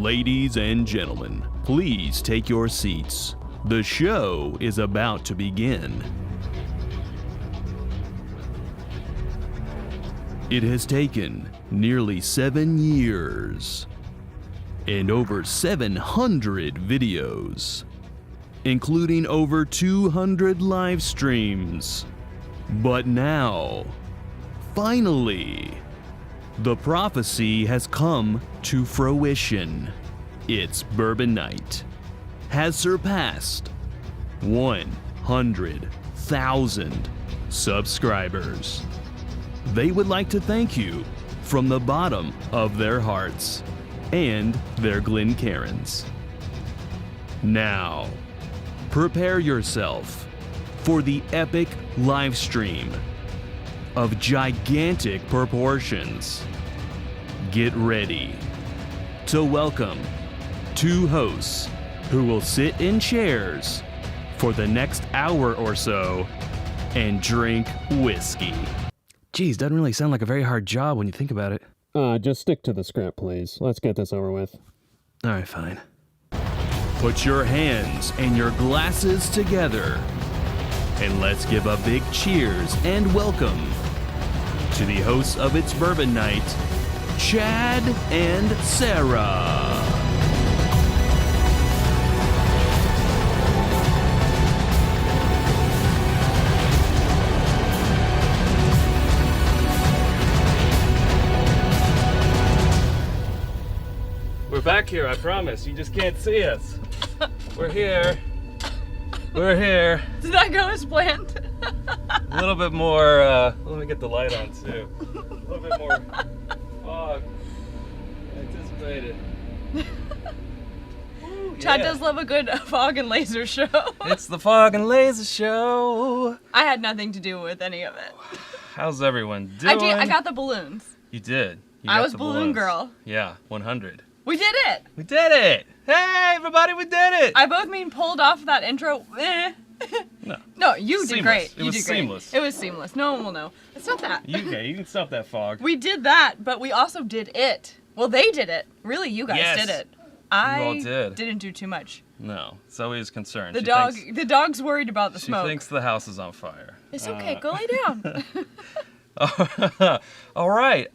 Ladies and gentlemen, please take your seats. The show is about to begin. It has taken nearly 7 years and over 700 videos, including over 200 live streams. But now, finally, the prophecy has come to fruition. Its Bourbon Night has surpassed 100,000 subscribers. They would like to thank you from the bottom of their hearts and their Glencairns. Now, prepare yourself for the epic live stream of gigantic proportions. Get ready to welcome two hosts who will sit in chairs for the next hour or so and drink whiskey. Geez, doesn't really sound like a very hard job when you think about it. Just stick to the script, please. Let's get this over with. All right, fine. Put your hands and your glasses together, and let's give a big cheers and welcome to the hosts of It's Bourbon Night, Chad and Sarah. We're back here, I promise. You just can't see us. We're here. We're here. Did that go as planned? A little bit more, let me get the light on too. A little bit more fog than anticipated. Ooh, Chad yeah. does love a good fog and laser show. It's the Fog and Laser Show. I had nothing to do with any of it. How's everyone doing? I got the balloons. You did. You I got was the balloon balloons. girl. Yeah, 100. We did it. We did it! Hey, everybody, we did it! I both mean pulled off that intro. No. No, you did Seamless. great. It You was did great. seamless. It was seamless. No one will know. It's not that. You can stop that fog. We did that, but we also did it. Well, they did it. Really, you guys Yes. did it. I all did. didn't do too much. No, Zoe is concerned. The She dog. thinks- The dog's worried about the She smoke. thinks the house is on fire. It's okay. Go lay down. All right.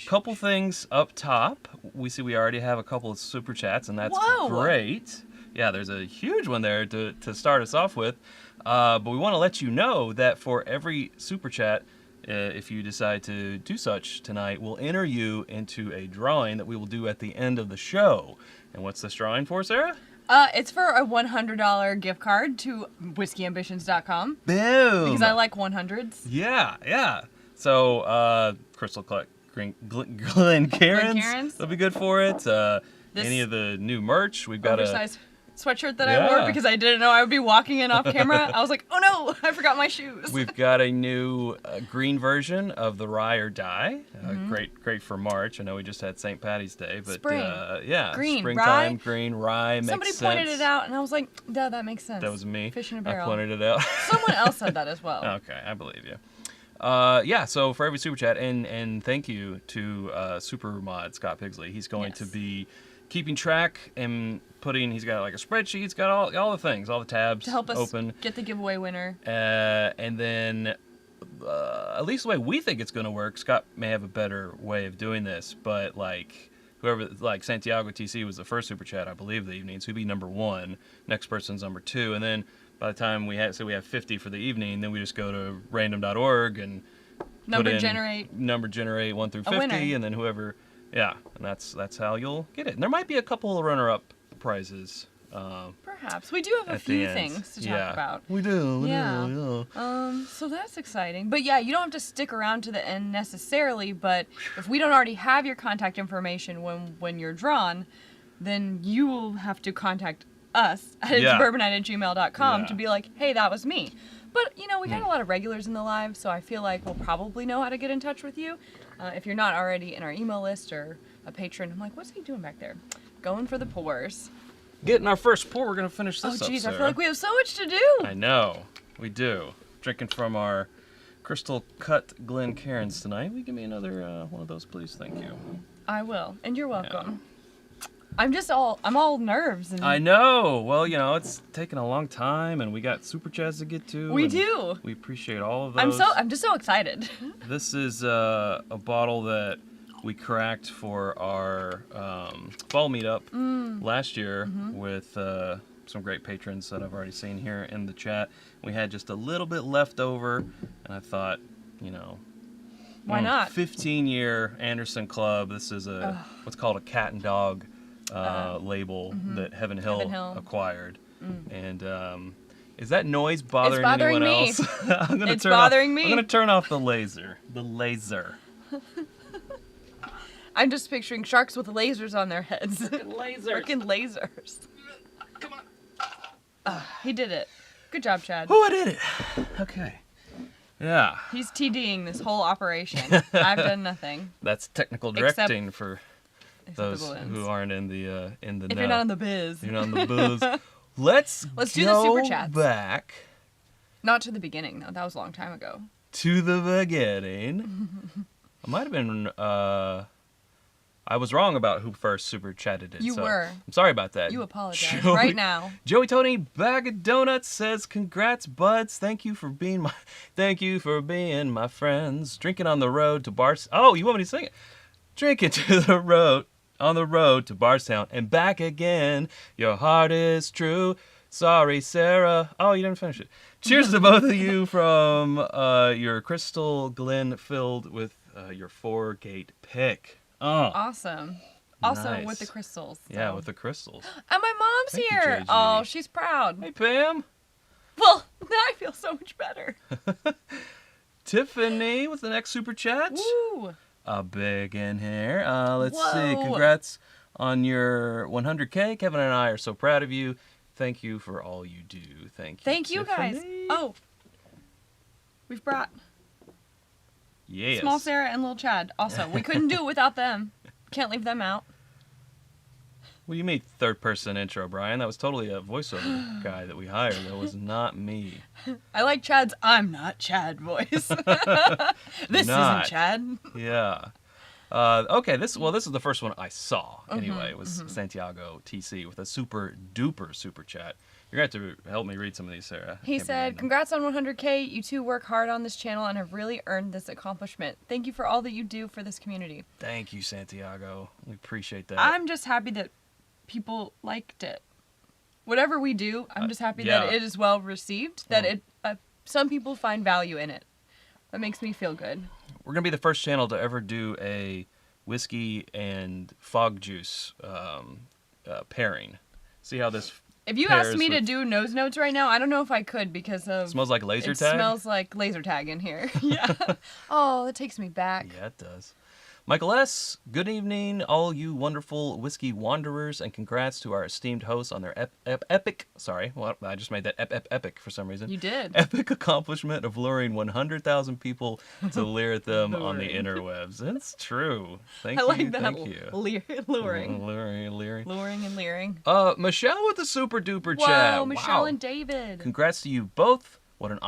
Couple things up top. We see we already have a couple of super chats, and that's Whoa. great. Yeah, there's a huge one there to start us off with. But we want to let you know that for every super chat, if you decide to do such tonight, we'll enter you into a drawing that we will do at the end of the show. And what's this drawing for, Sarah? It's for a $100 gift card to whiskeyambitions.com. Boom! Because I like 100s. Yeah. So, Crystal Glencairns, that'll be good for it. Any of the new merch, we've got Oversized sweatshirt that I wore because I didn't know I would be walking in off camera. I was like, oh no, I forgot my shoes. We've got a new green version of the Rye or Die. Great for March. I know we just had St. Patty's Day, but Spring. Green, springtime, rye. green rye makes Somebody sense. pointed it out, and I was like, yeah, that makes sense. That was me. Fish in a I barrel. pointed it out. Someone else said that as well. Okay, I believe you. So for every super chat, and thank you to Super Mod Scott Pigsley. He's going to be keeping track and he's got like a spreadsheet. He's got all the things, all the tabs to help us open. get the giveaway winner. And then, at least the way we think it's going to work, Scott may have a better way of doing this, but like whoever, like Santiago TC was the first super chat, I believe, of the evening, so he'd be number 1. Next person's number 2, and then by the time we have 50 for the evening, then we just go to random.org and Number generate 1 through 50, winner. and then whoever, and that's how you'll get it. And there might be a couple of runner-up prizes. Perhaps. We do have a few things to talk about. We do. So that's exciting. But yeah, you don't have to stick around to the end necessarily, but if we don't already have your contact information when you're drawn, then you will have to contact us at bourbonnight@gmail.com to be like, hey, that was me. But, we got a lot of regulars in the live, so I feel like we'll probably know how to get in touch with you. If you're not already in our email list or a patron, I'm like, what's he doing back there? Going for the pours. Getting our first pour, we're going to finish this up, geez, Sarah. I feel like we have so much to do. I know. We do. Drinking from our crystal cut Glencairns tonight. Will you give me another one of those, please? Thank you. I will. And you're welcome. I'm all nerves. And I know. Well, it's taken a long time, and we got super chats to get to. We and do. We appreciate all of those. I'm just so excited. This is a bottle that we cracked for our fall meetup last year with some great patrons that I've already seen here in the chat. We had just a little bit left over, and I thought, why not? 15-year Anderson Club. This is what's called a cat and dog label that Heaven Hill acquired. And is that noise bothering anyone me. else? It's bothering me. I'm going to turn off the laser. The laser. I'm just picturing sharks with lasers on their heads. Lasers. Freaking lasers. Come on. He did it. Good job, Chad. Oh, I did it. Okay. Yeah. He's TDing this whole operation. I've done nothing. That's technical directing for Except those the balloons. who aren't in the If know. you're not in the biz. You're not in the booze. Let's do the super go chats. back Not to the beginning, though. That was a long time ago. to the beginning. I might have been. I was wrong about who first super chatted it. You so were. I'm sorry about that. You apologize right now. Joey Tony Bag of Donuts says, "Congrats, buds. Thank you for being my friends. Drinking on the road to bars. Oh, you want me to sing it? Drinking on the road to Barstown and back again. Your heart is true. Sorry, Sarah. Oh, you didn't finish it. Cheers to both of you from your Crystal Glen filled with your 4-gate pick. Oh, Awesome. Also Nice. with the crystals. yeah, so. with the crystals. And my mom's Thank you, here. JG. Oh, she's proud. Hey, Pam. Well, now I feel so much better. Tiffany with the next super chat. Woo. A big in here. Let's see. Whoa. Congrats on your 100K. Kevin and I are so proud of you. Thank you for all you do. Thank you. Thank you, guys. Tiffany. Oh, we've brought Yes. Small Sarah and Little Chad. Also, we couldn't do it without them. Can't leave them out. What do you mean third person intro, Brian? That was totally a voiceover guy that we hired. That was not me. I like Chad's "I'm not Chad" voice. This Not. isn't Chad. Yeah. Okay, this is the first one I saw. Mm-hmm, Anyway, it was Santiago TC with a super duper super chat. You're gonna have to help me read some of these, Sarah. I He can't be said, reading them. "Congrats on 100K. You two work hard on this channel and have really earned this accomplishment. Thank you for all that you do for this community." Thank you, Santiago. We appreciate that. I'm just happy that people liked it. Whatever we do, I'm just happy yeah. that it is well received. That some people find value in it. That makes me feel good. We're gonna be the first channel to ever do a whiskey and fog juice pairing. See how this If you pairs asked me to with- do nose notes right now, I don't know if I could because of smells like laser it tag. smells like laser tag in here. Yeah. Oh, that takes me back. Yeah, it does. Michael S., good evening, all you wonderful whiskey wanderers, and congrats to our esteemed hosts on their epic, sorry, well, I just made that epic for some reason. You did. Epic accomplishment of luring 100,000 people to leer at them on the Luring. interwebs. It's true. Thank I you, like that. thank you. Luring. Luring. Luring and leering. Michelle with the super duper Whoa, chat. Michelle Wow. and David. Congrats to you both. What an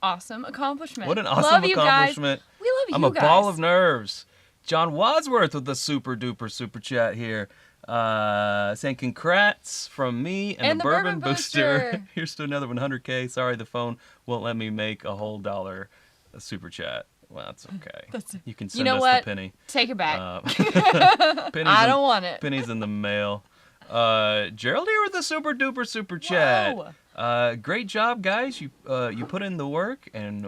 Awesome accomplishment. What an awesome love you accomplishment. Guys. We love you I'm a guys. ball of nerves. John Wadsworth with the super duper super chat here. Saying congrats from me and the Bourbon Booster. Here's to another 100K. Sorry, the phone won't let me make a whole $1 super chat. Well, that's okay. You can send You know us what? the penny. Take it back. Pennies I don't want it. Pennies in the mail. Gerald here with the super duper super chat. Whoa. Great job, guys. You put in the work, and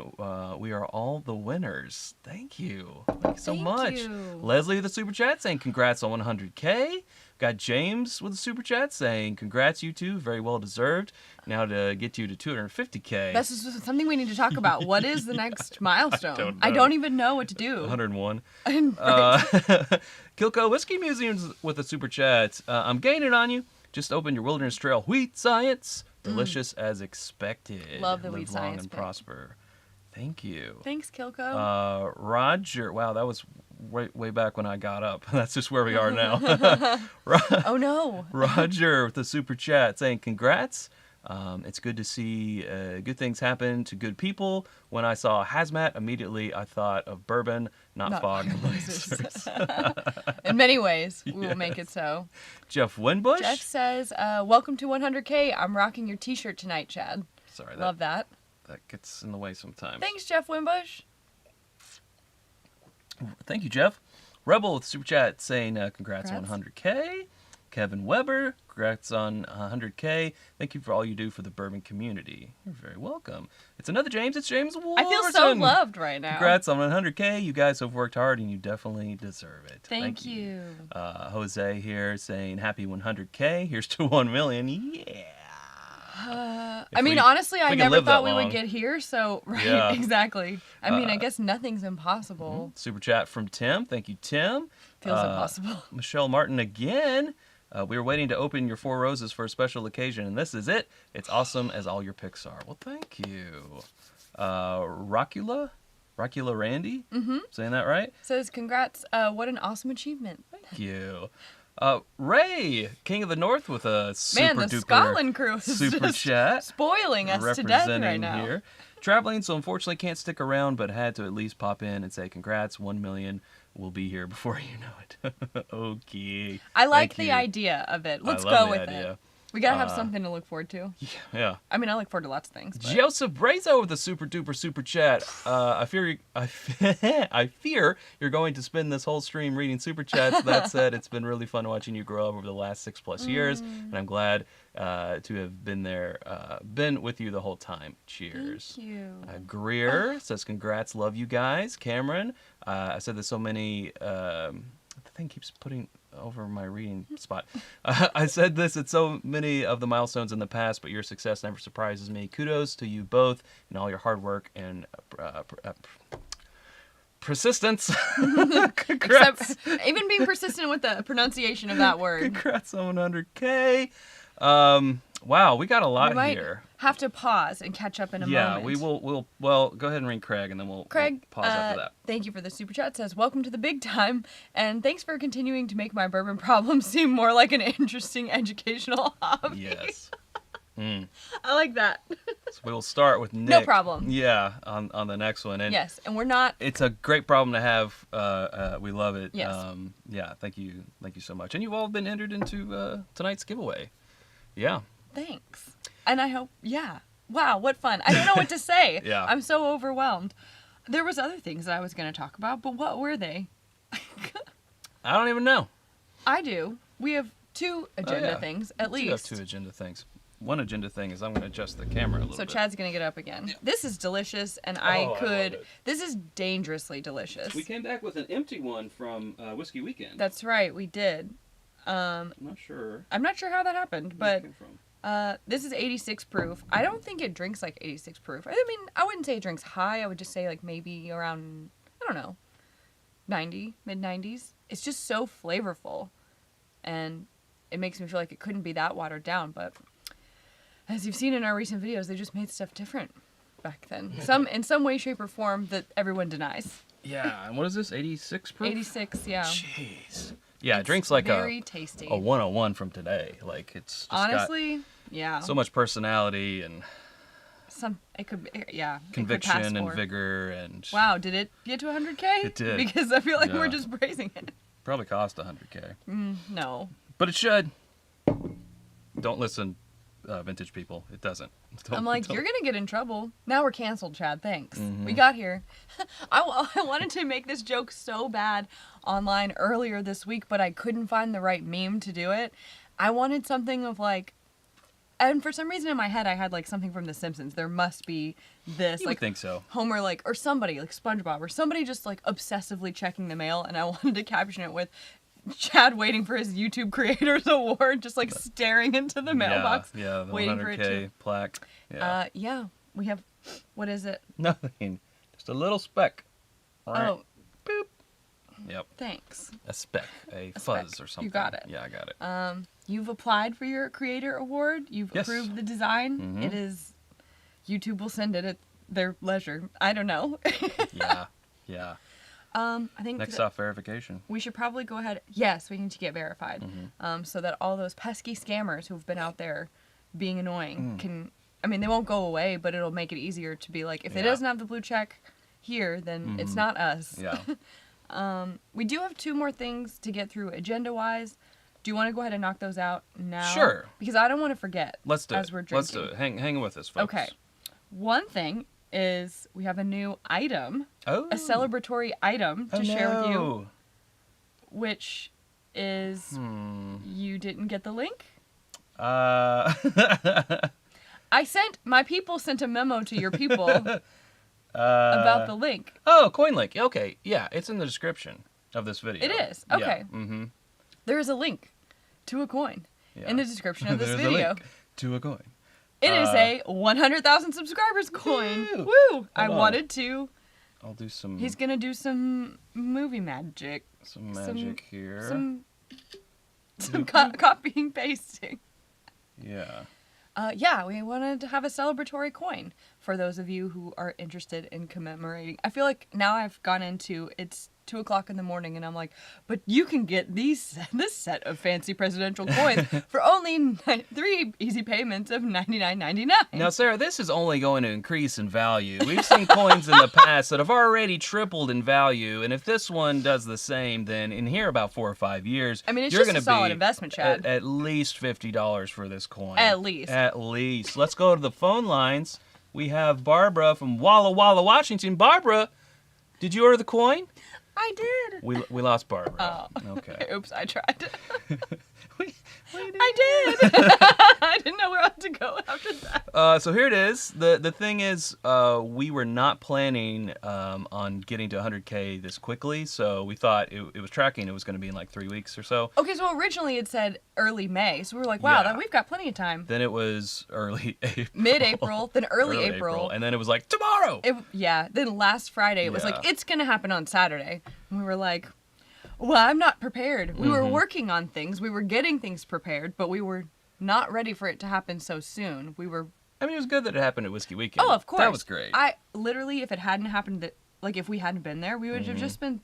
we are all the winners. Thank you. Thanks so Thank much. you. Leslie with the super chat saying congrats on 100K. Got James with the super chat saying congrats, you two. Very well deserved. Now to get you to 250K. This is something we need to talk about. What is the next milestone? I I don't don't know. even know what to do. 101. Right. Kilco Whiskey Museums with a super chat. I'm gaining on you. Just open your Wilderness Trail Wheat Science. Delicious as expected. Love the Live Wheat long Science and pick. prosper. Thank you. Thanks, Kilco. Roger. Wow, that was way back when I got up. That's just where we are now. Oh no. Roger with the super chat saying congrats. It's good to see good things happen to good people. When I saw hazmat, immediately I thought of bourbon, not fog and lasers. In many ways, we will make it so. Jeff Winbush? Jeff says, welcome to 100K. I'm rocking your t-shirt tonight, Chad. Sorry, Love that. That gets in the way sometimes. Thanks, Jeff Winbush. Thank you, Jeff. Rebel with Super Chat saying congrats on 100K. Kevin Weber, congrats on 100K. Thank you for all you do for the bourbon community. You're very welcome. It's another James. It's James Wolverton. I feel so loved right now. Congrats on 100K. You guys have worked hard and you definitely deserve it. Thank you. Jose here saying happy 100K. Here's to 1 million. Yeah. I mean, honestly, I never thought we would long. get here, so, right, Yeah. exactly. I mean, I guess nothing's impossible. Super chat from Tim. Thank you, Tim. Feels impossible. Michelle Martin again. We were waiting to open your 4 roses for a special occasion, and this is it. It's awesome as all your picks are. Well, thank you. Rockula Randy, saying that right? Says, congrats, what an awesome achievement. Thank you. Ray, King of the North with a super Man, the duper Scotland crew is super just chat. spoiling us to death right Representing now. here. Traveling, so unfortunately can't stick around, but had to at least pop in and say congrats, 1 million. We'll be here before you know it. Okay. I like Thank the you. idea of it. Let's I love go the with idea. it. We gotta have something to look forward to. Yeah. I mean, I look forward to lots of things. But... Joseph Brazo with a super duper super chat. I fear you're going to spend this whole stream reading super chats. That said, it's been really fun watching you grow up over the last 6+ years, and I'm glad to have been there, been with you the whole time. Cheers. Thank you. Greer says congrats, love you guys. Cameron, I said there's so many. The thing keeps putting over my reading spot. I said this at so many of the milestones in the past, but your success never surprises me. Kudos to you both and all your hard work and persistence. Congrats. Except even being persistent with the pronunciation of that word. Congrats on 100K. Wow, we got a lot We might here. have to pause and catch up in a moment. Yeah, we will. Well, go ahead and ring Craig, and then we'll pause after that. Thank you for the super chat. Says, welcome to the big time, and thanks for continuing to make my bourbon problem seem more like an interesting educational hobby. Yes. I like that. So we'll start with Nick. No problem. Yeah, on the next one. And Yes, and we're not. it's a great problem to have. We love it. Yes. Yeah, thank you so much. And you've all been entered into tonight's giveaway. Yeah. Thanks. And I hope, yeah. Wow, what fun. I don't know what to say. Yeah. I'm so overwhelmed. There was other things that I was going to talk about, but what were they? I don't even know. I do. We have 2 agenda things, at We do have least. 2 agenda things. One agenda thing is I'm going to adjust the camera a little So bit. Chad's going to get up again. Yeah. This is delicious, and I I love could... it. This is dangerously delicious. We came back with an empty one from Whiskey Weekend. That's right, we did. I'm not sure I'm not sure how that happened, where it but came from. this is 86 proof. I don't think it drinks like 86 proof. I mean, I wouldn't say it drinks high. I would just say like maybe around, I don't know, 90, mid-90s. It's just so flavorful, and it makes me feel like it couldn't be that watered down, but as you've seen in our recent videos, they just made stuff different back then. In some way, shape, or form that everyone denies. Yeah, and what is this? 86 proof? 86, yeah. Jeez. Yeah, it drinks like very tasty. a 101 from today. Like it's just Honestly, yeah. got so much personality and It could be, yeah. it could pass conviction and for. vigor and Wow, did it get to 100K? It did. Because I feel like Yeah. we're just praising it. probably cost 100K. No. But it should. Don't listen, vintage people. It doesn't. I'm like, you're going to get in trouble. Now we're canceled, Chad. Thanks. Mm-hmm. We got here. I wanted to make this joke so bad online earlier this week, but I couldn't find the right meme to do it. I wanted something of like, and for some reason in my head, I had like something from The Simpsons. There must be this, You like would think so. Homer, like, or somebody, like SpongeBob, or somebody just like obsessively checking the mail, and I wanted to caption it with Chad waiting for his YouTube Creators Award, just like staring into the mailbox. Yeah, the waiting for it 100K plaque. Yeah. Yeah, we have, what is it? Nothing. Just a little speck. Oh, Boop. Yep. thanks. A speck. A fuzz speck. or something. You got it. Yeah, I got it. You've applied for your Creator Award. You've Yes. approved the design. Mhm. It is, YouTube will send it at their leisure. I don't know. Yeah. Yeah. I think Next that off, verification. we should probably go ahead. Yes, we need to get verified. Mm-hmm. So that all those pesky scammers who've been out there being annoying can, I mean, they won't go away, but it'll make it easier to be like, if it doesn't have the blue check here, then it's not us. Yeah. We do have 2 more things to get through agenda-wise. Do you want to go ahead and knock those out now? Sure. Because I don't want to forget. Let's do as it. We're drinking. Let's do it. Hang with us, folks. Okay. One thing is we have a new item, Oh. a celebratory item to share with you, No. which is you didn't get the link? My people sent a memo to your people about the link. Oh, coin link. Okay. Yeah, it's in the description of this video. It is. Okay. Yeah. Mm-hmm. There is a link to a coin in the description of this There's video. a link to a coin. It is a 100,000 subscribers coin. Woo! Woo! I Hold on. wanted to. I'll do some. He's gonna do some movie magic. Some magic here. Some copying pasting. Yeah. Yeah, we wanted to have a celebratory coin for those of you who are interested in commemorating. I feel like now I've gone into it's 2:00 in the morning and I'm like, but you can get this set of fancy presidential coins for only 3 easy payments of $99.99. Now, Sarah, this is only going to increase in value. We've seen coins in the past that have already tripled in value, and if this one does the same, then in here about 4 or 5 years, I mean, it's you're just a gonna solid be investment, Chad. At least $50 for this coin. At least. At least. Let's go to the phone lines. We have Barbara from Walla Walla, Washington. Barbara, did you order the coin? I did. We lost Barbara. Oh. Okay. Oops, I tried. we did. I did. I didn't know where else to go after that. So here it is. The thing is, we were not planning on getting to 100K this quickly, so we thought it was tracking. It was going to be in like 3 weeks or so. Okay, so originally it said early May, so we were like, wow, Yeah. we've got plenty of time. Then it was early April. Mid-April, then early April. And then it was like, tomorrow! Then last Friday it was like, it's going to happen on Saturday. And we were like, well, I'm not prepared. We were working on things. We were getting things prepared, but we were not ready for it to happen so soon. I mean, it was good that it happened at Whiskey Weekend. Oh, of course. That was great. I literally, if it hadn't happened, if we hadn't been there, we would have just been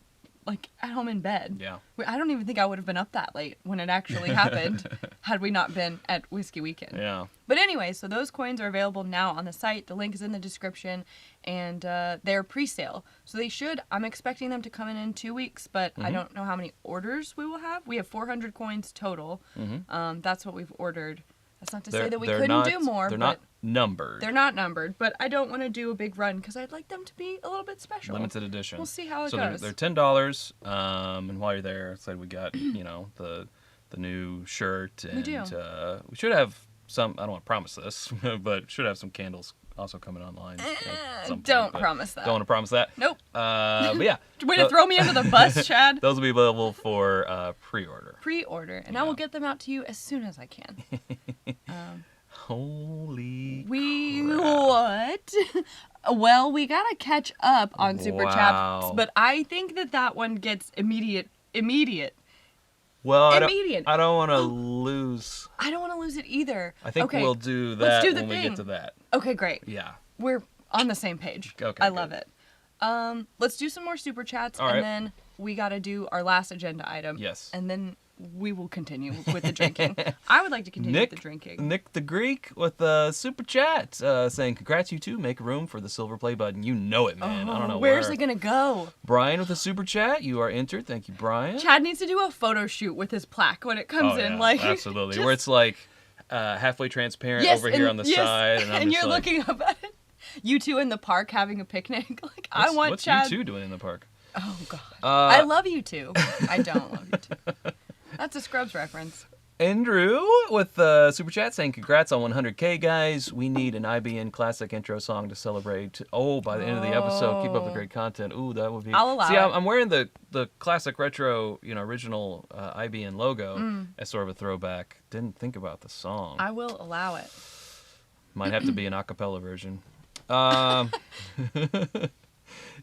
like at home in bed. Yeah. I don't even think I would have been up that late when it actually happened had we not been at Whiskey Weekend. Yeah. But anyway, so those coins are available now on the site. The link is in the description, and they're pre-sale. So I'm expecting them to come in 2 weeks, but I don't know how many orders we will have. We have 400 coins total. That's what we've ordered. That's not to say that we couldn't do more. They're not numbered. They're not numbered, but I don't want to do a big run because I'd like them to be a little bit special. Limited edition. We'll see how it so goes. They're $10. And while you're there, it's like we got the new shirt, and We do. We should have some. I don't want to promise this, but should have some candles also coming online. at some point, Don't but promise that. Don't want to promise that. Nope. But yeah. Way to throw me under the bus, Chad. Those will be available for pre-order. Pre-order, and I will get them out to you as soon as I can. Holy. What? Well, we gotta catch up on Super Wow. Chats, but I think that one gets immediate. Well, Immediate. I don't want to lose. I don't want to lose it either. I think okay. we'll do that Let's do the when we thing. get to that. Okay, great. Yeah. We're on the same page. Okay, I good. love it. Let's do some more Super Chats, All and right. then we gotta do our last agenda item. Yes. And then we will continue with the drinking. I would like to continue with the drinking. Nick the Greek with the super chat saying, congrats, you two. Make room for the silver play button. You know it, man. I don't know Where's where. it gonna go? Brian with a super chat. You are entered. Thank you, Brian. Chad needs to do a photo shoot with his plaque when it comes in. Yeah, Like absolutely. just- Where it's like halfway transparent Yes, over here and- on the yes, side. And I'm and just you're like, looking up at it. You two in the park having a picnic. Like I want what's Chad. you two doing in the park? Oh God. I love you two. I don't love you two. That's a Scrubs reference. Andrew with the super chat saying, congrats on 100K, guys. We need an IBN classic intro song to celebrate. Oh, by the end of the episode, keep up the great content. Ooh, that would be. I'll allow See, it. I'm wearing the classic retro, original IBN logo as sort of a throwback. Didn't think about the song. I will allow it. Might have to be an a cappella version.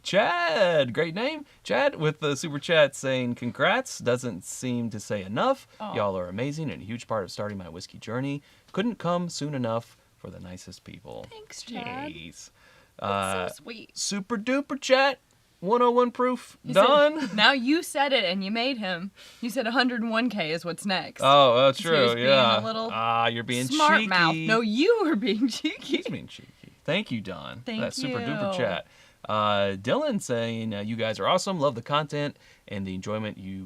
Chad, great name. Chad with the super chat saying, congrats. Doesn't seem to say enough. Y'all are amazing and a huge part of starting my whiskey journey. Couldn't come soon enough for the nicest people. Thanks, Chad. Jeez. That's so sweet. Super duper chat. 101 proof You done. said- now you said it and you made him. You said 101K is what's next. Oh, that's So he was true. being Yeah. a little You're being smart cheeky. mouth. No, you were being cheeky. He's being cheeky. Thank you, Don. Thank That's super you. duper chat. Dylan saying, you guys are awesome. Love the content and the enjoyment you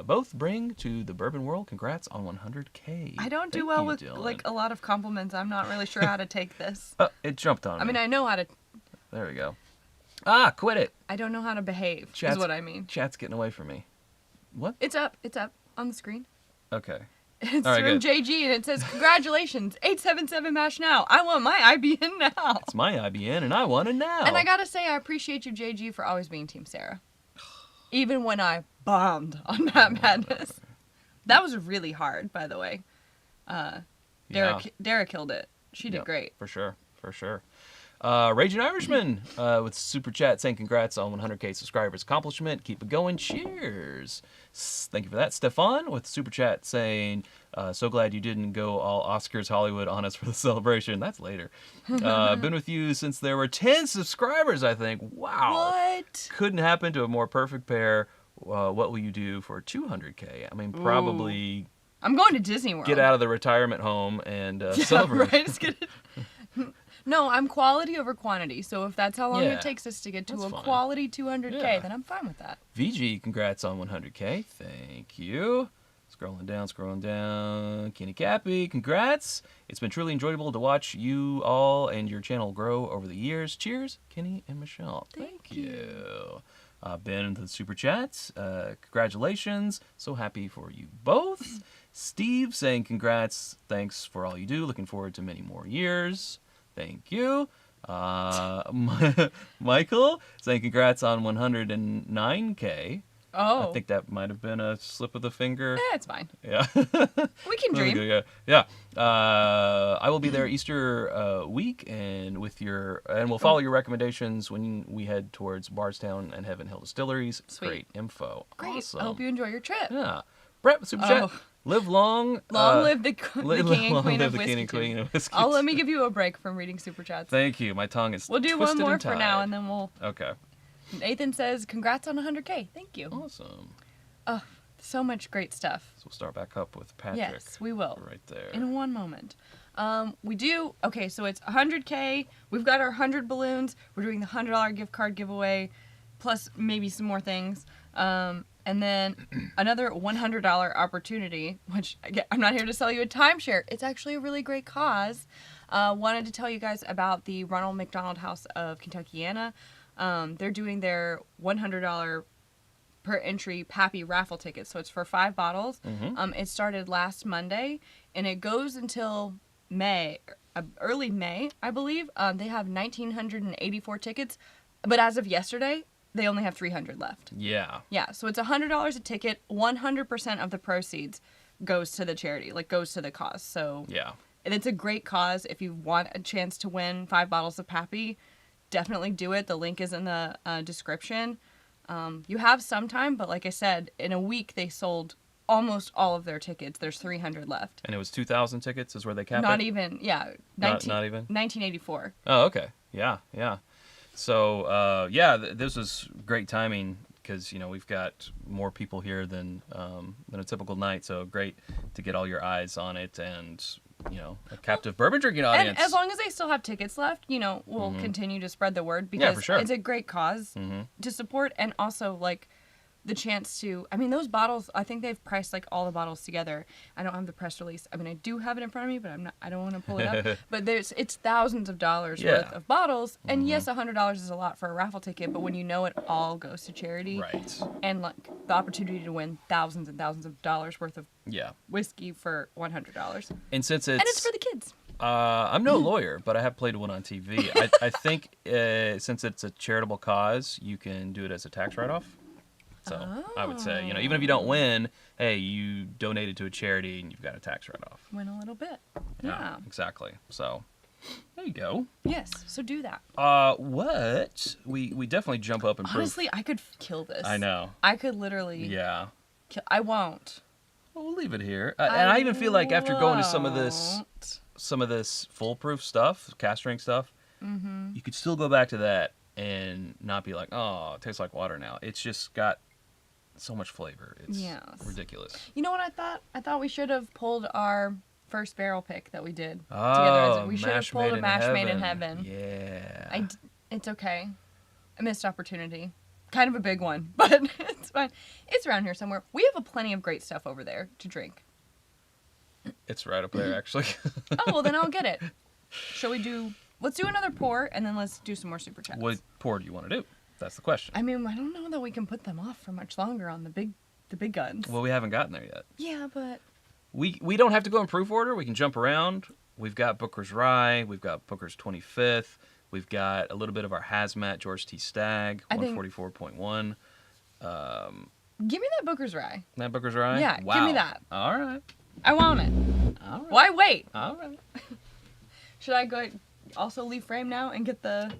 both bring to the bourbon world. Congrats on 100K. I don't do Thank well you, with Dylan. like a lot of compliments. I'm not really sure how to take this. Oh, it jumped on me. I mean, I know how to. There we go. Quit it. I don't know how to behave. Chat's, is what I mean. Chat's getting away from me. What? It's up. It's up on the screen. Okay. It's All right, from good. JG and it says, "Congratulations, 877 mash now. I want my IBN now." It's my IBN and I want it now. And I gotta say, I appreciate you, JG, for always being Team Sarah, even when I bombed on Matt Madness. That was really hard, by the way. Dara killed it. She did Yep, great. For sure. For sure. Raging Irishman with super chat saying congrats on 100K subscribers accomplishment. Keep it going. Cheers. Thank you for that. Stefan with super chat saying so glad you didn't go all Oscars Hollywood on us for the celebration. That's later. Been with you since there were 10 subscribers, I think. Wow. What? Couldn't happen to a more perfect pair. What will you do for 200K? I mean, probably I'm going to Disney World. get out of the retirement home and celebrate. Right? Just get it. No, I'm quality over quantity. So if that's how long Yeah, it takes us to get to that's a fine. quality 200K, Yeah. then I'm fine with that. VG, congrats on 100K. Thank you. Scrolling down. Kenny Cappy, congrats. It's been truly enjoyable to watch you all and your channel grow over the years. Cheers, Kenny and Michelle. Thank you. Ben into the super chats. Congratulations. So happy for you both. Steve saying congrats. Thanks for all you do. Looking forward to many more years. Thank you. Michael saying congrats on 109K. Oh. I think that might have been a slip of the finger. It's fine. Yeah. We can dream. Yeah. I will be there Easter week, and we'll follow your recommendations when we head towards Bardstown and Heaven Hill Distilleries. Sweet. Great info. Great. Awesome. I hope you enjoy your trip. Yeah. Brett with super chat. Oh. Live long. Long live the king and queen live of the whiskey. king and queen of whiskey. Let me give you a break from reading super chats. Thank you. My tongue is We'll do twisted one more and for now, tied. and then we'll. Okay. Nathan says, "Congrats on 100K. Thank you." Awesome. So much great stuff. So we'll start back up with Patrick. Yes, we will. Right there. In one moment. We do. Okay, so it's 100K. We've got our 100 balloons. We're doing the $100 gift card giveaway, plus maybe some more things. And then another $100 opportunity, which again, I'm not here to sell you a timeshare. It's actually a really great cause. Wanted to tell you guys about the Ronald McDonald House of Kentuckiana. They're doing their $100 per entry Pappy raffle tickets. So it's for 5 bottles. It started last Monday, and it goes until May, early May, I believe. They have 1,984 tickets, but as of yesterday, they only have 300 left. Yeah. Yeah, so it's $100 a ticket. 100% of the proceeds goes to the charity, goes to the cause. So Yeah. and it's a great cause. If you want a chance to win 5 bottles of Pappy, definitely do it. The link is in the description. You have some time, but like I said, in a week they sold almost all of their tickets. There's 300 left. And it was 2,000 tickets is where they capped Not it? even, yeah. Not even? 1984. Oh, okay. Yeah. So, this was great timing because, we've got more people here than a typical night. So great to get all your eyes on it and, a captive bourbon drinking audience. And as long as they still have tickets left, we'll continue to spread the word because for sure. it's a great cause to support, and also the chance to, those bottles, I think they've priced all the bottles together. I don't have the press release. I do have it in front of me, but I don't want to pull it up. But it's thousands of dollars worth of bottles. And yes, $100 is a lot for a raffle ticket, but when it all goes to charity. Right. And the opportunity to win thousands and thousands of dollars worth of whiskey for $100. And since it's for the kids. I'm no lawyer, but I have played one on TV. I think since it's a charitable cause, you can do it as a tax write-off. So I would say, even if you don't win, hey, you donated to a charity and you've got a tax write-off. Win a little bit. Yeah. Exactly. So there you go. Yes. So do that. What? We definitely jump up and proof. Honestly, I could kill this. I know. I could literally. Yeah. I won't. Well, we'll leave it here. And I even feel like after going to some of this foolproof stuff, cast strength stuff, you could still go back to that and not be like, oh, it tastes like water now. It's just got so much flavor. It's ridiculous. You know what I thought? I thought we should have pulled our first barrel pick that we did Oh, together. We should have pulled a mash made in heaven. Yeah. It's okay. A missed opportunity. Kind of a big one, but it's fine. It's around here somewhere. We have plenty of great stuff over there to drink. It's right up there, actually. Oh, well, then I'll get it. Shall we let's do another pour, and then let's do some more super chats. What pour do you want to do? That's the question. I mean, I don't know that we can put them off for much longer on the big guns. Well, we haven't gotten there yet. Yeah, but... We don't have to go in proof order. We can jump around. We've got Booker's Rye. We've got Booker's 25th. We've got a little bit of our Hazmat George T. Stagg, 144.1. Give me that Booker's Rye. That Booker's Rye? Yeah, wow. give me that. All right. I want it. All right. Why wait? All right. Should I go also leave frame now and get the...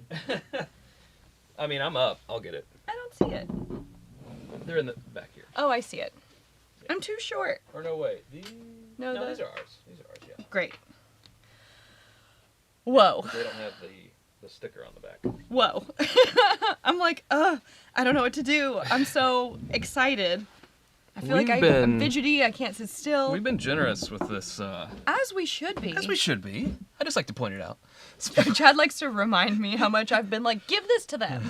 I mean, I'm up. I'll get it. I don't see it. They're in the back here. Oh, I see it. I'm too short. Or no, wait. No, these are ours. These are ours, yeah. Great. Whoa. They don't have the sticker on the back. Whoa. I'm like, I don't know what to do. I'm so excited. I feel like I'm fidgety. I can't sit still. We've been generous with this. As we should be. As we should be. I just like to point it out. Chad likes to remind me how much I've been like, give this to them.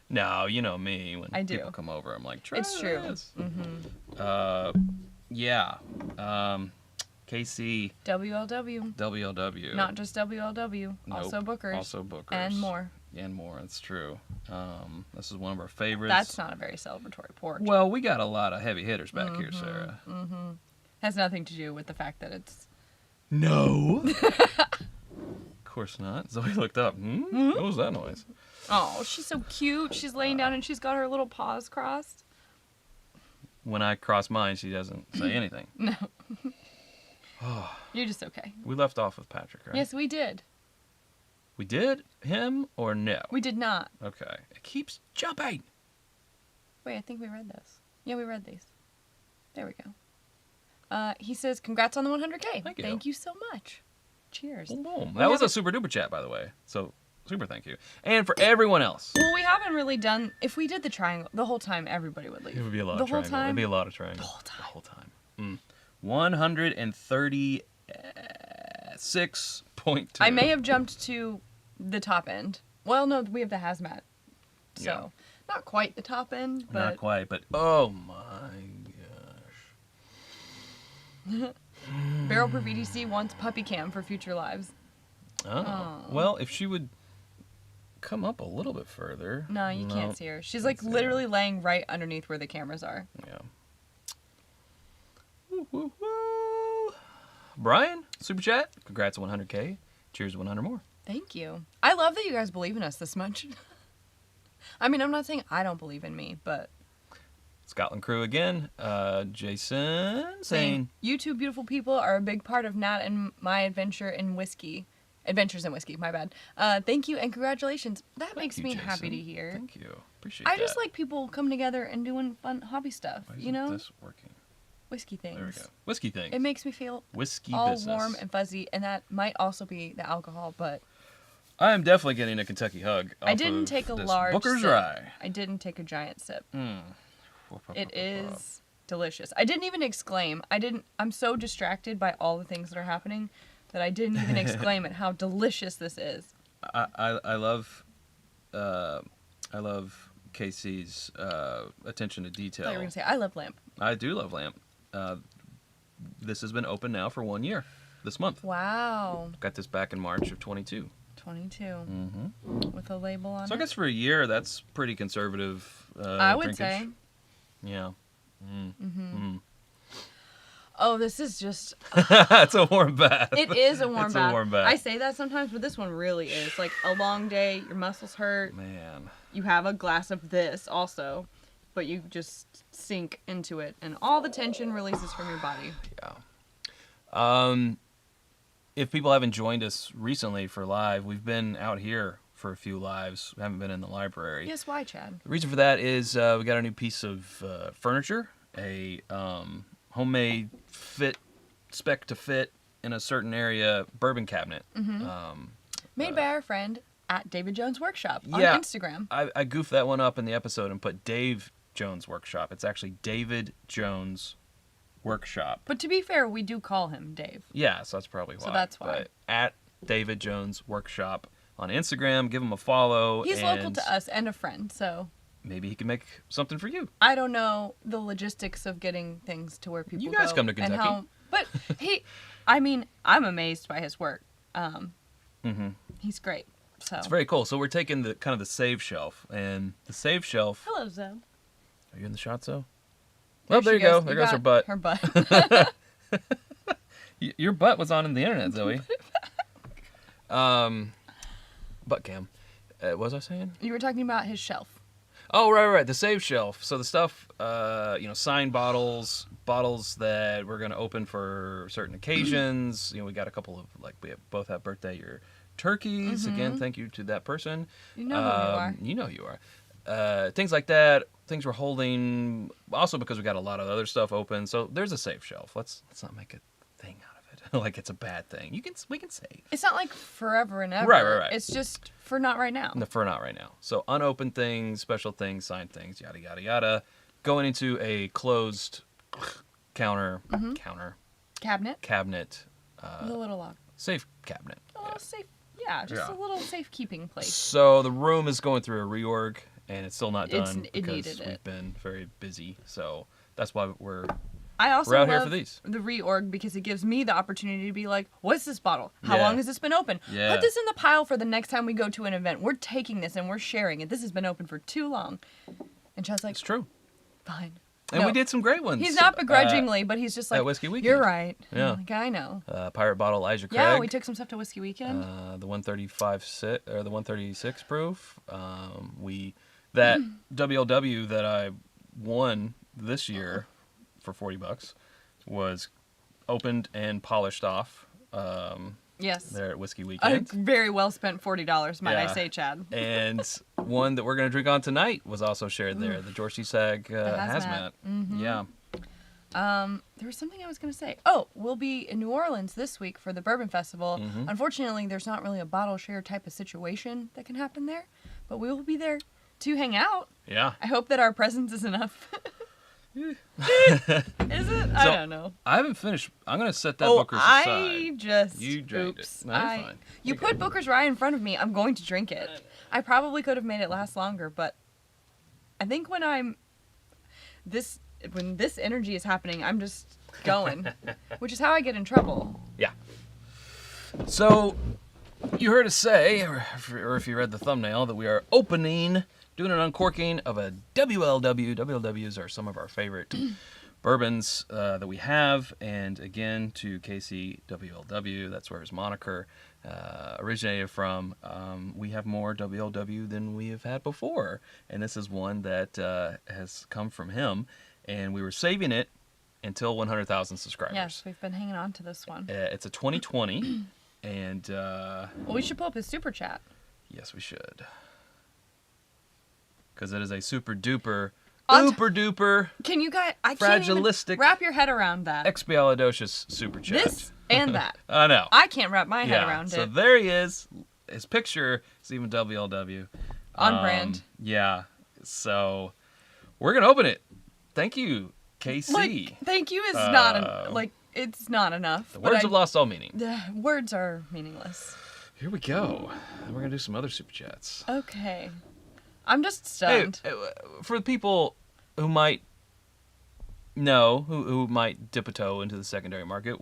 No, you know me. When I do. People come over, I'm like, try It's true. this. Mm-hmm. Yeah. KC. WLW. WLW. Not just WLW. Nope. Also Bookers. Also Bookers. And more. And more. That's true. This is one of our favorites. That's not a very celebratory port. Well, we got a lot of heavy hitters back here, Sarah. Mm-hmm. Has nothing to do with the fact that it's... No. Of course not. Zoe looked up. What was that noise? Oh, she's so cute. She's laying down and she's got her little paws crossed. When I cross mine, she doesn't say anything. No. You're just okay. We left off with Patrick, right? Yes, we did. We did? Him or no? We did not. Okay. It keeps jumping. Wait, I think we read this. Yeah, we read these. There we go. He says, congrats on the 100K. Thank you. Thank you so much. Cheers. Boom, boom. That was a super duper chat, by the way. So, super thank you. And for everyone else. Well, we haven't really done... If we did the triangle, the whole time, everybody would leave. It would be a lot the of whole triangle. time? It'd be a lot of triangle. The whole time. The whole time. 136.2. I may have jumped to the top end. Well, no, we have the hazmat. So, Yeah. not quite the top end, but... Not quite, but oh my gosh. Barrel per VDC wants puppy cam for future lives. Oh. Well, if she would come up a little bit further. No, you can't see her. She's like literally laying right underneath where the cameras are. Yeah. Woo, woo, woo. Brian, super chat. Congrats on 100K. Cheers to 100 more. Thank you. I love that you guys believe in us this much. I mean, I'm not saying I don't believe in me, but... Scotland crew again. Jason saying... You two beautiful people are a big part of Nat and my adventures in whiskey, my bad. Thank you and congratulations. That makes me Jason. happy to hear. Thank you. Appreciate that. I just like people coming together and doing fun hobby stuff, Why you isn't know? this working? Whiskey things. There we go. Whiskey things. It makes me feel Whiskey all business. warm and fuzzy, and that might also be the alcohol, but... I am definitely getting a Kentucky hug. I didn't take a large Booker's sip. Rye. I didn't take a giant sip. It is delicious. I didn't even exclaim. I'm so distracted by all the things that are happening that I didn't even exclaim at how delicious this is. I love Casey's attention to detail. I thought you were gonna say I love lamp. I do love lamp. This has been open now for 1 year. This month. Wow. Got this back in March of 22. 22. Mm-hmm. With a label on it. So I guess for a year, that's pretty conservative. I would drinkage. say. Yeah. Oh, this is just... It's a warm bath. It is a warm It's bath. a warm bath. I say that sometimes, but this one really is. Like, a long day, your muscles hurt. Man. You have a glass of this also, but you just sink into it, and all the tension releases from your body. Yeah. If people haven't joined us recently for live, we've been out here for a few lives. We haven't been in the library. Yes, why, Chad? The reason for that is we got a new piece of furniture, a homemade spec to fit in a certain area bourbon cabinet. Made by our friend at David Jones Workshop on Yeah. Instagram. I goofed that one up in the episode and put Dave Jones Workshop. It's actually David Jones Workshop. But to be fair, we do call him Dave. Yeah, so that's probably why. So that's why. But at David Jones Workshop on Instagram, give him a follow. He's and local to us and a friend, so maybe he can make something for you. I don't know the logistics of getting things to where people You guys go come to and Kentucky. but I'm amazed by his work. He's great. So It's very cool. So we're taking the kind of the save shelf, and the save shelf. hello, Zoe. Are you in the shot, so? Well, there she you go. goes. There You goes her got butt. Her butt. Your butt was on the internet, Zoe. Butt cam. What was I saying? You were talking about his shelf. Oh, right. The save shelf. So the stuff, signed bottles that we're going to open for certain occasions. We got a couple of, both have birthday year turkeys. Again, thank you to that person. You know who you are. You know who you are. Things like that. Things we're holding. Also because we got a lot of other stuff open. So there's a save shelf. Let's not make a thing out of it. Like it's a bad thing. We can save. It's not like forever and ever. Right. It's just for not right now. No, for not right now. So unopened things, special things, signed things, yada yada yada. Going into a closed cabinet. Cabinet. With a little lock. Safe cabinet. A little safe. Yeah, just a little safekeeping place. So the room is going through a reorg, and it's still not done It because needed it. we've been very busy. So that's why we're I also out love here for these. the reorg because it gives me the opportunity to be like, what's this bottle? How Yeah. long has this been open? Yeah. Put this in the pile for the next time we go to an event. We're taking this and we're sharing it. This has been open for too long. And Chad's like, It's true. fine. And No. we did some great ones. He's not begrudgingly, but he's just like, at Whiskey Weekend. you're right. Yeah. I'm like, I know. Pirate Bottle Elijah Craig. Yeah, we took some stuff to Whiskey Weekend. The 136 proof. That WLW that I won this year for $40 was opened and polished off. Yes. There at Whiskey A Weekend. very well spent $40, might I Yeah. say, Chad. And one that we're going to drink on tonight was also shared there. The George C. Sag hazmat. hazmat. Yeah. There was something I was going to say. Oh, we'll be in New Orleans this week for the Bourbon Festival. Mm-hmm. Unfortunately, there's not really a bottle share type of situation that can happen there, but we will be there to hang out. Yeah. I hope that our presence is enough. Is it? I don't know. I haven't finished. I'm going to set that Oh, Booker's aside. I just. You drained oops. it. No, you're fine. You You're put good. Booker's Rye in front of me. I'm going to drink it. I probably could have made it last longer, but I think when this energy is happening, I'm just going, which is how I get in trouble. Yeah. So, you heard us say, or if you read the thumbnail, that we are doing an uncorking of a WLW. WLWs are some of our favorite bourbons that we have. And again, to Casey WLW, that's where his moniker originated from. We have more WLW than we have had before. And this is one that has come from him. And we were saving it until 100,000 subscribers. Yes, we've been hanging on to this one. It's a 2020. And Well, we should pull up his super chat. yes, we should. Because it is a super duper, On- uber duper, Can you guys? I can't even Fragilistic- wrap your head around that. expialidocious super chat. This and that. I know. I can't wrap my head around So it. there he is. His picture is even WLW. On brand. Yeah. So we're going to open it. Thank you, KC. Like, thank you is not it's not enough. the but words have lost all meaning. Words are meaningless. Here we go. And we're going to do some other super chats. Okay. I'm just Hey, stunned. for the people who might know, who might dip a toe into the secondary market,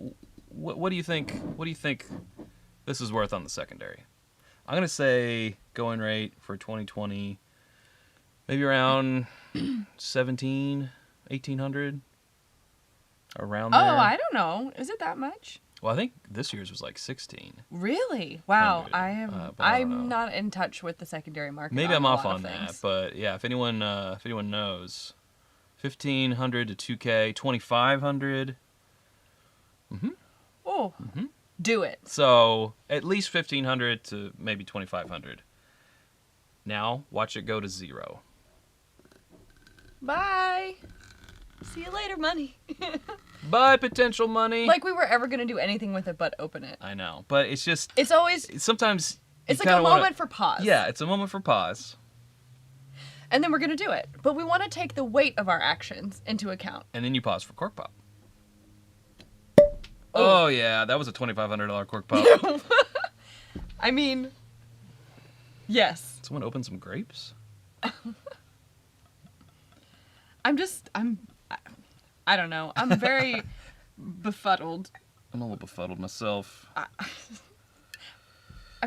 what do you think? What do you think this is worth on the secondary? I'm gonna say going rate for 2020, maybe around 1,800, around there. Oh, I don't know. Is it that much? Well, I think this year's was like 16. Really? Wow. 100, I am. but I don't I'm know. not in touch with the secondary market. Maybe on I'm a off lot on of that, things. but yeah, if anyone knows, 1,500 to 2K, 2,500. Oh, do it. So at least 1,500 to maybe 2,500. Now watch it go to 0. Bye. See you later, money. Bye, potential money. Like we were ever gonna do anything with it but open it. I know, but it's just It's always sometimes It's like kinda a wanna- moment for pause. Yeah, it's a moment for pause. And then we're going to do it. But we want to take the weight of our actions into account. And then you pause for cork pop. Oh, yeah, that was a $2,500 cork pop. I mean, yes. Someone open some grapes? I don't know. I'm very befuddled. I'm a little befuddled myself. I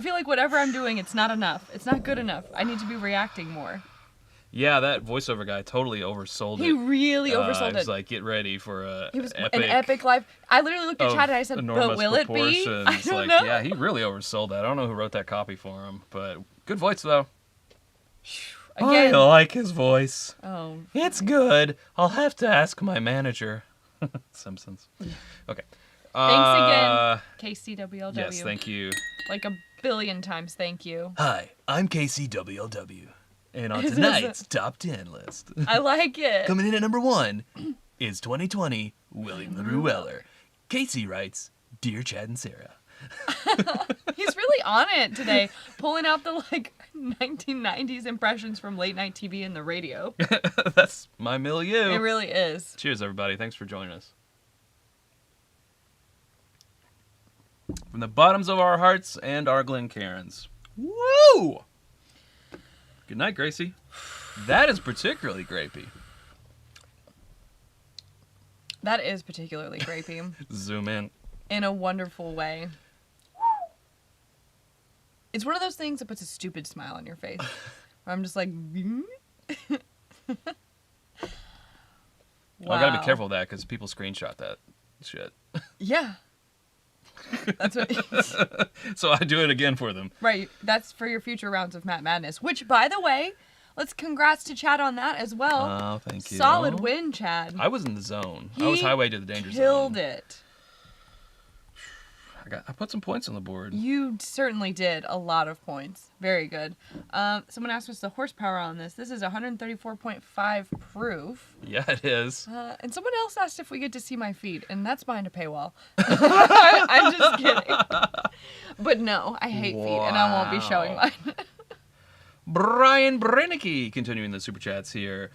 feel like whatever I'm doing, it's not enough. It's not good enough. I need to be reacting more. Yeah, that voiceover guy totally oversold it. He really oversold He was it. like, get ready for He was an epic live. I literally looked at of Chad and I said, enormous but will it be? proportions. I don't Like, know. yeah, he really oversold that. I don't know who wrote that copy for him, but good voice, though. Again. I like his voice. Oh. It's good. I'll have to ask my manager. Simpsons. Okay. Thanks again, KCWLW. Yes, thank you. Like a billion times, thank you. Hi, I'm KCWLW. And on Is this tonight's top 10 list, I like it. coming in at number 1 is 2020 William LaRue Weller. Casey writes, Dear Chad and Sarah. He's really on it today, pulling out the 1990s impressions from late night TV and the radio. That's my milieu. It really is. Cheers, everybody. Thanks for joining us. From the bottoms of our hearts and our Glencairns. Woo! Good night, Gracie. That is particularly grapey. That is particularly grapey Zoom in. in a wonderful way. It's one of those things that puts a stupid smile on your face. Where I'm just like, Well, I gotta be careful of that because people screenshot that shit. Yeah. That's what. So I do it again for them. Right. That's for your future rounds of Matt Madness. Which, by the way, let's congrats to Chad on that as well. Oh, thank you. Solid win, Chad. I was in the zone. I He was highway to the danger zone. Killed it. I put some points on the board. You certainly did a lot of points. Very good. Someone asked us the horsepower on this. This is 134.5 proof. Yeah, it is. And someone else asked if we get to see my feet, and that's behind a paywall. I'm just kidding. But no, I hate feet, and I won't be showing mine. Brian Brennicky, continuing the super chats here,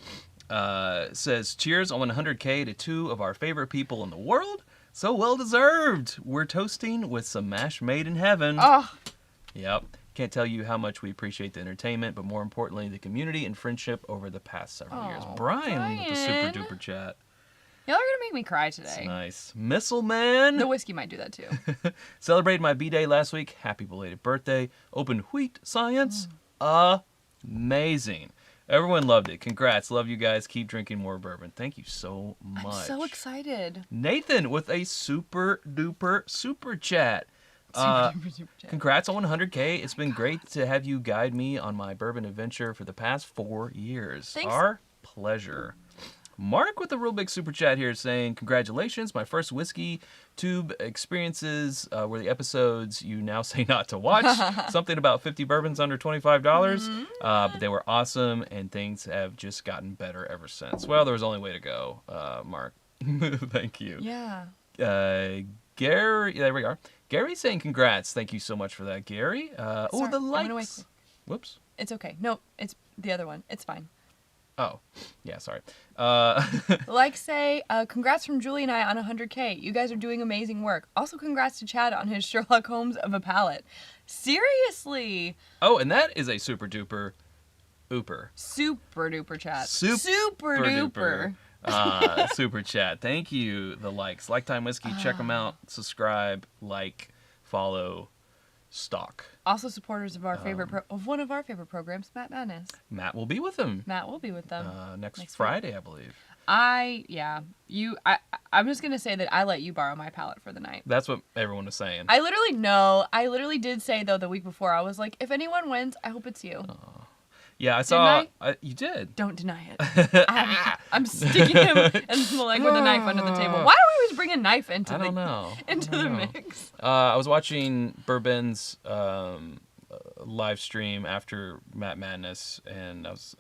says, cheers on 100K to two of our favorite people in the world. So well deserved. We're toasting with some mash made in heaven. Oh, Yep. Can't tell you how much we appreciate the entertainment, but more importantly, the community and friendship over the past several years. Brian with the super duper chat. y'all are gonna make me cry It's today. nice. Missile Man. The whiskey might do that too. Celebrated my B-Day last week. Happy belated birthday. Open wheat science. Amazing. Everyone loved it. Congrats. Love you guys. Keep drinking more bourbon. Thank you so much. I'm so excited. Nathan with a super duper super chat. Super chat. Congrats on 100K. It's been great to have you guide me on my bourbon adventure for the past 4 years. Thanks. Our pleasure. Mark with a real big super chat here saying, congratulations, my first whiskey tube experiences were the episodes you now say not to watch. Something about 50 bourbons under $25. But they were awesome, and things have just gotten better ever since. Well, there was only way to go, Mark. Thank you. Yeah. Gary, there we are. Gary's saying congrats. Thank you so much for that, Gary. Sorry, The I'm gonna wait likes. quick. Whoops. It's okay. No, it's the other one. It's fine. Oh, yeah, sorry. Like say, congrats from Julie and I on 100K. You guys are doing amazing work. Also, congrats to Chad on his Sherlock Holmes of a palette. Seriously. Oh, and that is a super duper ooper. Super duper chat. Super duper. Super chat. Thank you, the likes. Lifetime Whiskey, check them out. Subscribe, like, follow, stalk. Also supporters of our favorite of one of our favorite programs, Matt Madness. Matt will be with them Matt will be with them. next Friday, I believe. I'm just gonna say that I let you borrow my palette for the night. That's what everyone was saying. I literally did say though the week before, I was like, if anyone wins, I hope it's you. Yeah, I saw. Didn't You did. Don't deny it. I'm sticking him in the leg with a knife under the table. Why do we always bring a knife into I don't know. the mix? I was watching Bourbon's live stream after Matt Madness, and I was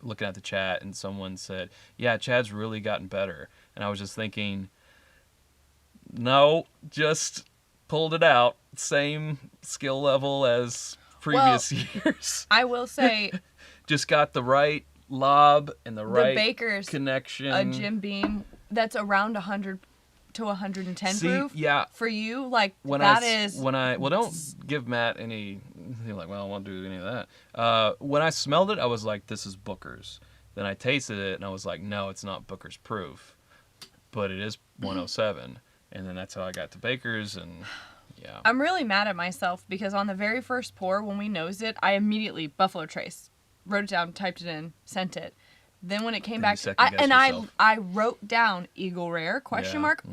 looking at the chat, and someone said, "Yeah, Chad's really gotten better." And I was just thinking, no, just pulled it out. Same skill level as previous years. I will say, Just got the right lob and the right Baker's connection. a Jim Beam that's around 100 to 110 proof. Yeah. For you, like Well, don't give Matt any. He's like, well, I won't do any of that. When I smelled it, I was like, this is Booker's. Then I tasted it, and I was like, no, it's not Booker's proof, but it is 107. And then that's how I got to Baker's, and yeah. I'm really mad at myself because on the very first pour, when we nosed it, I immediately Buffalo Trace, wrote it down, typed it in, sent it. Then when it came back, I wrote down Eagle Rare ?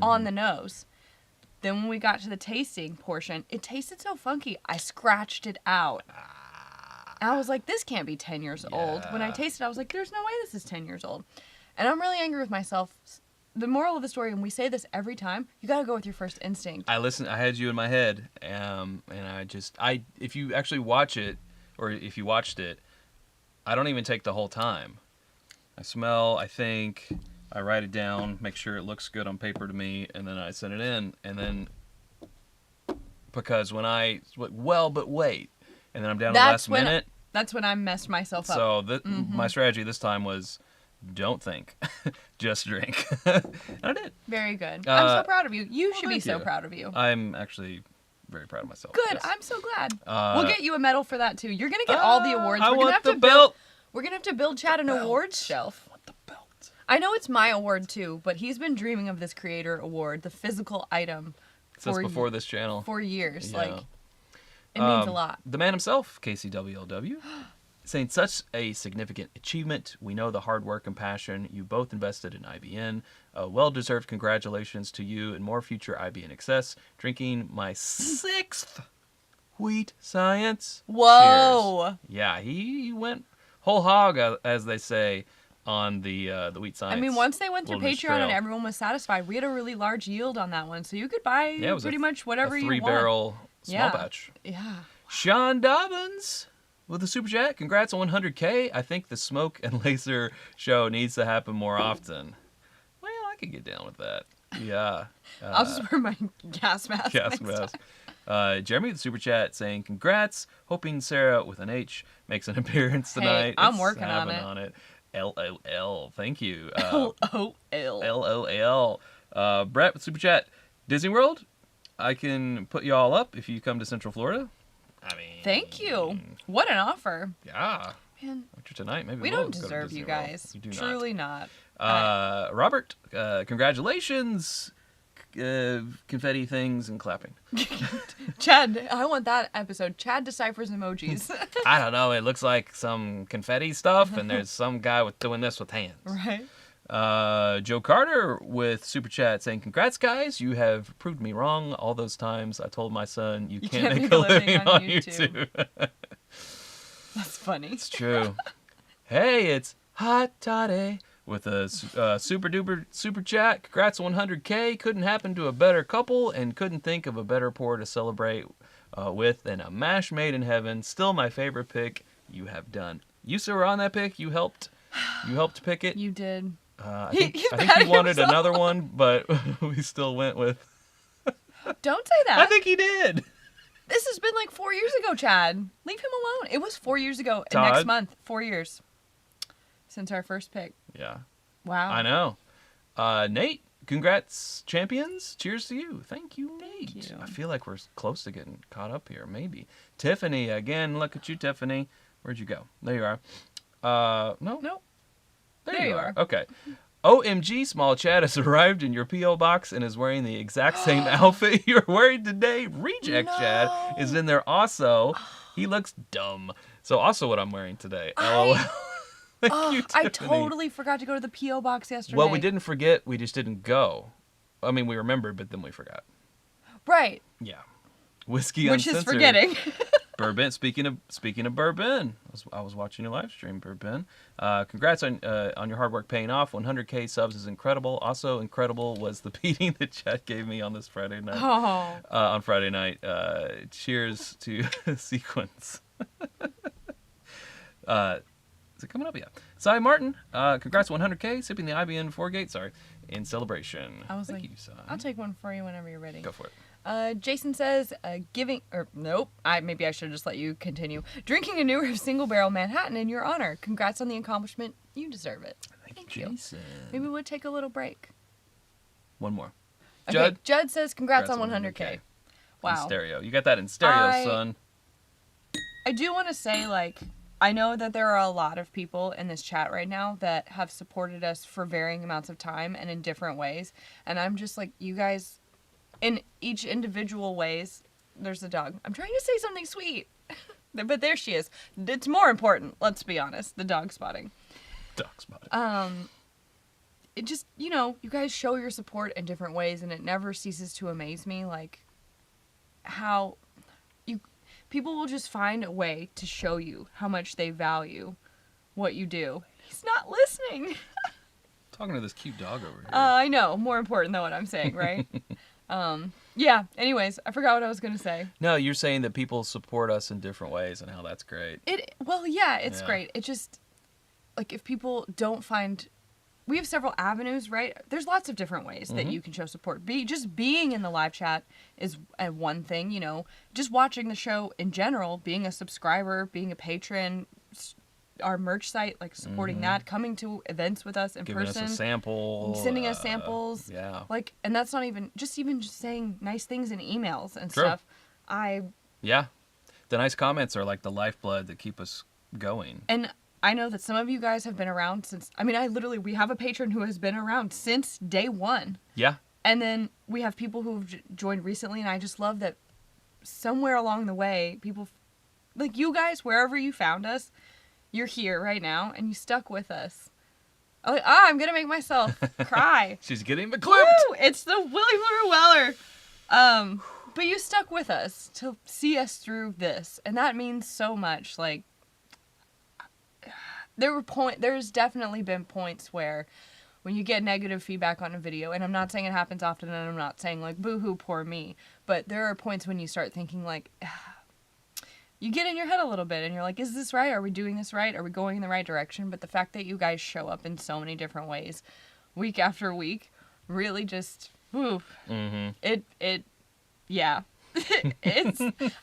On the nose. Then when we got to the tasting portion, it tasted so funky. I scratched it out. And I was like, this can't be 10 years old. When I tasted it, I was like, there's no way this is 10 years old. And I'm really angry with myself. The moral of the story, and we say this every time, you got to go with your first instinct. I had you in my head, and if you actually watch it, or if you watched it, I don't even take the whole time. I smell, I think, I write it down, make sure it looks good on paper to me, and then I send it in, and then, because when but wait, and then I'm down to the last minute. That's when I messed myself up. So my strategy this time was, don't think, just drink. And I did. Very good. I'm so proud of you. You should be so proud of you. I'm actually very proud of myself. Good. Yes. I'm so glad. We'll get you a medal for that too. You're gonna get all the awards. I want the belt. We're gonna have to build Chad an awards shelf. I want the belt. I know it's my award too, but he's been dreaming of this creator award, the physical item, since before this channel. For years. Yeah. Like, it means a lot. The man himself, KCWLW, saying such a significant achievement. We know the hard work and passion you both invested in IBN. Well-deserved congratulations to you and more future IBN success. Drinking my 6th Wheat Science. Whoa. Cheers. Yeah, he went whole hog, as they say, on the Wheat Science. I mean, once they went through Wilderness Patreon Trail. and everyone was satisfied, we had a really large yield on that one. So you could buy pretty much whatever you want. 3-barrel small batch. Yeah. Sean Dobbins with the super chat. Congrats on 100K. I think the smoke and laser show needs to happen more often. Well, I could get down with that. Yeah. I'll just wear my gas mask. Jeremy with the super chat saying congrats. Hoping Sarah with an H makes an appearance tonight. I'm working on it. LOL. Thank you. LOL. LOL. Brett with super chat. Disney World. I can put you all up if you come to Central Florida. I mean, thank you. What an offer. Yeah. Man, After tonight, maybe we we'll don't go to deserve Disney you World. guys. You do Truly not. Robert, congratulations. Confetti things and clapping. Chad, I want that episode. Chad deciphers emojis. I don't know. It looks like some confetti stuff, and there's some guy doing this with hands. Right. Joe Carter with super chat saying, "Congrats, guys! You have proved me wrong all those times. I told my son you can't make a living on YouTube." That's funny. It's true. Hey, it's Hot Toddy with a super duper super chat. Congrats on 100K. Couldn't happen to a better couple, and couldn't think of a better pour to celebrate with than a mash made in heaven. Still my favorite pick you have done. You still were on that pick. You helped pick it. You did. I think he wanted another one, but we still went with. Don't say that. I think he did. This has been like 4 years ago, Chad. Leave him alone. It was 4 years ago. Todd? Next month, 4 years since our first pick. Yeah. Wow. I know. Nate, congrats, champions. Cheers to you. Thank you, Nate. Thank you. I feel like we're close to getting caught up here, maybe. Tiffany, again, look at you, Tiffany. Where'd you go? There you are. No? Nope. There you are. Okay. OMG, small Chad has arrived in your P.O. box and is wearing the exact same outfit you're wearing today. Reject Chad is in there also. He looks dumb. So also what I'm wearing today. LOL. Thank you, I Tiffany. totally forgot to go to the P.O. box yesterday. Well, we didn't forget. We just didn't go. I mean, we remembered, but then we forgot. Right. Yeah. Whiskey Which Uncensored. is forgetting. Bourbon. Speaking of bourbon, I was watching your live stream, Bourbon. Congrats on your hard work paying off. 100K subs is incredible. Also incredible was the beating that Chad gave me on this Friday night. Oh. On Friday night. Cheers to Sequence. Is it coming up? Yeah. Cy Martin, congrats 100K. Sipping the IBN 4 gate. Sorry. In celebration. I was Thank like, you, Cy. I'll take one for you whenever you're ready. Go for it. Jason says, maybe I should just let you continue. Drinking a new single barrel Manhattan in your honor. Congrats on the accomplishment. You deserve it. Thank you. Jason. Maybe we'll take a little break. One more. Okay, Judd? Judd says, congrats on 100K. Wow. In stereo. You got that in stereo, son. I do want to say, like, I know that there are a lot of people in this chat right now that have supported us for varying amounts of time and in different ways. And I'm just like, you guys, in each individual ways, there's a dog. I'm trying to say something sweet. But there she is. It's more important, let's be honest, the dog spotting. Dog spotting. It just, you guys show your support in different ways, and it never ceases to amaze me, like, how people will just find a way to show you how much they value what you do. He's not listening. Talking to this cute dog over here. I know. More important than what I'm saying, right? Yeah. Anyways, I forgot what I was going to say. No, you're saying that people support us in different ways and how that's great. It's great. It just, like, if people don't find... We have several avenues, right? There's lots of different ways that you can show support. Just being in the live chat is one thing, Just watching the show in general, being a subscriber, being a patron, our merch site, like supporting that, coming to events with us in person. Giving us a sample. Sending us samples. Yeah. Like, and that's not even just saying nice things in emails and stuff. Yeah. The nice comments are like the lifeblood that keep us going. And I know that some of you guys have been around since, we have a patron who has been around since day one. Yeah. And then we have people who've joined recently, and I just love that somewhere along the way, people, like you guys, wherever you found us, you're here right now, and you stuck with us. I'm going to make myself cry. She's getting the clip. Woo! It's the William LaRue Weller. But you stuck with us to see us through this, and that means so much. Like, there's definitely been points where when you get negative feedback on a video, and I'm not saying it happens often, and I'm not saying like, boo-hoo, poor me, but there are points when you start thinking like, you get in your head a little bit and you're like, is this right? Are we doing this right? Are we going in the right direction? But the fact that you guys show up in so many different ways week after week really just, yeah.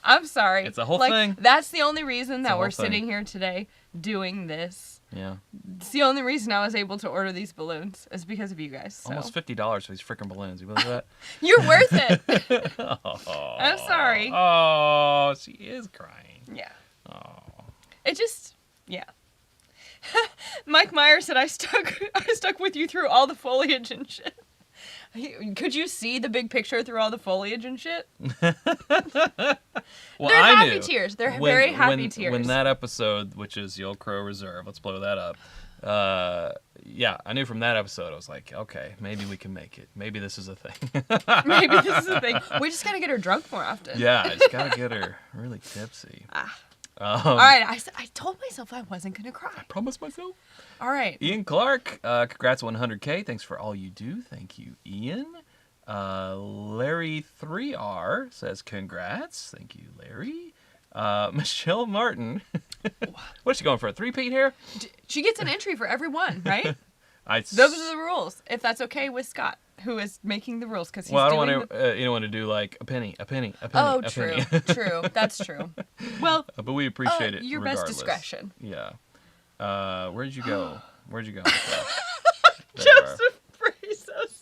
I'm sorry. It's a whole thing. That's the only reason that we're sitting here today doing this. Yeah. It's the only reason I was able to order these balloons is because of you guys. So. Almost $50 for these freaking balloons. You believe that? You're worth it. I'm sorry. Oh, she is crying. Yeah. Oh. It just, yeah. Mike Meyer said I stuck with you through all the foliage and shit. Could you see the big picture through all the foliage and shit? Well, They're happy tears. They're very happy tears. When that episode, which is the Old Crow Reserve, let's blow that up. Yeah, I knew from that episode, I was like, okay, maybe we can make it. Maybe this is a thing. Maybe this is a thing. We just gotta get her drunk more often. Yeah, I just gotta get her really tipsy. All right, I told myself I wasn't gonna cry. I promised myself. All right. Ian Clark, congrats on 100K. Thanks for all you do. Thank you, Ian. Larry 3R says congrats. Thank you, Larry. Michelle Martin. What's she going for? A three-peat here? She gets an entry for every one, right? Those are the rules. If that's okay with Scott, who is making the rules, because he's I don't want to. You don't want to do like a penny. Oh, a true, penny. true. That's true. Well, but we appreciate it. Your regardless. best discretion. Yeah. Where'd you go? Joseph Brazos.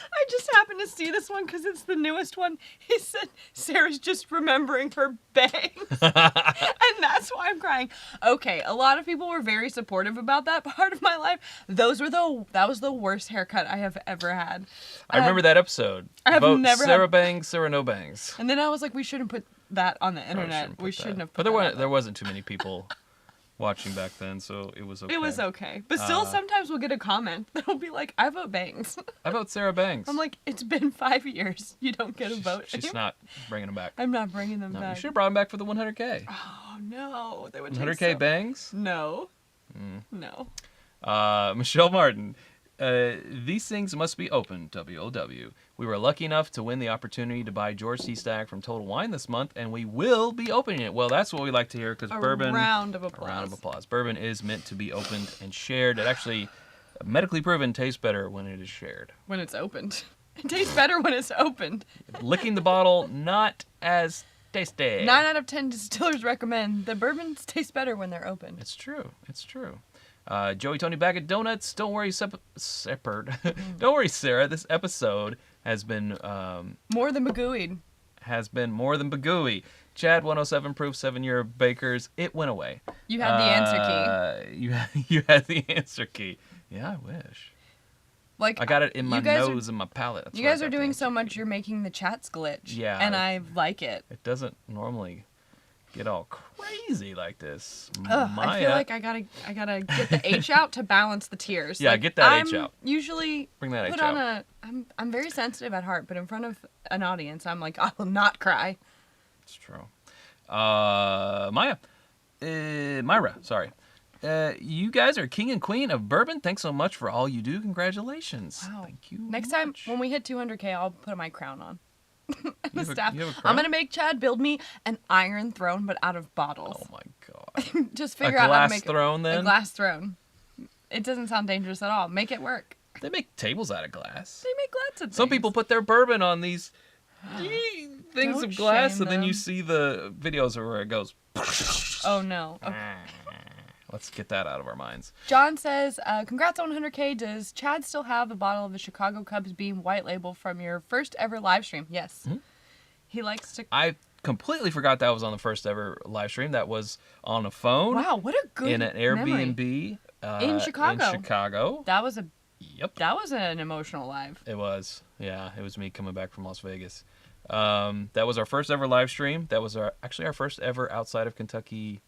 I just happened to see this one because it's the newest one. He said Sarah's just remembering her bangs. And that's why I'm crying. Okay, a lot of people were very supportive about that part of my life. That was the worst haircut I have ever had. I remember that episode. I have Vote never Sarah had... bangs, Sarah no bangs. And then I was like, we shouldn't put that on the internet. We shouldn't have put that. But there wasn't too many people watching back then, so it was okay. It was okay. But still, sometimes we'll get a comment that'll be like, I vote Bangs. I vote Sarah Bangs. I'm like, it's been 5 years. You don't get a vote. She's not bringing them back. I'm not bringing them back. You should have brought them back for the 100K. Oh, no. They would 100K bangs? No. No. Michelle Martin. These things must be opened, WOW. We were lucky enough to win the opportunity to buy George C. Stagg from Total Wine this month, and we will be opening it. Well, that's what we like to hear, because bourbon... A round of applause. A round of applause. Bourbon is meant to be opened and shared. It actually, medically proven, tastes better when it is shared. When it's opened. It tastes better when it's opened. Licking the bottle, not as tasty. 9 out of 10 distillers recommend the bourbons taste better when they're opened. It's true. It's true. Joey Tony Bag of Donuts. Don't worry, Don't worry, Sarah. This episode has been More than magooey. more than bagooey. Chad, 107 proof, 7-year bakers. It went away. You had the answer key. You had the answer key. Yeah, I wish. Like I got it in my nose and my palate. That's you where I guys are got the doing answer so much, key. you're making the chats glitch. Yeah. And I like it. It doesn't normally get all crazy like this. Ugh, Maya, I feel like I gotta get the H out to balance the tears. Yeah, Like, get that H I'm out. Usually Bring that put H on out. I'm very sensitive at heart, but in front of an audience, I'm like, I will not cry. It's true. Myra, sorry. You guys are king and queen of bourbon. Thanks so much for all you do. Congratulations. Wow. Thank you. Next time when we hit 200K, I'll put my crown on. You The have a- staff. you have a I'm crown? gonna make Chad build me an iron throne, but out of bottles. Oh my god. Just A figure out how to glass make throne, a then? glass throne. It doesn't sound dangerous at all. Make it work. They make tables out of glass. They make lots of things. Some people put their bourbon on these things Don't of glass, shame and then you them. see the videos where it goes. Oh no. Okay. Let's get that out of our minds. John says, congrats on 100K. Does Chad still have a bottle of the Chicago Cubs Beam White Label from your first ever live stream? Yes. Mm-hmm. He likes to... I completely forgot that was on the first ever live stream. That was on a phone. Wow, what a good in an memory. Airbnb In Chicago. In Chicago. That was Yep. an emotional live. It was. Yeah, it was me coming back from Las Vegas. That was our first ever live stream. That was our first ever outside of Kentucky,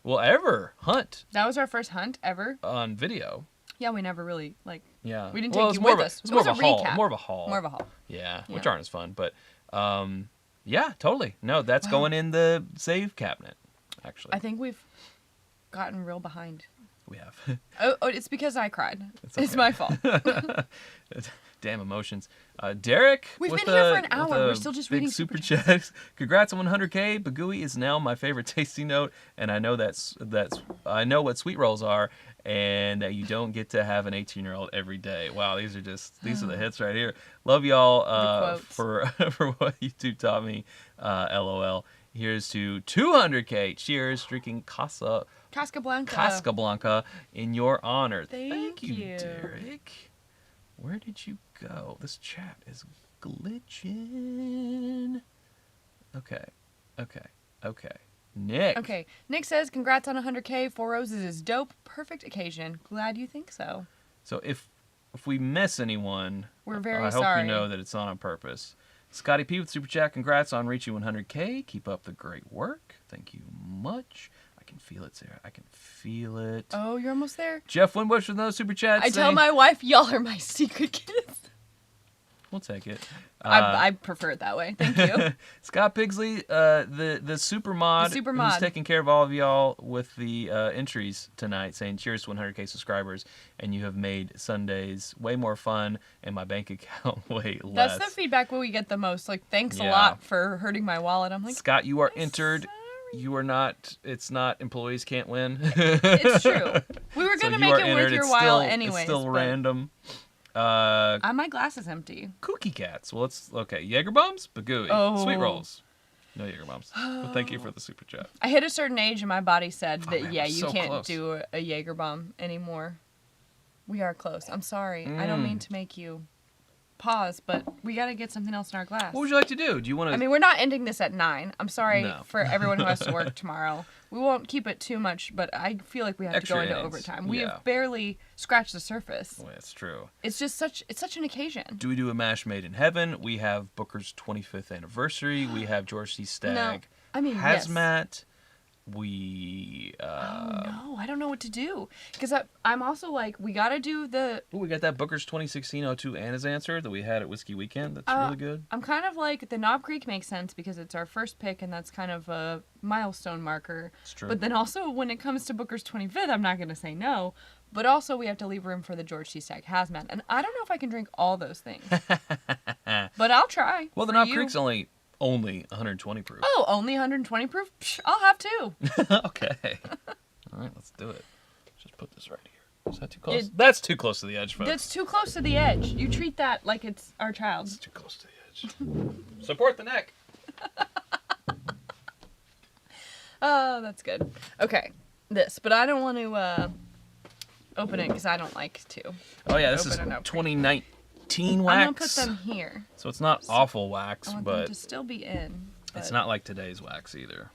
ever hunt That was our first hunt ever. on video. Yeah, we never really, Yeah. we didn't Well, take it's you more with of a- us. It's It more of was a a haul. recap. More of a haul. More of a haul. Yeah, Yeah. which aren't as fun, but yeah, totally. No, that's going in the save cabinet. Actually, I think we've gotten real behind. we have. Oh, it's because I cried. It's It's okay. my fault. Damn emotions. Derek, We've with been here for an with hour. a We're still just big reading super super chats. Congrats on 100K. Bagooey is now my favorite tasty note, and I know I know what sweet rolls are, and that you don't get to have an 18-year-old every day. Wow, these are the hits right here. Love y'all The for what you two taught me. LOL. Here's to 200K. Cheers, drinking Casablanca in your honor. Thank you. Derek. Where did you go? This chat is glitching. Okay. Nick. Okay, Nick says, congrats on 100K. Four Roses is dope. Perfect occasion. Glad you think so. So if we miss anyone, We're very I hope sorry. you know that it's not on purpose. Scotty P with Super Chat, congrats on reaching 100K. Keep up the great work. Thank you much. I can feel it, Sarah. I can feel it. Oh, you're almost there? Jeff Winbush with another Super Chat. I tell saying- my wife, y'all are my secret kids. We'll take it. I prefer it that way. Thank you. Scott Pigsley, the super mod, The super who's mod. taking care of all of y'all with the entries tonight, saying cheers to 100K subscribers, and you have made Sundays way more fun and my bank account way less. That's the feedback we get the most. Like, thanks a Yeah. lot for hurting my wallet. I'm like, Scott, you are I'm entered. sorry. You are not. It's not. Employees can't win. It's true. We were So gonna you make are it worth entered. your It's while still, anyways. It's still but random. my glass is empty. Cookie cats. Well, let's okay. Jaeger bombs, bagooey, Oh. sweet rolls. No Jaeger bombs. But thank you for the super chat. I hit a certain age and my body said that, man, yeah, we're you so can't close. do a Jaeger bomb anymore. We are close. I'm sorry. I don't Mm. mean to make you pause, but we got to get something else in our glass. What would you like to do? Do you want to? I mean, we're not ending this at 9. I'm sorry No. for everyone who has to work tomorrow. We won't keep it too much, but I feel like we have Extra to go into innings. overtime. We Yeah. have barely scratched the surface. Well, that's true. It's such an occasion. Do we do a mash made in heaven? We have Booker's 25th anniversary. We have George C. Stagg. I mean, yes. Hazmat. We. Oh no, I don't know what to do because I'm also like, we gotta do the. Ooh, we got that Booker's 2016-02 Anna's Answer that we had at Whiskey Weekend. That's really good. I'm kind of like, the Knob Creek makes sense because it's our first pick and that's kind of a milestone marker. It's true. But then also when it comes to Booker's 25th, I'm not gonna say no. But also we have to leave room for the George C. Stagg Hazmat, and I don't know if I can drink all those things. But I'll try. Well, the for Knob you. Creek's only 120 proof. Oh, only 120 proof? Psh, I'll have two. Okay. All right, let's do it. Just put this right here. Is that too close? That's too close to the edge, folks. That's too close to the edge. You treat that like it's our child. It's too close to the edge. Support the neck. Oh, that's good. Okay, this, but I don't want to open it because I don't like to. Oh yeah, this is Open it up. 2019 wax. I'm gonna put them here. So it's not awful wax, I want them but to still be in. But... it's not like today's wax either.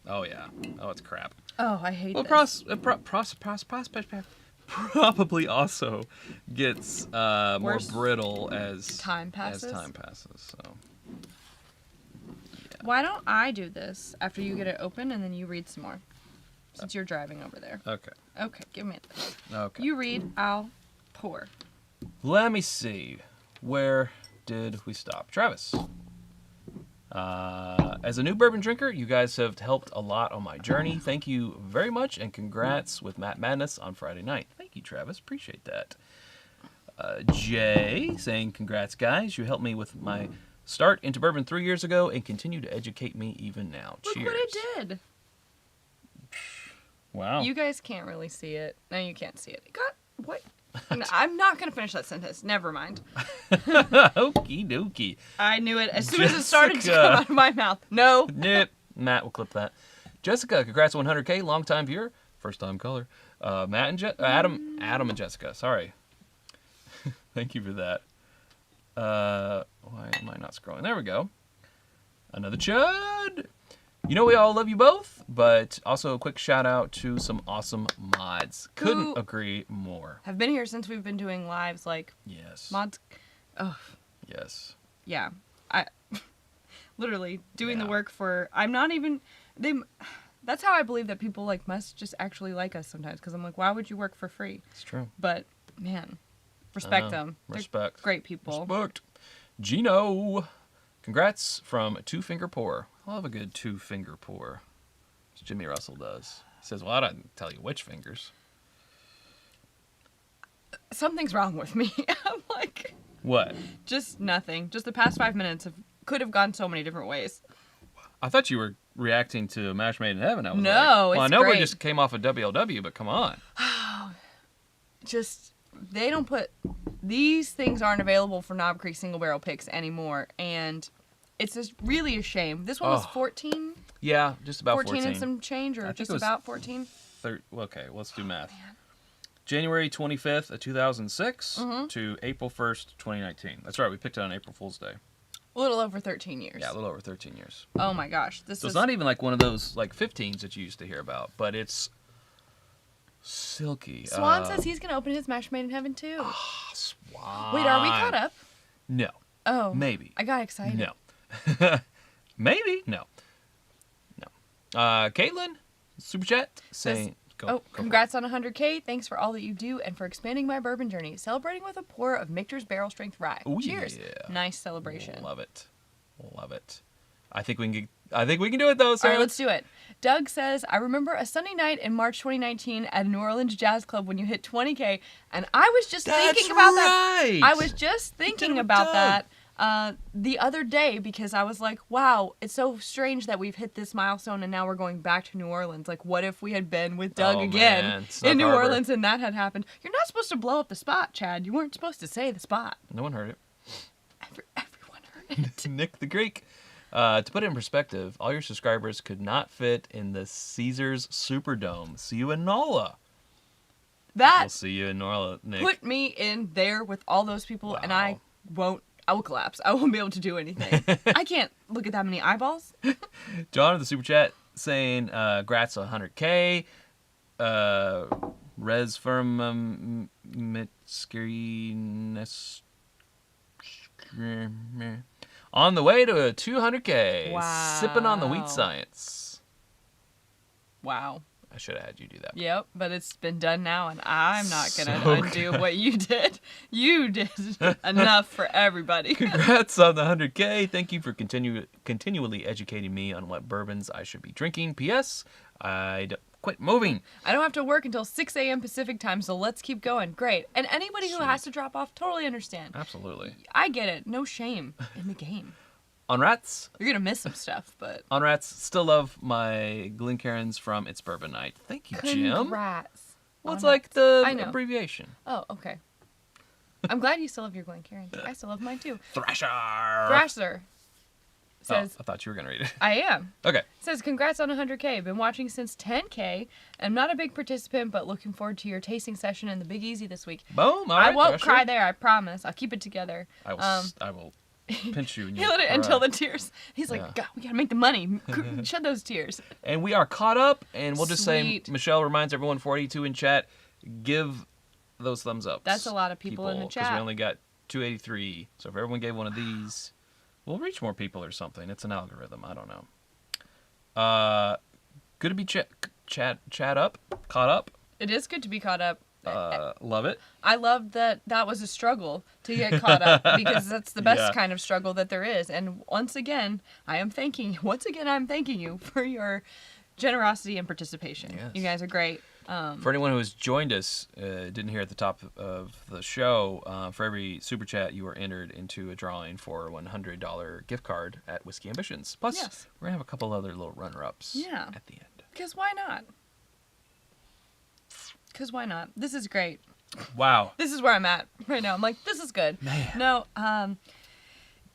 Oh yeah. Oh, it's crap. Oh, I hate Well, this. probably also gets more Worse brittle as time passes? So Why don't I do this after you get it open and then you read some more? Since you're driving over there. okay. Okay, give me this. Okay. You read, I'll pour. Let me see. Where did we stop? Travis. As a new bourbon drinker, you guys have helped a lot on my journey. Thank you very much, and congrats with Matt Madness on Friday night. Thank you, Travis. Appreciate that. Jay saying, congrats, guys. You helped me with my start into bourbon 3 years ago and continue to educate me even now. Look Cheers. what I did. Wow. You guys can't really see it. No, you can't see it. God, what? No, I'm not going to finish that sentence. Never mind. Okie dokie. I knew it as soon as it started to come out of my mouth. No. Nope. Matt will clip that. Jessica, congrats on 100K. Long time viewer. First time caller. Matt and Adam and Jessica. Sorry. Thank you for that. Why am I not scrolling? There we go. Another Chud. You know we all love you both, but also a quick shout out to some awesome mods. Couldn't agree more. Have been here since we've been doing lives like Yes. mods. Oh, Yes. yeah. I literally doing the Yeah. work for. I'm not even. That's how I believe that people like must just actually like us sometimes. Because I'm like, why would you work for free? It's true. But man, respect them. They're Respect. great people. Respect. Gino. Congrats from Two Finger Pour. I love a good 2-finger pour. As Jimmy Russell does. He says, well, I didn't tell you which fingers. Something's wrong with me. I'm like, What? just nothing. Just the past 5 minutes could have gone so many different ways. I thought you were reacting to Mash Made in Heaven. I was No, like, well, I it's know we great. just came off of WLW, but come on. Just, they don't put, these things aren't available for Knob Creek single barrel picks anymore. And it's just really a shame. This one was 14? Yeah, just about 14 14. and some change, or I think just it was about 14? Okay, let's do math. January 25th of 2006 to April 1st, 2019. That's right, we picked it on April Fool's Day. A little over 13 years. Yeah, a little over 13 years. Oh my gosh. So it's not even like one of those like 15s that you used to hear about, but it's silky. Swan says he's going to open his Mash Made in Heaven too. Swan. Wait, are we caught up? No. Oh. Maybe. I got excited. No. Maybe. No. Caitlin, super chat saying, go congrats on 100K. Thanks for all that you do and for expanding my bourbon journey. Celebrating with a pour of Michter's Barrel Strength Rye. Ooh, Cheers. yeah. Nice celebration. Love it. Love it. I think we can do it though, All Sarah. right, let's do it. Doug says, I remember a Sunday night in March 2019 at a New Orleans Jazz Club when you hit 20K, and I was just thinking about that. I was just thinking about that the other day because I was like, wow, it's so strange that we've hit this milestone and now we're going back to New Orleans. Like, what if we had been with Doug again man. Snug in New Harbor. Orleans and that had happened? You're not supposed to blow up the spot, Chad. You weren't supposed to say the spot. No one heard it. Everyone heard it. Nick the Greek. To put it in perspective, all your subscribers could not fit in the Caesars Superdome. See you in NOLA. That We'll see you in NOLA, Nick. put me in there with all those people, and I Wow. will collapse. I won't be able to do anything. I can't look at that many eyeballs. John of the super chat saying, "Grats on 100K." Res firm on the way to a 200K. Wow. Sipping on the wheat science. Wow. I should have had you do that. Yep, but it's been done now, and I'm not gonna So undo what you did. You did enough for everybody. Congrats on the 100K. Thank you for continually educating me on what bourbons I should be drinking. P.S. I'd quit moving. I don't have to work until 6 a.m. Pacific time, so let's keep going. Great. And anybody who has to drop off, totally understand. Absolutely. I get it. No shame in the game. On Rats. You're gonna miss some stuff, but On Rats. Still love my Glencairns from It's Bourbon Night. Thank you, Jim. congrats. Well, it's on like hats. the I know. abbreviation. Oh, okay. I'm glad you still love your Glencairns. I still love mine too. Thrasher. Thrasher says, I thought you were gonna read it. I am. Okay. Says, congrats on 100K. Been watching since 10K. I'm not a big participant, but looking forward to your tasting session in the Big Easy this week. Boom. All I right, won't Thrasher. cry there, I promise. I'll keep it together. I will pinch you. And He you'll let it cry. until the tears. He's like, Yeah. God, we gotta make the money. Shed those tears. And we are caught up, and we'll just say, Sweet. Michelle reminds everyone, 42 in chat, give those thumbs up. That's a lot of people in the Because chat. we only got 283. So if everyone gave one of these, we'll reach more people or something. It's an algorithm. I don't know. Good to be chat up, caught up. It is good to be caught up. Love it. I love that was a struggle to get caught up because that's the best Yeah. kind of struggle that there is. And once again, I'm thanking you for your generosity and participation. Yes. You guys are great. For anyone who has joined us, didn't hear at the top of the show, for every super chat, you are entered into a drawing for a $100 gift card at Whiskey Ambitions. Plus, Yes. we're going to have a couple other little runner-ups Yeah. at the end. Because why not? Because why not? This is great. Wow. This is where I'm at right now. I'm like, this is good. Man. No,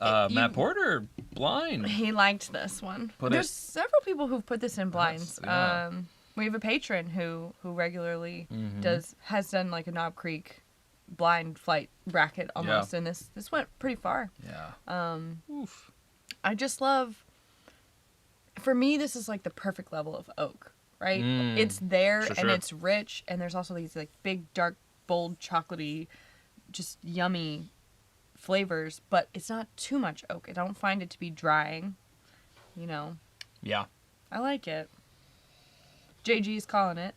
Matt Porter, blind. he liked this one. Put There's it- several people who've put this in blinds. yeah. We have a patron who regularly Mm-hmm. has done like a Knob Creek blind flight bracket almost, and this went pretty far. Yeah. Oof. I just love. For me, this is like the perfect level of oak, right? Mm. It's there Sure, and sure. it's rich, and there's also these like big, dark, bold, chocolatey, just yummy flavors, but it's not too much oak. I don't find it to be drying, you know. Yeah. I like it. JG's calling it.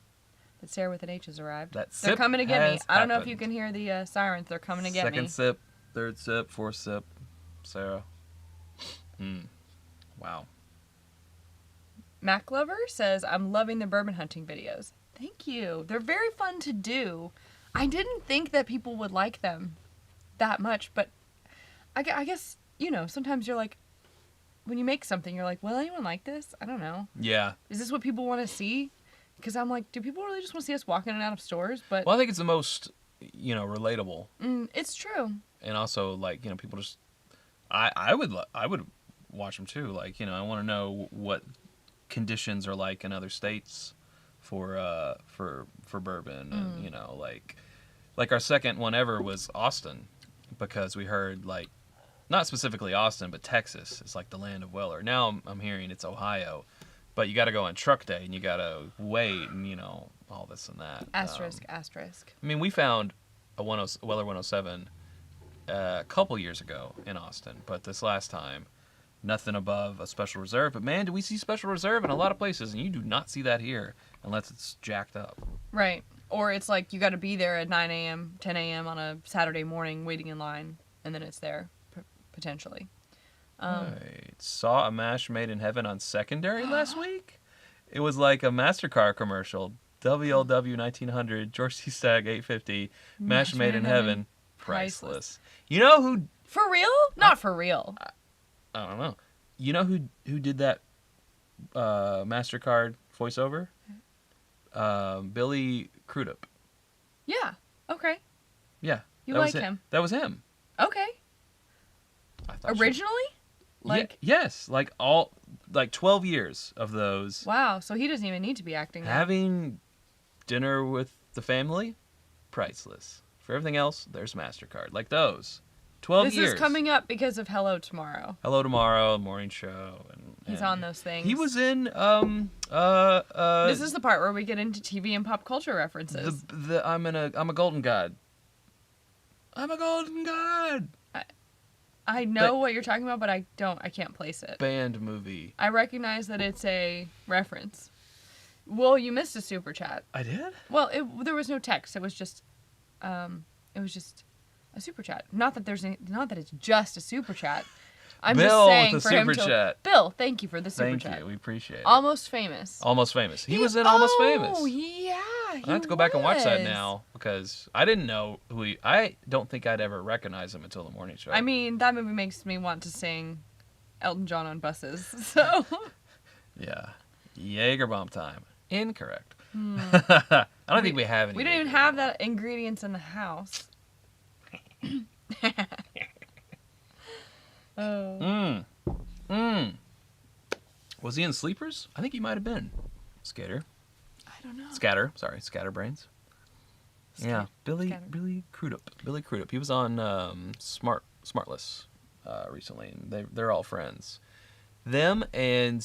That Sarah with an H has arrived. That They're sip coming to get me. has I don't know if you happened. can hear the sirens. They're coming to get Second me. sip, third sip, fourth sip. Sarah. Wow. Mac Lover says, I'm loving the bourbon hunting videos. Thank you. They're very fun to do. I didn't think that people would like them that much, but I guess, you know, sometimes you're like, when you make something, you're like, will anyone like this? I don't know. Yeah. Is this what people want to see? Because I'm like, do people really just want to see us walking in and out of stores? But Well, I think it's the most, relatable. it's true. And also, like, people just... I would watch them, too. Like, I want to know what conditions are like in other states for bourbon. And, like our second one ever was Austin, because we heard, like, not specifically Austin, but Texas is like the land of Weller. Now I'm hearing it's Ohio, but you got to go on truck day and you got to wait and, all this and that. Asterisk. I mean, we found a Weller 107 a couple years ago in Austin, but this last time, nothing above a Special Reserve. But man, do we see Special Reserve in a lot of places, and you do not see that here unless it's jacked up. Right. Or it's like you got to be there at 9 a.m., 10 a.m. on a Saturday morning waiting in line, and then it's there, potentially. Right. Saw a mash made in heaven on secondary last week. It was like a MasterCard commercial. WLW 1900, George C. Stagg 850, mash made in heaven. Priceless. You know who... For real? Not for real. I don't know. You know who did that MasterCard voiceover? Billy Crudup. Yeah. Okay. Yeah. You that was like him. That was him. Okay. I thought Originally? yes, like 12 years of those. Wow. So he doesn't even need to be acting now. Having dinner with the family, priceless. For everything else, there's MasterCard. Like those. 12 This years. is coming up because of Hello Tomorrow. Hello Tomorrow, morning show. He's and on those things. He was in, This is the part where we get into TV and pop culture references. I'm a golden god. I'm a golden god. I know what you're talking about, but I can't place it. Band movie. I recognize that it's a reference. Well, you missed a super chat. I did? Well, there was no text. It was just a super chat. Not that it's just a super chat. I'm Bill just saying with the for him super to. chat. Bill, thank you for the super Thank chat. you. We appreciate it. Almost Famous. Almost Famous. He was in Almost Famous. Oh yeah. I have to go back and watch that now because I didn't know who I don't think I'd ever recognize him until the morning show. I mean, that movie makes me want to sing Elton John on buses. So. Yeah. Jaeger bomb time. Incorrect. I don't think we have any. We don't even have that ingredients in the house. Oh. Was he in Sleepers? I think he might have been. Skater. I don't know. Scatterbrains. Yeah, Billy Crudup. Billy Crudup. He was on Smartless recently, and they're all friends. Them and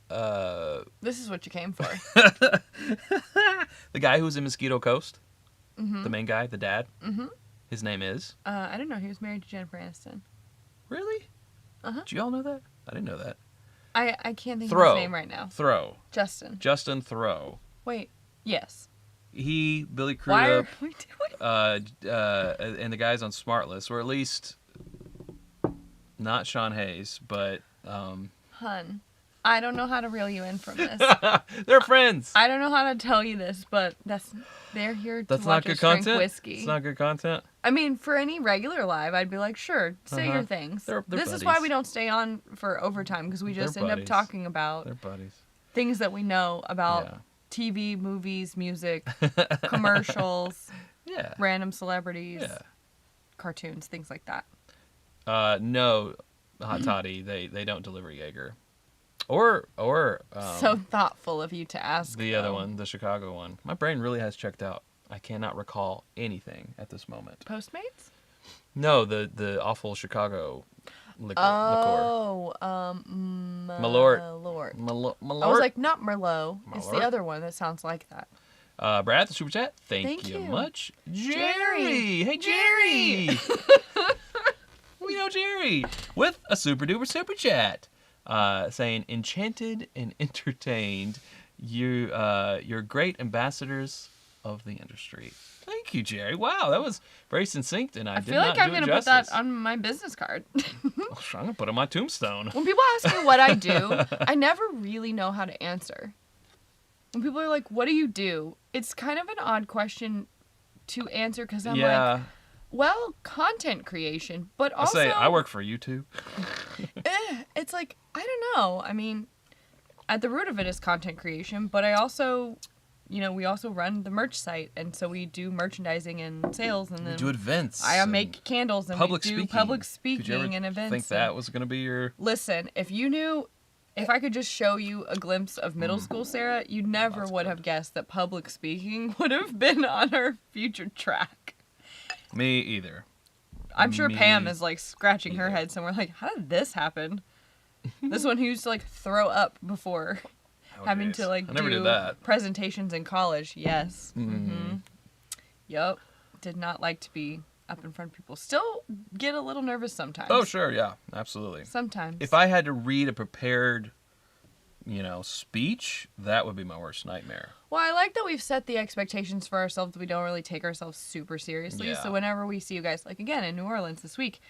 This is what you came for. the guy who was in Mosquito Coast. Mm-hmm. The main guy, the dad. Mm-hmm. His name is. I didn't know he was married to Jennifer Aniston. Really? Uh-huh. Did you all know that? I didn't know that. I can't think of Throw. his name right now. Throw. Justin. Justin Throw. Wait. Yes. Billy Why are Crudup, we doing? and the guys on Smartless, or at least not Sean Hayes, but Hun, I don't know how to reel you in from this. they're friends. I don't know how to tell you this, but they're here to That's watch not good us drink content. whiskey. It's not good content. I mean, for any regular live, I'd be like, sure, say your things. They're This is buddies. why we don't stay on for overtime, because we just They're end up buddies. talking about They're buddies. things that we know about Yeah. TV, movies, music, commercials, Yeah. random celebrities, Yeah. cartoons, things like that. No, Hot Toddy, they don't deliver Jaeger. Or So thoughtful of you to ask. the other though. one, the Chicago one. My brain really has checked out. I cannot recall anything at this moment. Postmates? No, the awful Chicago liquor. Oh, Malort. Malort. Malort. I was like, not Merlot. It's the Malort? other one that sounds like that. Brad, the super chat. Thank you you. much. Jerry. Hey, Jerry. We know Jerry. With a super duper super chat. Saying, enchanted and entertained. You're great ambassadors of the industry. Thank you, Jerry. Wow, that was very succinct, and I did feel like not I'm do going it to put that justice. on my business card. I'm going to put it on my tombstone. When people ask me what I do, I never really know how to answer. When people are like, what do you do? It's kind of an odd question to answer because I'm like, well, content creation, but I also... say, I work for YouTube. It's like, I don't know. I mean, at the root of it is content creation, but I also... we also run the merch site, and so we do merchandising and sales, and then We do events. I and make candles, and public we do speaking. public Did you ever speaking and events. think that was going to be your... Listen, if you knew, if I could just show you a glimpse of middle school Sarah, you never would have guessed that public speaking would have been on our future track. Me either. I'm sure Me Pam is like scratching her either. head somewhere, like, how did this happen? This one who used to like throw up before having Nowadays. to like I never do did that. presentations in college. Yes. Mm. Yep. Did not like to be up in front of people. Still get a little nervous sometimes. Oh, sure, yeah, absolutely. Sometimes. If I had to read a prepared, speech, that would be my worst nightmare. Well, I like that we've set the expectations for ourselves that we don't really take ourselves super seriously. Yeah. So whenever we see you guys, like again in New Orleans this week,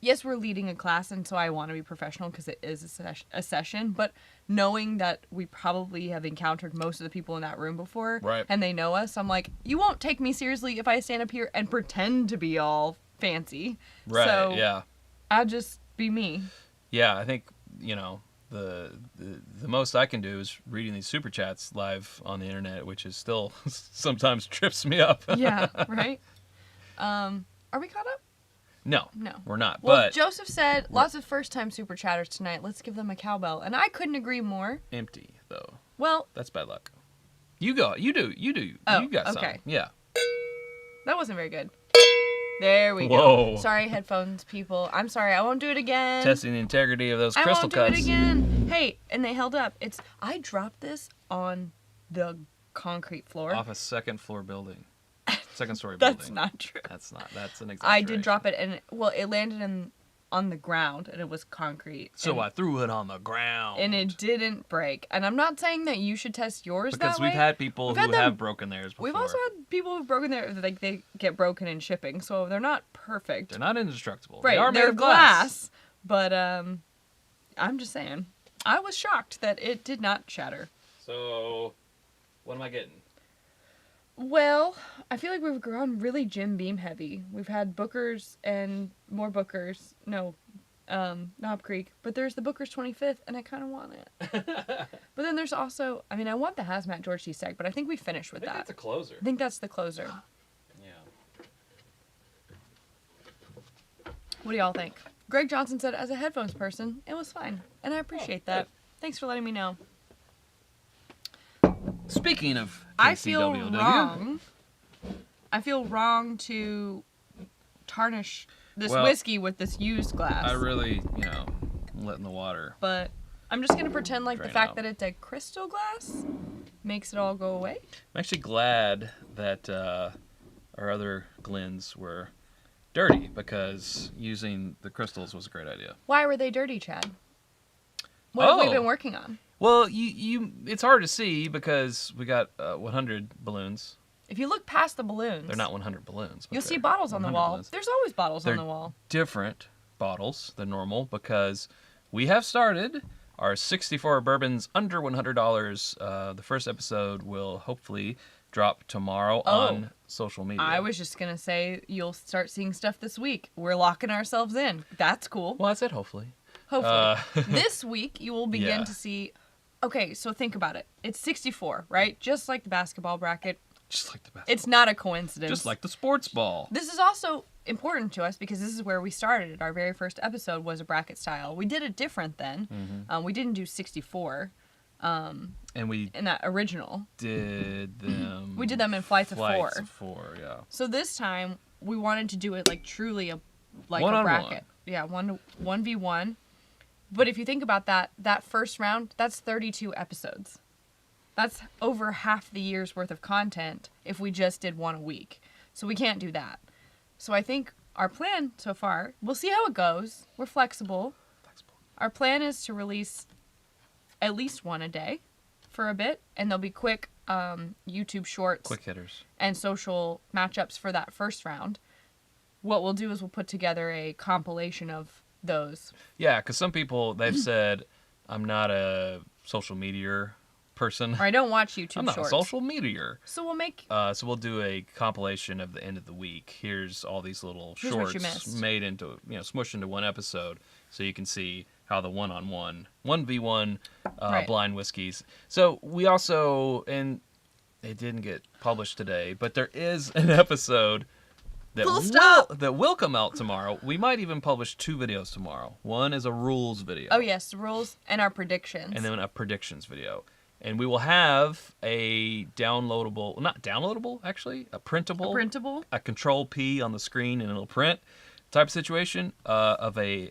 yes, we're leading a class, and so I want to be professional because it is a session. But knowing that we probably have encountered most of the people in that room before, Right. and they know us, I'm like, you won't take me seriously if I stand up here and pretend to be all fancy. Right, So yeah. I'll just be me. Yeah, I think, the most I can do is reading these super chats live on the internet, which is still sometimes trips me up. Yeah, right? Are we caught up? No, No. we're not. Well, but Joseph said, lots of first-time super chatters tonight. Let's give them a cowbell. And I couldn't agree more. empty, though. Well, That's bad luck. You go. You do. Oh, you got okay. some. Yeah. that wasn't very good. There we Whoa. go. Sorry, headphones people. I'm sorry. I won't do it again. Testing the integrity of those I crystal won't cuts. do it again. Hey, and they held up. I dropped this on the concrete floor. Off a second floor building. Second story That's building. not true. That's an exaggeration. I did drop it, and it landed on the ground, and it was concrete. So and, I threw it on the ground. and it didn't break. And I'm not saying that you should test yours because that way. we've had people We've who had them- have broken theirs before. We've also had people who've broken like they get broken in shipping, so they're not perfect. They're not indestructible. right, They are made they're of glass. but I'm just saying. I was shocked that it did not shatter. So, what am I getting? Well, I feel like we've grown really Jim Beam heavy. We've had bookers and more bookers. No, Knob Creek, but there's the Booker's 25th, and I kind of want it. But then there's also, I mean, I want the Hazmat George T. Stag, but I think we finished with that. That's a closer. I think that's the closer. Yeah. What do y'all think? Greg Johnson said, as a headphones person, it was fine, and I appreciate that. Thanks for letting me know. Speaking of I feel KCWW, wrong. I feel wrong to tarnish this whiskey with this used glass. I really, letting the water. But I'm just going to pretend like the Drain fact out. that it's a crystal glass makes it all go away. I'm actually glad that our other Glens were dirty, because using the crystals was a great idea. Why were they dirty, Chad? What have we been working on? Well, it's hard to see because we got 100 balloons. If you look past the balloons, They're not 100 balloons. But you'll see they're bottles on the 100 wall. balloons. There's always bottles on They're the wall. different bottles than normal because we have started our 64 bourbons under $100. The first episode will hopefully drop tomorrow on social media. I was just going to say you'll start seeing stuff this week. We're locking ourselves in. That's cool. Well, I said hopefully. Hopefully. This week you will begin Yeah. to see... Okay, so think about it. It's 64, right? Just like the basketball bracket. Just like the basketball. It's not a coincidence. Just like the sports ball. This is also important to us because this is where we started. Our very first episode was a bracket style. We did it different then. Mm-hmm. We didn't do 64 And we in that original. did them. We did them in flights of four. Flights of four, yeah. So this time we wanted to do it like truly a One-on-one. bracket. Yeah, 1v1. But if you think about that first round, that's 32 episodes. That's over half the year's worth of content if we just did one a week. So we can't do that. So I think our plan so far, we'll see how it goes. We're flexible. Our plan is to release at least one a day for a bit, and there'll be quick YouTube shorts Quick hitters. and social matchups for that first round. What we'll do is we'll put together a compilation of those. Yeah, because some people, they've said, I'm not a social media person. Or I don't watch YouTube I'm not shorts. a social media. So we'll make... So we'll do a compilation of the end of the week. Here's all these little Here's what you shorts missed. made into, smushed into one episode, so you can see how the one-on-one, 1v1 Right. blind whiskeys. So we also, and it didn't get published today, but there is an episode that Full stop. that will come out tomorrow. We might even publish 2 videos tomorrow. One is a rules video. Oh, yes, the rules and our predictions. And then a predictions video. And we will have a downloadable, not downloadable, actually, a printable, a control P on the screen and it'll print type situation of a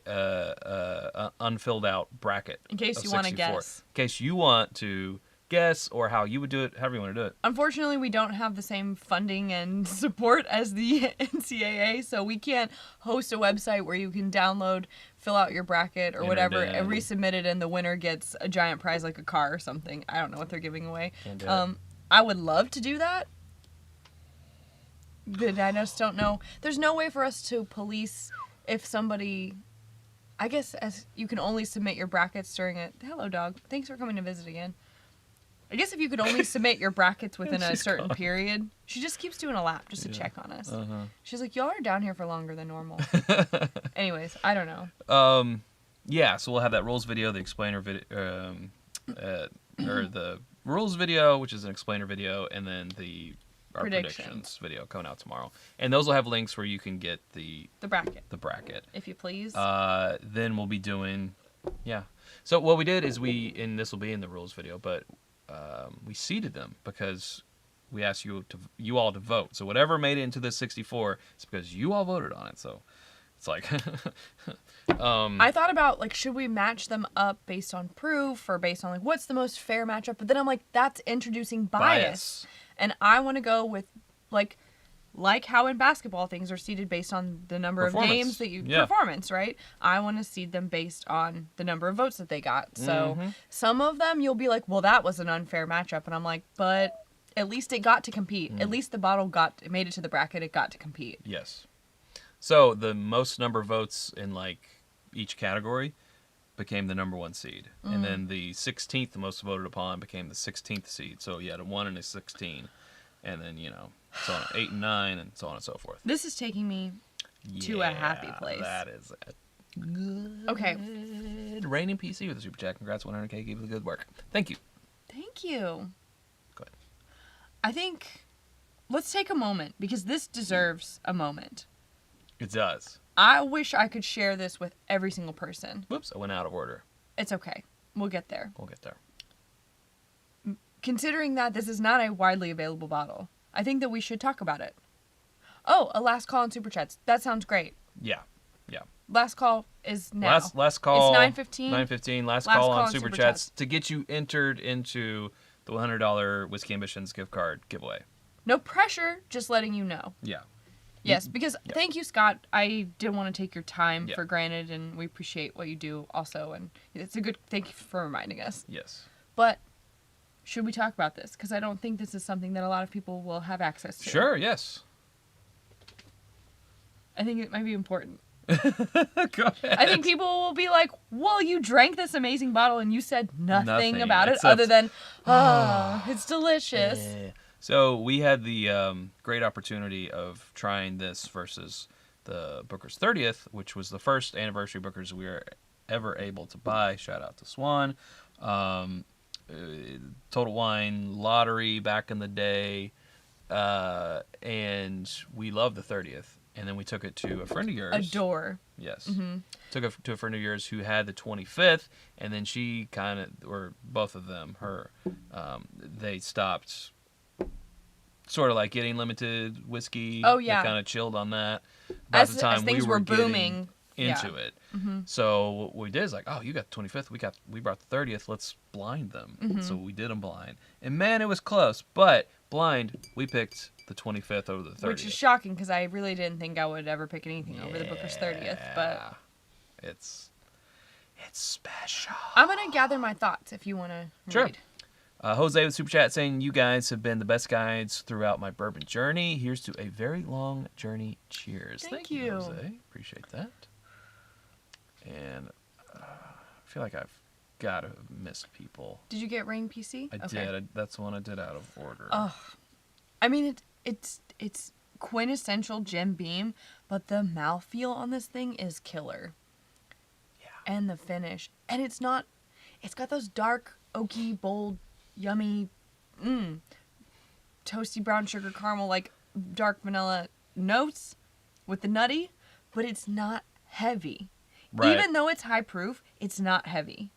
unfilled out bracket. In case of you want to 64. guess. In case you want to guess or how you would do it, however you want to do it. Unfortunately, we don't have the same funding and support as the NCAA, so we can't host a website where you can download, fill out your bracket or Enter whatever, it in. and resubmit it, and the winner gets a giant prize like a car or something. I don't know what they're giving away. Can't do it. I would love to do that, but I just don't know. There's no way for us to police if somebody... I guess as you can only submit your brackets during a... Hello, dog. Thanks for coming to visit again. I guess if you could only submit your brackets within a She's certain gone. period. She just keeps doing a lap just to check on us. Uh-huh. She's like, y'all are down here for longer than normal. Anyways, I don't know. Yeah, so we'll have that rules video, the explainer video, or the rules video, which is an explainer video, and then our predictions video coming out tomorrow. And those will have links where you can get the bracket. If you please. Then we'll be doing, yeah. So what we did is and this will be in the rules video, but we seeded them because we asked you all to vote. So whatever made it into this 64 is because you all voted on it. So it's like, I thought about, like, should we match them up based on proof or based on, like, what's the most fair matchup? But then I'm like, that's introducing bias. And I want to go with, like how in basketball things are seeded based on the number of games that you... Yeah. Performance, right? I want to seed them based on the number of votes that they got. So some of them you'll be like, well, that was an unfair matchup. And I'm like, but at least it got to compete. At least the bottle made it to the bracket. It got to compete. Yes. So the most number of votes in like each category became the number 1 seed. And then the 16th, the most voted upon, became the 16th seed. So you had a 1 and a 16. And then, so on 8 and 9 and so on and so forth. This is taking me to a happy place. That is it. Okay. Reigning PC with a super chat. Congrats, 100K. Keep up the good work. Thank you. Thank you. Go ahead. I think let's take a moment because this deserves a moment. It does. I wish I could share this with every single person. Whoops, I went out of order. It's okay. We'll get there. We'll get there. Considering that this is not a widely available bottle, I think that we should talk about it. Oh, a last call on Super Chats. That sounds great. Yeah. Last call is now. Last call. It's 9:15. 9:15. Last call on Super Chats to get you entered into the $100 Whiskey Ambitions gift card giveaway. No pressure, just letting you know. Yeah. Yes, because thank you, Scott. I didn't want to take your time Yeah. for granted, and we appreciate what you do also. And it's a good thank you for reminding us. Yes. But should we talk about this? Because I don't think this is something that a lot of people will have access to. Sure, yes. I think it might be important. Go ahead. I think people will be like, well, you drank this amazing bottle and you said nothing about it except- other than, it's delicious. So we had the great opportunity of trying this versus the Booker's 30th, which was the first anniversary Booker's we were ever able to buy. Shout out to Swan. Total Wine Lottery back in the day. And we loved the 30th. And then we took it to a friend of yours. Adore. Yes. Mm-hmm. Took it to a friend of yours who had the 25th, and then she kind of, or both of them, they stopped sort of like getting limited whiskey. Oh, yeah. They kind of chilled on that. About the time as things we were booming into it. Mm-hmm. So what we did is like, oh, you got the 25th, we brought the 30th, let's blind them. Mm-hmm. So we did them blind. And man, it was close, but blind, we picked the 25th over the 30th. Which is shocking because I really didn't think I would ever pick anything over the Booker's 30th. But it's special. I'm going to gather my thoughts if you want to Sure. read. Jose with Super Chat saying, you guys have been the best guides throughout my bourbon journey. Here's to a very long journey. Cheers. Thank you. Jose. Appreciate that. And I feel like I've got to have missed people. Did you get Rain PC? I did. That's the one I did out of order. Oh, I mean, it's quintessential Jim Beam, but the mouthfeel on this thing is killer. Yeah. And the finish. And it's got those dark, oaky, bold, yummy, toasty brown sugar caramel, like dark vanilla notes with the nutty, but it's not heavy. Right. Even though it's high proof, it's not heavy.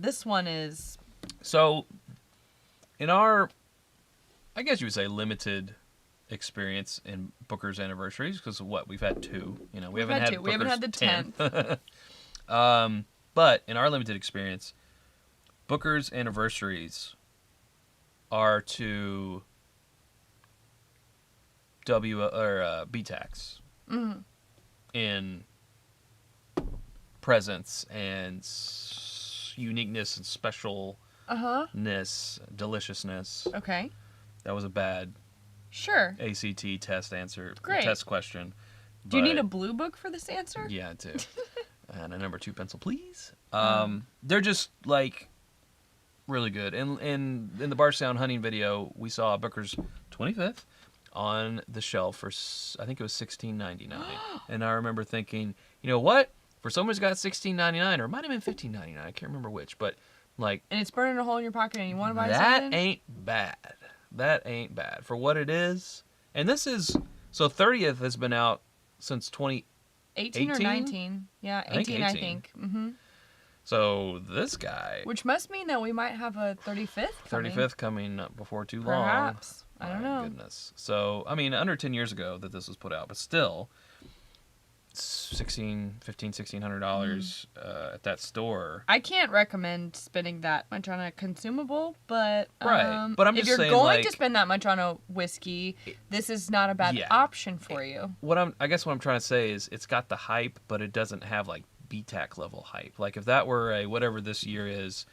This one is... So, in our, I guess you would say, limited experience in Booker's anniversaries, because we've had two. You know, we haven't had the 10th. But in our limited experience, Booker's anniversaries are to BTAX in presence and uniqueness and specialness, deliciousness. Okay. That was a bad Sure. ACT test answer. Great. Test question. Do you need but- a blue book for this answer? Yeah, I do. And a number 2 pencil, please. They're just like really good. And in the Bar Sound hunting video, we saw Booker's 25th on the shelf for I think it was $16.99. And I remember thinking, you know what? For someone who's got $16.99, or it might have been $15.99, I can't remember which, but like And it's burning a hole in your pocket and you want to buy that something? ain't bad. That ain't bad for what it is. And this is so 30th has been out since 18 or 18? 19. Yeah, I think 18, I 18. think. Mm-hmm. So this guy, Which must mean that we might have a 35th coming. 35th coming up before too long. Perhaps. I don't My know. Goodness. So, I mean, under 10 years ago that this was put out, but still, $1,600 at that store. I can't recommend spending that much on a consumable, but Right. But I'm if just you're saying, going like- to spend that much on a whiskey, this is not a bad Yeah. option for you. I guess what I'm trying to say is it's got the hype, but it doesn't have like BTAC level hype. Like if that were a whatever this year is,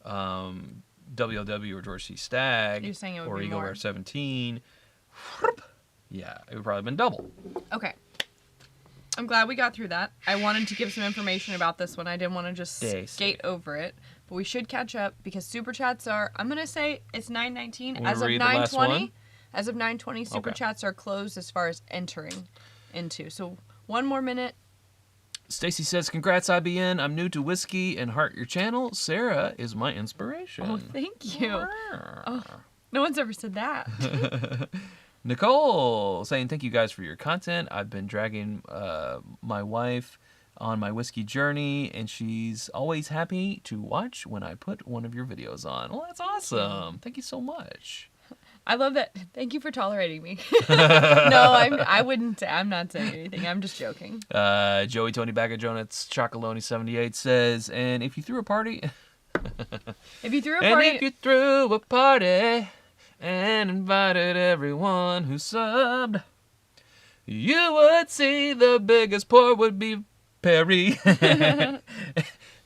WLW or George C. Stagg, You're saying it would or be Eagle more. Rare 17, yeah, it would probably been double. Okay. I'm glad we got through that. I wanted to give some information about this one. I didn't want to just Day skate over it. But we should catch up because Super Chats are, I'm going to say it's 9:19. Want me As to of read the last 9:20, one? Super Okay. Chats are closed as far as entering into. So one more minute Stacy says, congrats, IBN. I'm new to whiskey and heart your channel. Sarah is my inspiration. Oh, thank you. Oh, no one's ever said that. Nicole saying, thank you guys for your content. I've been dragging my wife on my whiskey journey, and she's always happy to watch when I put one of your videos on. Well, that's awesome. Thank you so much. I love that. Thank you for tolerating me. No, I wouldn't. I'm not saying anything. I'm just joking. Joey Tony Bag of Donuts Chocolonely 78 says, and if you threw a party... If you threw a And party... if you threw a party and invited everyone who subbed, you would see the biggest pour would be Perry.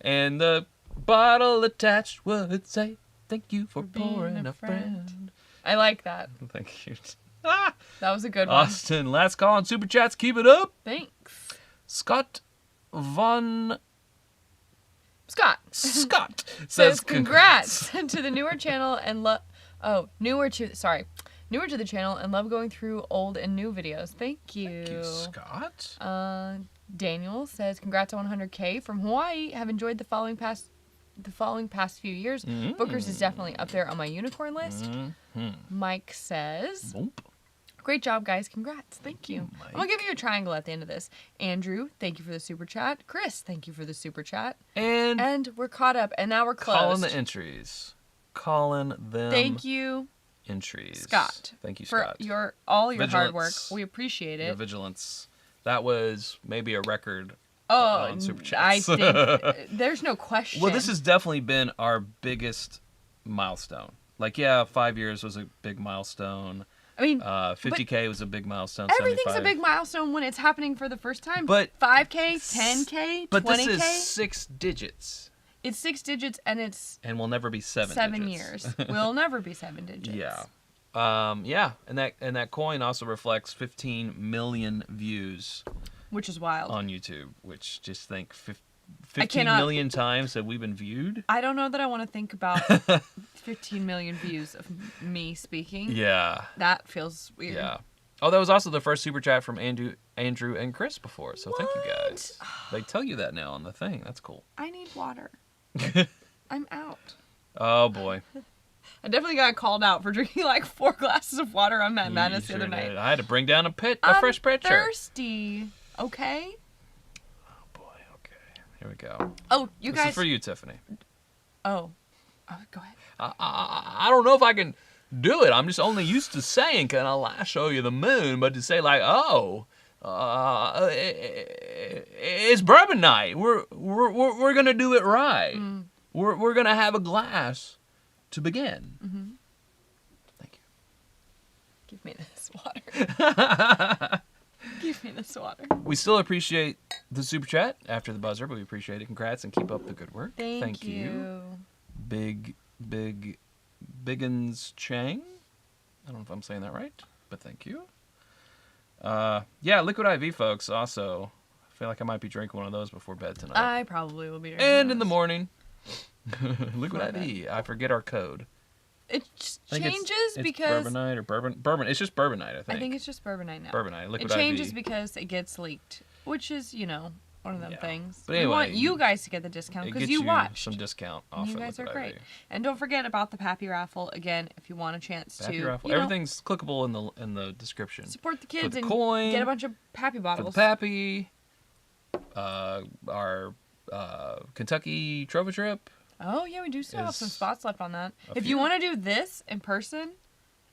And the bottle attached would say, thank you for pouring a friend. I like that. Thank you. That was a good one. Austin, last call on Super Chats. Keep it up. Thanks. Scott says congrats to the newer channel and newer to the channel and love going through old and new videos. Thank you. Thank you, Scott. Daniel says congrats on 100K from Hawaii. Have enjoyed the following past few years. Booker's is definitely up there on my unicorn list. Mike says, great job, guys. Congrats. Thank you. Mike. I'm going to give you a triangle at the end of this. Andrew, thank you for the super chat. Chris, thank you for the super chat. And we're caught up, and now we're closed. Calling the entries. Calling them Thank you, entries. Scott. Thank you, for Scott. all your hard work. Vigilance. We appreciate Your it. vigilance. That was maybe a record Oh, on Super I Chats. think there's no question. Well, this has definitely been our biggest milestone. Like, yeah, 5 years was a big milestone. I mean, 50K was a big milestone. everything's 75. a big milestone when it's happening for the first time. But 5K, 10K, 20K. But this is 6 digits. It's 6 digits, and it's And we'll never be 7 digits. years. We'll never be 7 digits. Yeah. Yeah, and that coin also reflects 15 million views Which is wild. on YouTube, which just think 15 cannot- million times that we've been viewed. I don't know that I want to think about 15 million views of me speaking. Yeah. That feels weird. Yeah. Oh, that was also the first super chat from Andrew and Chris before. So thank you guys. They tell you that now on the thing. That's cool. I need water. I'm out. Oh boy. I definitely got called out for drinking like 4 glasses of water on Matt Madness the You other sure night. did. I had to bring down a I'm fresh pitcher. thirsty. Okay. Oh boy. Okay. Here we go. Oh, you This guys. is for you, Tiffany. Oh, go ahead. I don't know if I can do it. I'm just only used to saying, "Can I show you the moon?" But to say like, "Oh, it's bourbon night. We're gonna do it right. We're gonna have a glass to begin." Mm-hmm. Thank you. Give me this water. Give me this water. We still appreciate the super chat after the buzzer, but we appreciate it. Congrats and keep up the good work. Thank you. Biggins Chang. I don't know if I'm saying that right, but thank you. Yeah, Liquid IV, folks. Also, I feel like I might be drinking one of those before bed tonight. I probably will be. And in the morning, Before Liquid IV. I forget our code. It just I think changes it's because Bourbon Night or Bourbon. It's just Bourbon Night, I think. I think it's just Bourbon Night now. Bourbon Night. Liquid it changes IV. because it gets leaked, which is one of them Yeah. things. But we anyway, want you guys to get the discount It because gets you watch. some discount off. You of guys are Liquid great. IV. And don't forget about the Pappy raffle again if you want a chance Pappy to. raffle. Everything's clickable in the description. Support the kids the and coin, get a bunch of Pappy For the bottles. Pappy, our Kentucky Trophy trip. Oh yeah, we do still have some Is spots left on that. a If few. you want to do this in person,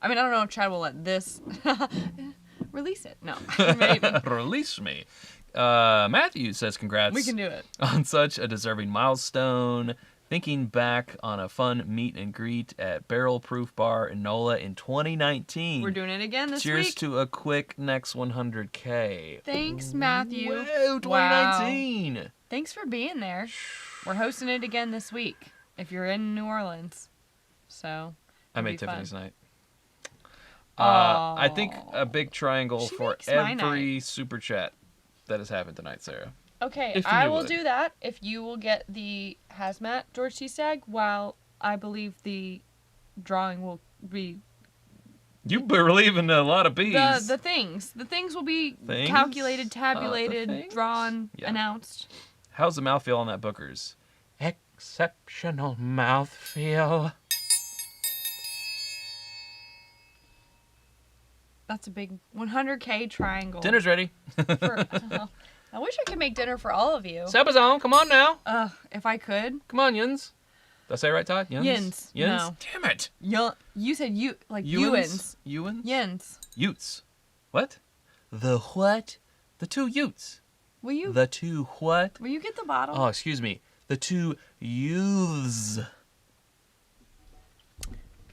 I mean I don't know if Chad will let this release it. No, maybe Release me. Matthew says congrats we can do it. on such a deserving milestone. Thinking back on a fun meet and greet at Barrel Proof Bar in NOLA in 2019. We're doing it again this Cheers week. to a quick next 100K. Thanks, Matthew. Whoa, 2019. Wow. Thanks for being there. We're hosting it again this week if you're in New Orleans. So I it'll made be fun. Tiffany's night. I think Aw. a big triangle She for makes my every super chat that has happened tonight, Sarah. Okay, If I you will would. do that if you will get the hazmat George T. Stag, while I believe the drawing will be You believe in a lot of bees. The things will be Things? calculated, The tabulated, things? drawn, Yeah. announced. How's the mouthfeel on that Booker's? Exceptional mouthfeel. That's a big 100K triangle. Dinner's ready. I wish I could make dinner for all of you. Supper's on. Come on now. If I could. Come on, Yins. Did I say it right, Todd? Yins? Yins. Yins? No. Damn it. You said like Ewins? Ewins. Ewins? Yins. Utes. What? The what? The two Utes. Will you? The two what? Will you get the bottle? Oh, excuse me. The two youths.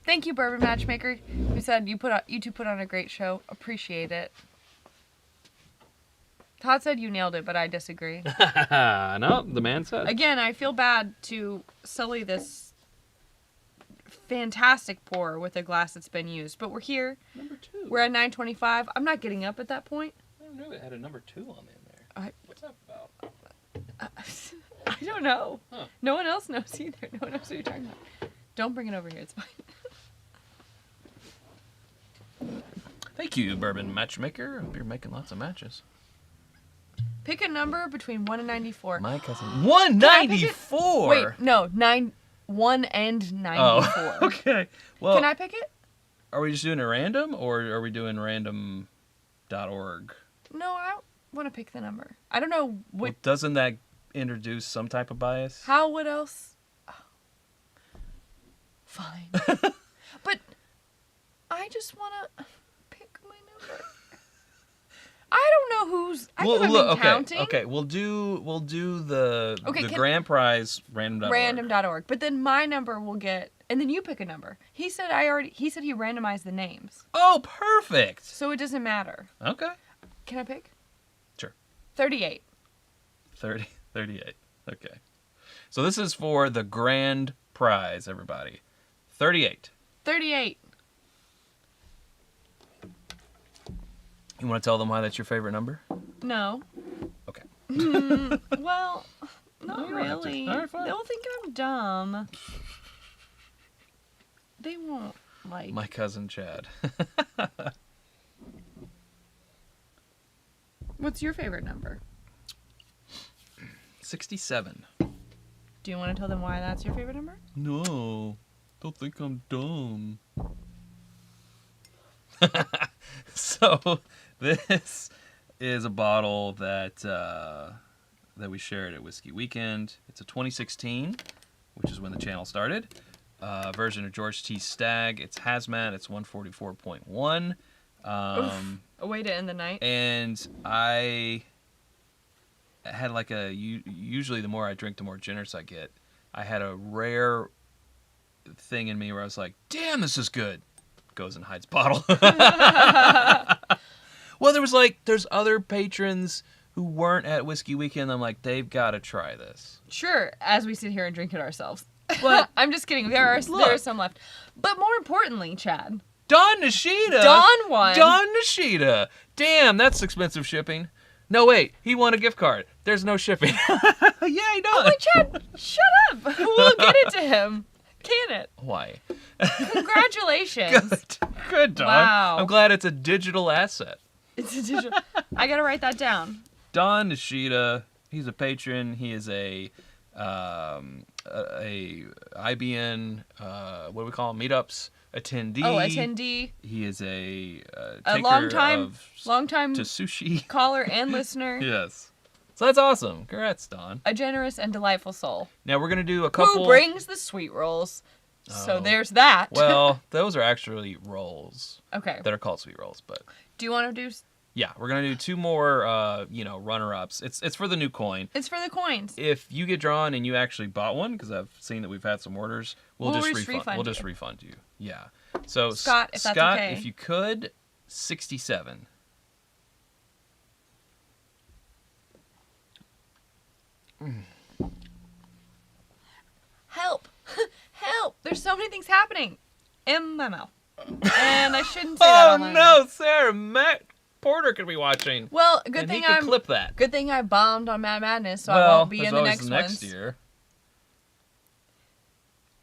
Thank you, Bourbon Matchmaker. You said you two put on a great show. Appreciate it. Todd said you nailed it, but I disagree. No, the man said. Again, I feel bad to sully this fantastic pour with a glass that's been used, but we're here. Number 2. We're at 9:25. I'm not getting up at that point. I don't know. It had a number 2 on there. What's that about? I don't know. Huh. No one else knows either. No one knows what you're talking about. Don't bring it over here. It's fine. Thank you, Bourbon Matchmaker. Hope you're making lots of matches. Pick a number between 1 and 94. My cousin. 194. Wait, no, 1 and 94. Oh, okay. Well, Can I pick it? are we just doing it random, or are we doing random.org? No, I want to pick the number. I don't know what. Well, doesn't that introduce some type of bias? How would else? Oh. Fine. But I just want to pick my number. I don't know who's. I haven't been counting. Okay. We'll do the grand prize random.org. Random.org. But then my number will get, and then you pick a number. He said he randomized the names, Oh, perfect. so it doesn't matter. Okay. Can I pick? Sure. 38. 38. Okay. So this is for the grand prize, everybody. 38. 38. You want to tell them why that's your favorite number? No. Okay. Well, not No, you don't have to. really. All right, fine. They'll think I'm dumb. They won't like. My cousin Chad. What's your favorite number? 67. Do you want to tell them why that's your favorite number? No. Don't think I'm dumb. So, this is a bottle that we shared at Whiskey Weekend. It's a 2016, which is when the channel started. Version of George T. Stagg. It's hazmat. It's 144.1. A way to end the night. And I had like usually the more I drink, the more generous I get. I had a rare thing in me where I was like, damn, this is good. Goes and hides bottle. Well, there's other patrons who weren't at Whiskey Weekend. I'm like, they've got to try this. Sure, as we sit here and drink it ourselves. What? I'm just kidding. There are some left. But more importantly, Chad. Don Nishida. Don won. Don Nishida. Damn, that's expensive shipping. No, wait. He won a gift card. There's no shipping. Yay, Don. I'm like, Chad, shut up. We'll get it to him. Can it? Why? Congratulations. Good, Don. Wow. I'm glad it's a digital asset. It's a digital. I gotta write that down. Don Nishida, he's a patron. He is a IBN, what do we call them? Meetups attendee. Oh, attendee. He is a A taker long time to sushi. caller and listener. Yes. So that's awesome. Congrats, Don. A generous and delightful soul. Now we're gonna do a couple. Who brings the sweet rolls? So Oh. there's that. Well, those are actually rolls okay. that are called sweet rolls, but Do you want to do? yeah, we're gonna do 2 more, runner-ups. It's for the new coin. It's for the coins. If you get drawn and you actually bought one, because I've seen that we've had some orders, we'll just refund refund you. Yeah. So Scott, if that's Scott, okay. if you could, 67. Help! Help! There's so many things happening in my mouth, and I shouldn't say that. Oh on my no, mouth. Sarah! Matt Porter could be watching. Well, good and thing he could I'm. clip that. Good thing I bombed on Mad Madness, so well, I won't be there's in the always next next ones. year.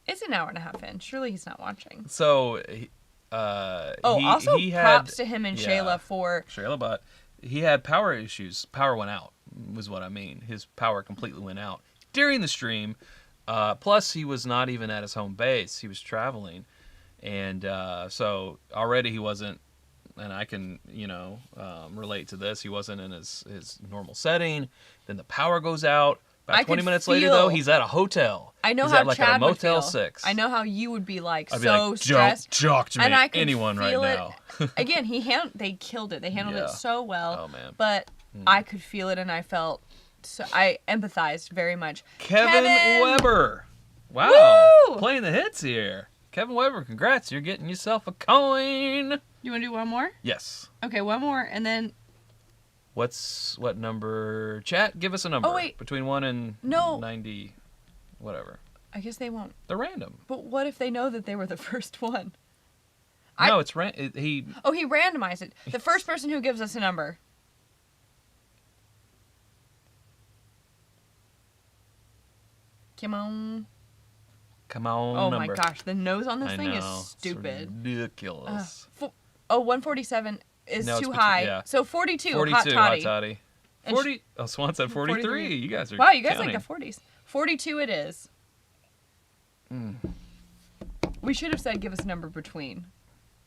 It's an hour and a half in. Surely he's not watching. So Also props to him and Shayla for... Shayla, but he had power issues. Power went out, was what I mean. His power completely went out during the stream. Plus, he was not even at his home base. He was traveling. And so already he wasn't, and I can, relate to this. He wasn't in his normal setting. Then the power goes out. About 20 minutes later, though, he's at a hotel. I know he's how at like Chad a Motel would feel. 6. I know how you would be like I'd so be like, stressed. Joke to me, and I could anyone feel right it. now. Again, they killed it. They handled it so well. Oh, man. But I could feel it, and I felt, so I empathized very much. Kevin Weber. Wow. Woo! Playing the hits here. Kevin Weber, congrats. You're getting yourself a coin. You want to do one more? Yes. Okay, one more, and then... What number? Chat, give us a number. Oh, wait. Between 1 and No. 90, whatever. I guess they won't. They're random. But what if they know that they were the first one? No, it's he randomized it. The first person who gives us a number. Come on. Oh number. my gosh, the nose on this I thing know. is stupid. It's ridiculous. 147 is No, it's too between- high. yeah. So 42, 42, hot toddy. And 40. Swan said 43. You guys are Wow, you guys counting. like the 40s. 42 it is. We should have said give us a number between,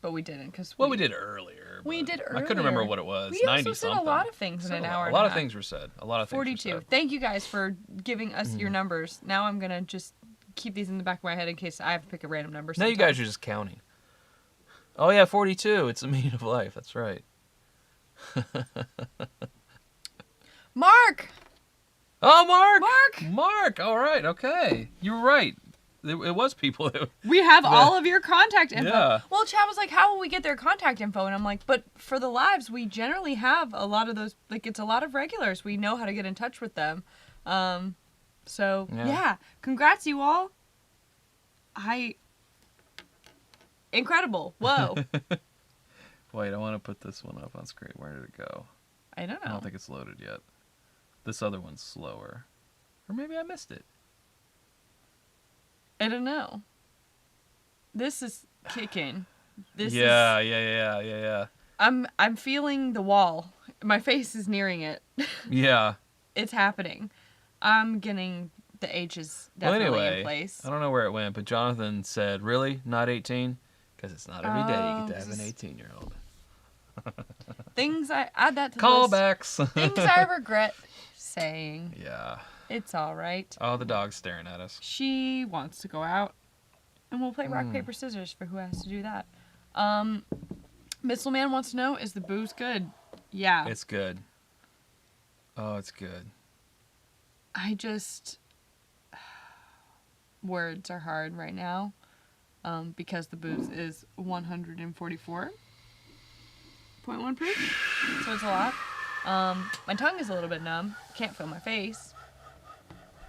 but we didn't because Well, we did earlier. We but did I couldn't remember earlier. what it was. We 90 also said something. a lot of things in an hour. A and lot a of half. things were said. A lot of things 42. were said. Thank you guys for giving us your numbers. Now I'm gonna just keep these in the back of my head in case I have to pick a random number. Now you guys are just counting. Oh yeah, 42. It's the meaning of life. That's right. Mark. Oh, Mark! Mark! All right, okay. You were right. It was people that... We have all of your contact info. Yeah. Well, Chad was like, how will we get their contact info? And I'm like, but for the lives, we generally have a lot of those, like, it's a lot of regulars. We know how to get in touch with them. So, yeah. Congrats, you all. Incredible. Whoa. Wait, I want to put this one up on screen. Where did it go? I don't know. I don't think it's loaded yet. This other one's slower. Or maybe I missed it. I don't know. This is kicking. Yeah. I'm feeling the wall. My face is nearing it. Yeah. It's happening. I'm getting the H's definitely in place. I don't know where it went, but Jonathan said, really? Not 18? Because it's not every day you get to have an 18-year-old. Things I add that to the Callbacks. list. Things I regret saying. Yeah. It's all right. Oh, the dog's staring at us. She wants to go out, and we'll play rock paper scissors for who has to do that. Missile Man wants to know: is the booze good? Yeah. It's good. Oh, it's good. I just words are hard right now, because the booze is 144.1 proof, so it's a lot. My tongue is a little bit numb. Can't feel my face.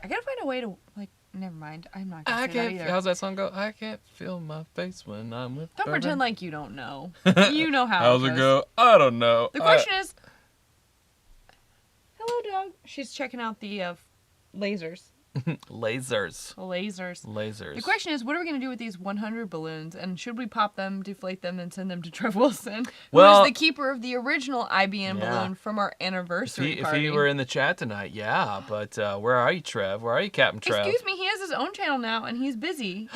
I gotta find a way to, like, never mind. I'm not gonna say that either. How's that song go? I can't feel my face when I'm with Don't Bourbon. pretend like you don't know. You know how How's it it goes. go? I don't know. The question is, hello, dog. She's checking out the lasers. Lasers. The question is, what are we going to do with these 100 balloons? And should we pop them, deflate them, and send them to Trev Wilson, who is the keeper of the original IBM balloon from our anniversary party? If he were in the chat tonight, yeah. But where are you, Trev? Where are you, Captain Trev? Excuse me, he has his own channel now, and he's busy.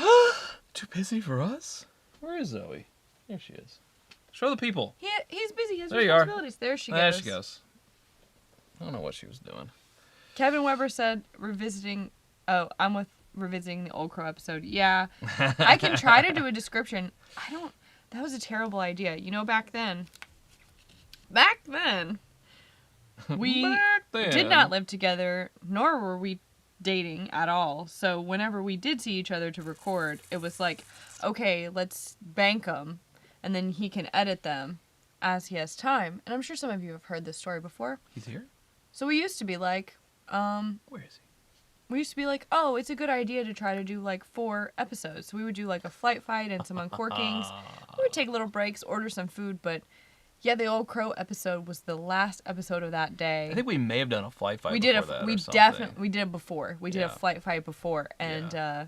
Too busy for us? Where is Zoe? There she is. Show the people. He's busy. He has There you are. responsibilities. There she goes. There she goes. I don't know what she was doing. Kevin Weber said, revisiting the Old Crow episode. Yeah, I can try to do a description. That was a terrible idea. You know, back then, we did not live together, nor were we dating at all. So whenever we did see each other to record, it was like, okay, let's bank them, and then he can edit them as he has time. And I'm sure some of you have heard this story before. He's here? So we used to be like, Where is he? we used to be like, oh, it's a good idea to try to do like 4 episodes. So we would do like a flight fight and some uncorkings. We would take little breaks, order some food, but yeah, the Old Crow episode was the last episode of that day. I think we may have done a flight fight we before did that we did it before. We did a flight fight before, and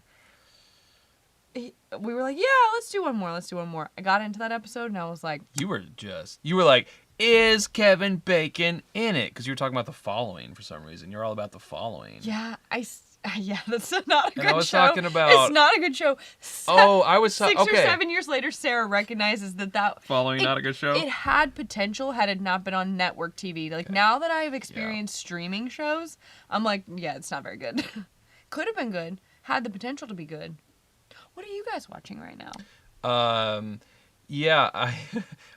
we were like, yeah, let's do one more. I got into that episode and I was like, You were like, is Kevin Bacon in it? Because you were talking about the following for some reason. You're all about the following. yeah, that's not a good show. And I was talking about... It's not a good show. I was... 6 okay. or 7 years later, Sarah recognizes that... Following, not a good show? It had potential had it not been on network TV. Like, now that I've experienced streaming shows, I'm like, yeah, it's not very good. Could have been good. Had the potential to be good. What are you guys watching right now? Yeah,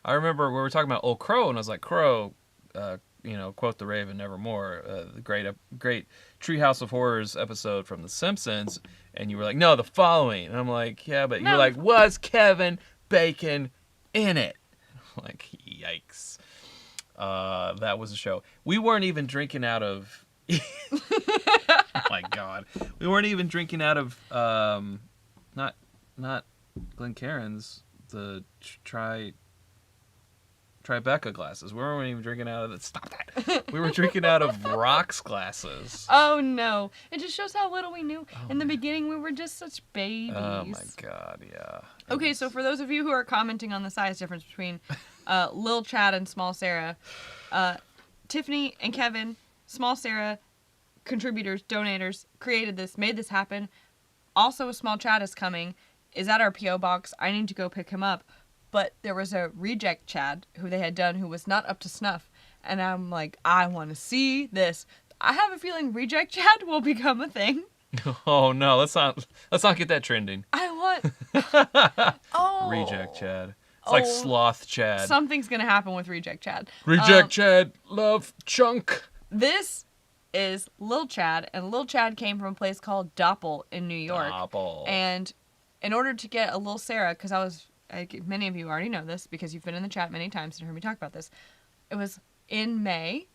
I remember we were talking about Old Crow, and I was like, Crow, quote the Raven, nevermore, the great Treehouse of Horrors episode from The Simpsons, and you were like, no, the following, and I'm like, yeah, but you're like, was Kevin Bacon in it? I'm like, yikes. That was a show. We weren't even drinking out of... Oh my God. We weren't even drinking out of, not Glencairn's, the Tribeca glasses. We weren't even drinking out of the... Stop that. We were drinking out of rocks glasses. Oh, no. It just shows how little we knew. In the beginning, we were just such babies. Oh, my God, yeah. Okay, so for those of you who are commenting on the size difference between Lil Chad and Small Sarah, Tiffany and Kevin, Small Sarah, contributors, donators, created this, made this happen. Also, a Small Chad is coming, is at our P.O. box. I need to go pick him up. But there was a reject Chad who they had done who was not up to snuff. And I'm like, I want to see this. I have a feeling reject Chad will become a thing. Oh no, let's not get that trending. I want Reject Chad. It's like Sloth Chad. Something's gonna happen with reject Chad. Reject Chad, love chunk. This is Lil Chad, and Lil Chad came from a place called Doppel in New York. Doppel. And in order to get a Lil Sarah, because many of you already know this because you've been in the chat many times and heard me talk about this. It was in May,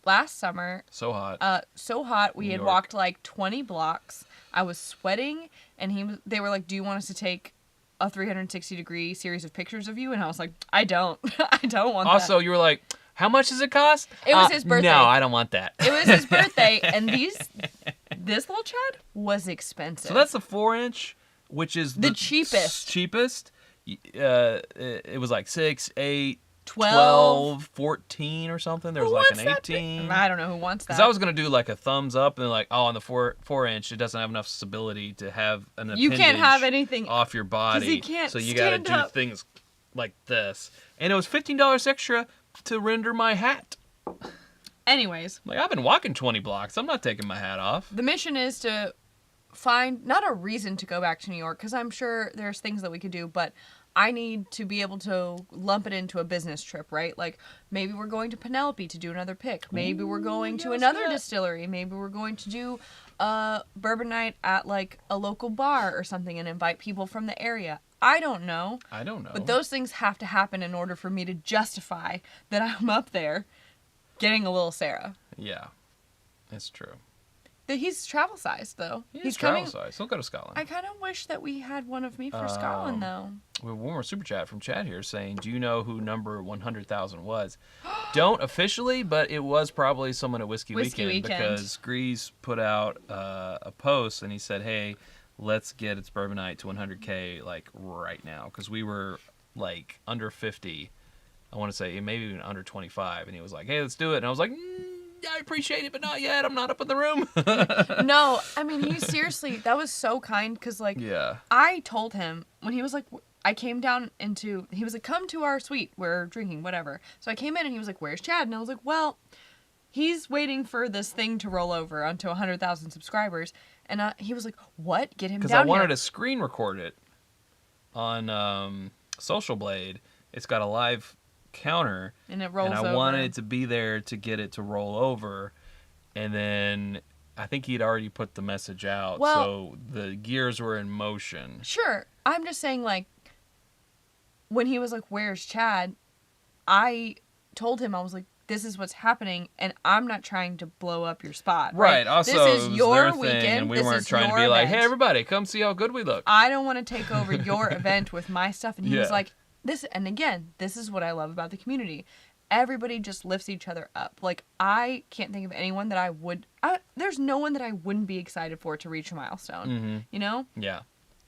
last summer. So hot. So hot. We had walked like 20 blocks. I was sweating, and they were like, "Do you want us to take a 360-degree series of pictures of you?" And I was like, "I don't. I don't want that." Also, you were like, "How much does it cost?" It was his birthday. No, I don't want that. It was his birthday, and this Lil Chad was expensive. So that's the 4-inch, which is the cheapest. Cheapest. It was like 6, 8, 12, 14 or something. There was like an 18. I don't know who wants that. Because I was going to do like a thumbs up and like, on the 4-inch, it doesn't have enough stability to have an appendage. You can't have anything off your body. He can't so you got to do up. things like this. And it was $15 extra to render my hat. Anyways. Like, I've been walking 20 blocks. I'm not taking my hat off. The mission is to find, not a reason to go back to New York, because I'm sure there's things that we could do, but I need to be able to lump it into a business trip, right? Like, maybe we're going to Penelope to do another pick. Maybe we're going to another distillery. Maybe we're going to do a bourbon night at, like, a local bar or something and invite people from the area. I don't know. But those things have to happen in order for me to justify that I'm up there getting a little Sarah. Yeah, it's true. He's travel sized, though. He's travel sized. He'll go to Scotland. I kind of wish that we had one of me for Scotland, though. We have one more super chat from Chad here saying, "Do you know who number 100,000 was?" Don't officially, but it was probably someone at Whiskey Weekend because Grease put out a post and he said, "Hey, let's get its bourbon night to 100K like right now," because we were like under 50. I want to say maybe even under 25, and he was like, "Hey, let's do it," and I was like, I appreciate it, but not yet. I'm not up in the room. No, I mean, he seriously, that was so kind, because, like, yeah. I told him, when he was like, I came down into, he was like, come to our suite, we're drinking, whatever. So I came in, and he was like, where's Chad? And I was like, well, he's waiting for this thing to roll over onto 100,000 subscribers. And he was like, what? Get him down here. Because I wanted to screen record it on Social Blade. It's got a live counter, and it rolls over. And I wanted it to be there to get it to roll over, and then I think he'd already put the message out, so the gears were in motion. Sure. I'm just saying, like, when he was like, where's Chad? I told him, I was like, this is what's happening, and I'm not trying to blow up your spot. Right. Also, this is your thing, weekend. And we this weren't is trying to be event. like, hey, everybody, come see how good we look. I don't want to take over your event with my stuff. And he was like, and again, this is what I love about the community. Everybody just lifts each other up. Like, I can't think of anyone that there's no one that I wouldn't be excited for to reach a milestone. Mm-hmm. You know? Yeah.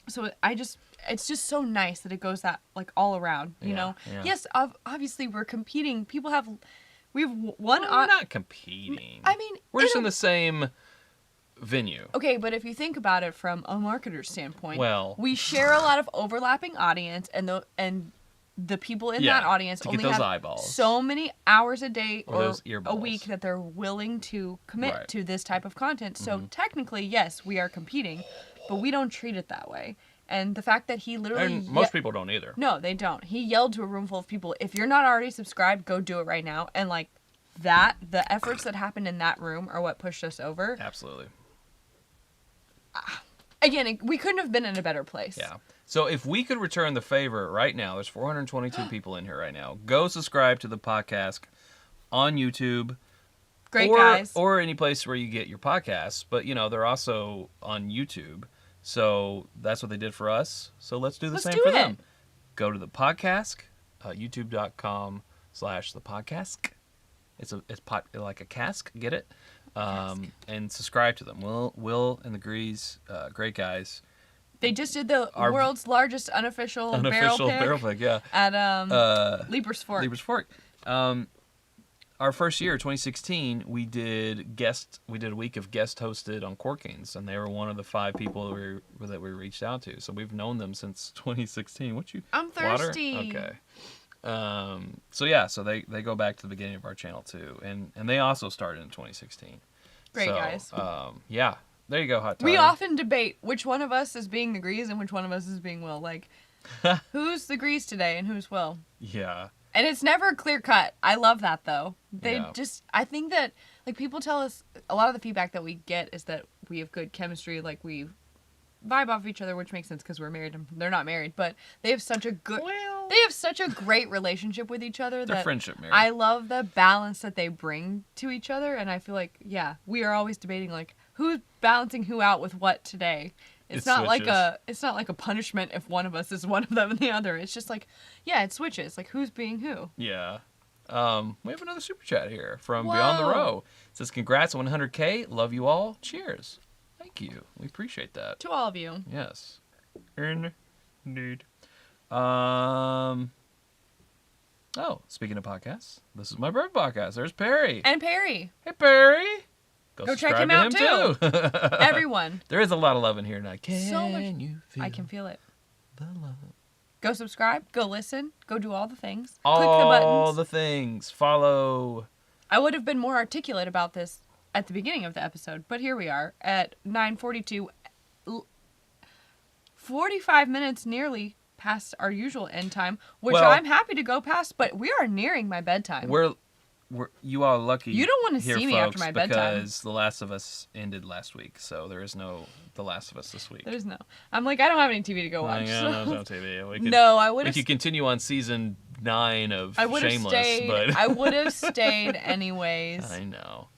So it's just so nice that it goes that like all around, you know. Yeah. Yes, obviously we're competing. We have one. We're not competing. I mean, we're just in the same venue. Okay, but if you think about it from a marketer's standpoint, Well, we share a lot of overlapping audience, and the people in that audience to only get those have eyeballs. so many hours a day Or or those a earballs. week that they're willing to commit Right. to this type of content. So technically, yes, we are competing, but we don't treat it that way. And the fact that he literally... And most people don't either. No, they don't. He yelled to a room full of people, if you're not already subscribed, go do it right now. And like the efforts that happened in that room are what pushed us over. Absolutely. Again, we couldn't have been in a better place. Yeah. So if we could return the favor right now, there's 422 people in here right now. Go subscribe to the podcast on YouTube. Great guys. Or any place where you get your podcasts. But, you know, they're also on YouTube. So that's what they did for us. So let's do the same for them. Go to the podcast, youtube.com/the podcast. It's like a cask, get it? And subscribe to them. Will and the Grease, great guys. They just did the world's largest unofficial barrel pick yeah. at Lieber's Fork. Lieber's Fork. Our first year, 2016, we did a week of guest hosted Uncorkings, and they were one of the 5 people that we reached out to. So we've known them since 2016. I'm thirsty. Water? Okay. So they go back to the beginning of our channel too, and they also started in 2016. Great guys. Yeah. There you go, Hot Toddy. We often debate which one of us is being the Grease and which one of us is being Will. Like, who's the Grease today and who's Will? Yeah. And it's never clear cut. I love that though. Yeah. I think that like people tell us a lot of the feedback that we get is that we have good chemistry, like we vibe off each other, which makes sense because we're married and they're not married, but they have such a great relationship with each other They're that friendship married. I love the balance that they bring to each other, and I feel like we are always debating like who's balancing who out with what today. It's not like a punishment if one of us is one of them and the other. It's just like, it switches. Like, who's being who? Yeah. We have another super chat here from Beyond the Row. It says, congrats on 100K. Love you all. Cheers. Thank you. We appreciate that. To all of you. Yes. Indeed. Speaking of podcasts, this is my bird podcast. There's Perry. And Perry. Hey, Perry. Go check him out, too. Everyone. There is a lot of love in here tonight. So much. I can feel it. The love. Go subscribe. Go listen. Go do all the things. Click the buttons. All the things. Follow. I would have been more articulate about this at the beginning of the episode, but here we are at 9:42. 45 minutes nearly past our usual end time, which I'm happy to go past, but we are nearing my bedtime. You are lucky. You don't want to here, see me folks, after my bedtime. Because The Last of Us ended last week, so there is no The Last of Us this week. There's no. I'm like, I don't have any TV to go watch. Yeah, no TV. We could continue on season 9 of Shameless. I would have stayed anyways. I know.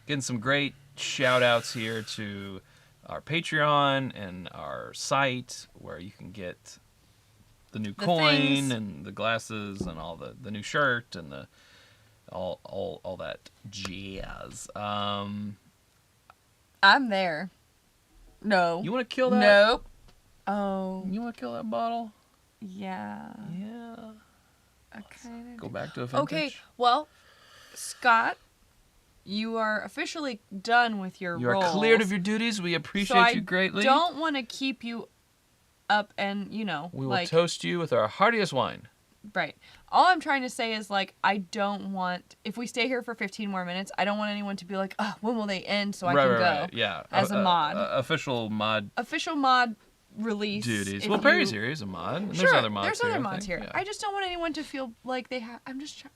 Getting some great shout outs here to our Patreon and our site where you can get the new coin things. And the glasses and all the new shirt and the all that jazz. I'm there. No. You want to kill that? Nope. Oh. You want to kill that bottle? Yeah. Yeah. Okay. Go back to a vintage. Okay. Well, Scott, you are officially done with your You are roles. cleared of your duties. We appreciate you greatly. I don't want to keep you up and, we will toast you with our heartiest wine. Right. All I'm trying to say is, like, I don't want, if we stay here for 15 more minutes, I don't want anyone to be like, oh, when will they end so I can go? Right. Yeah. As a mod. Official mod release. Duties. Well, Perry's here. He's a mod. And sure, there's other mods there's here. other mods here. Yeah. I just don't want anyone to feel like they have, I'm just trying.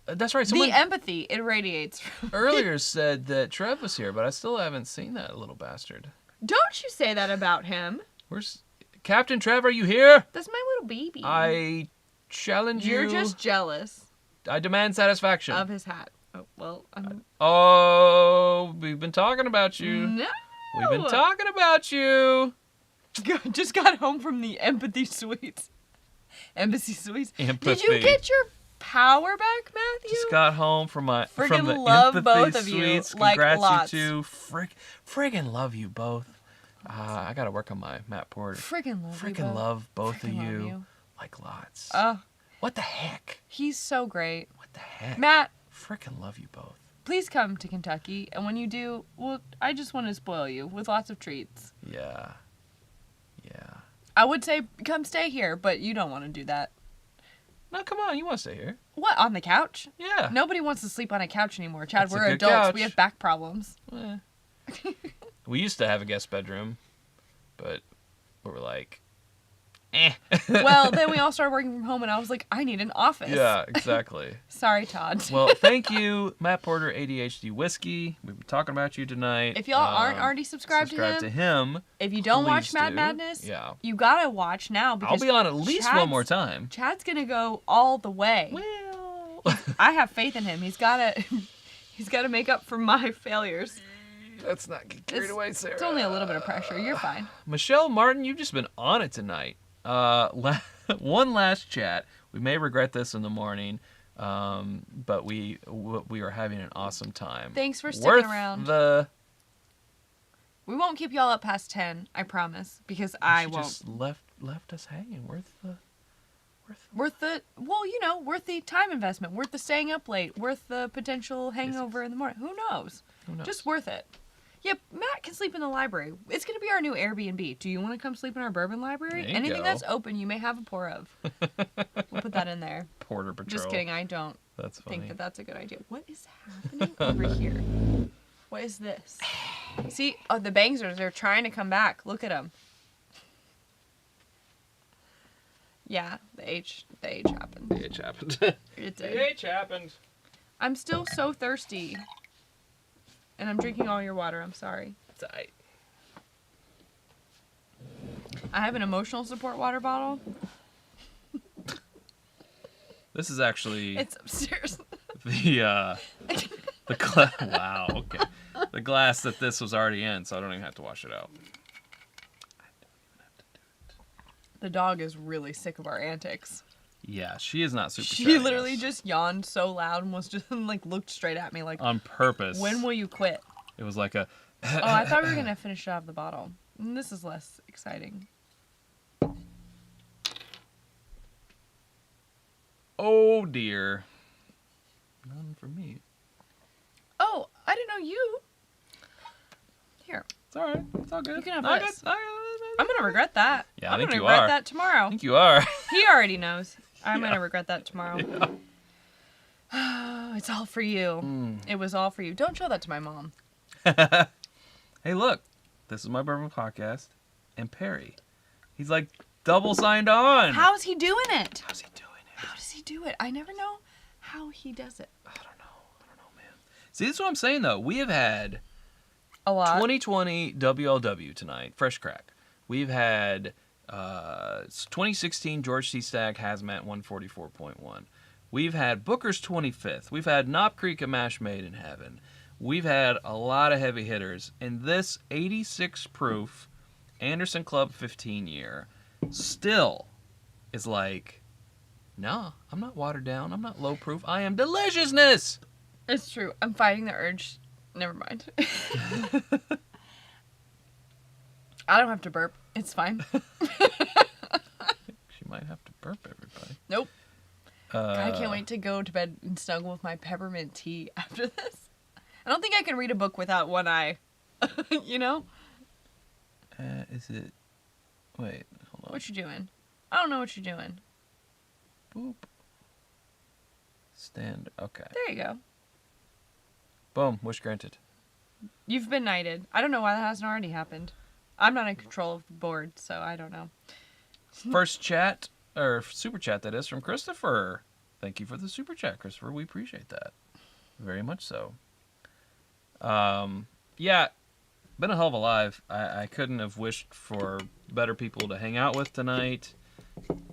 That's right. The empathy, it radiates from earlier said that Trev was here, but I still haven't seen that little bastard. Don't you say that about him. Where's Captain Trev? Are you here? That's my little baby. I challenge you. You're just jealous. I demand satisfaction. Of his hat. Oh, well, we've been talking about you. No. We've been talking about you. Just got home from the Empathy Suites. Embassy Suites. Empathy. Did you get your power back, Matthew? Just got home from the love Empathy both of Suites. you. Like Congrats lots. you two. Friggin' love you both. I gotta work on my Matt Porter. Freaking love you Freaking both. love both Freaking of love you. you. Like lots. What the heck? He's so great. What the heck? Matt, Freaking love you both. please come to Kentucky, and when you do, well, I just want to spoil you with lots of treats. Yeah. Yeah. I would say come stay here, but you don't want to do that. No, come on. You want to stay here? What, on the couch? Yeah. Nobody wants to sleep on a couch anymore, Chad. That's a We're good adults. couch. We have back problems. Eh. We used to have a guest bedroom, but we were like, eh. Well, then we all started working from home, and I was like, I need an office. Yeah, exactly. Sorry, Todd. Well, thank you, Matt Porter, ADHD Whiskey. We've been talking about you tonight. If y'all aren't already subscribed to him. if you don't watch please Mad do. Madness, Yeah. you gotta watch now because I'll be on at least one more time. Chad's gonna go all the way. Well, I have faith in him. He's gotta make up for my failures. let's not get carried away, Sarah. It's only a little bit of pressure. You're fine. Michelle Martin, you've just been on it tonight. One last chat. We may regret this in the morning, but we are having an awesome time. Thanks for sticking Worth around. We We won't keep y'all up past 10, I promise, because I won't. Just left us hanging. Worth the Worth the time investment, worth the staying up late, worth the potential hangover in the morning. Who knows? Just worth it. Yep, Matt can sleep in the library. It's going to be our new Airbnb. Do you want to come sleep in our bourbon library? There you Anything go. that's open, you may have a pour of. We'll put that in there. Porter Patrol. Just kidding, I don't That's funny. think that that's a good idea. What is happening over here? What is this? See, the bangers, they're trying to come back. Look at them. Yeah, the H happened. The H happened. It The did. H happened. I'm still so thirsty. And I'm drinking all your water. I'm sorry. It's alright. I have an emotional support water bottle. This is actually It's upstairs. the wow, okay. The glass that this was already in, so I don't even have to wash it out. The dog is really sick of our antics. Yeah, she is not super She chatty, literally yes. just yawned so loud and was just like looked straight at me like, on purpose. when will you quit? It was like a Oh, I thought we were gonna finish it off the bottle. This is less exciting. oh dear. None for me. Oh, I didn't know you. Here, It's alright. It's all good. You can have All this. good. I'm gonna regret that. Yeah, I I'm think gonna you regret are. that tomorrow. I think you are. He already knows. I'm Yeah. gonna regret that tomorrow. It's all for you. It was all for you. Don't show that to my mom. Hey, look. This is my bourbon podcast. And Perry. He's like double signed on. How's he doing it? How's he doing it? How does he do it? I never know how he does it. I don't know, man. See, this is what I'm saying, though. We have had A lot. 2020 WLW tonight, fresh crack. We've had 2016 George C. Stagg Hazmat 144.1. We've had Booker's 25th. We've had Knob Creek and Mash Made in Heaven. We've had a lot of heavy hitters. And this 86 proof Anderson Club 15 year still is like, no, I'm not watered down. I'm not low proof. I am deliciousness. It's true. I'm fighting the urge. Never mind. I don't have to burp. It's fine. She might have to burp everybody. Nope. I can't wait to go to bed and snuggle with my peppermint tea after this. I don't think I can read a book without one eye. You know? Is it... Wait, hold on. What you doing? I don't know what you're doing. Boop. Stand. Okay. There you go. Boom. Wish granted. You've been knighted. I don't know why that hasn't already happened. I'm not in control of the board, so I don't know. First chat, or super chat that is, from Christopher. Thank you for the super chat, Christopher. We appreciate that. Very much so. Yeah, been a hell of a live. I couldn't have wished for better people to hang out with tonight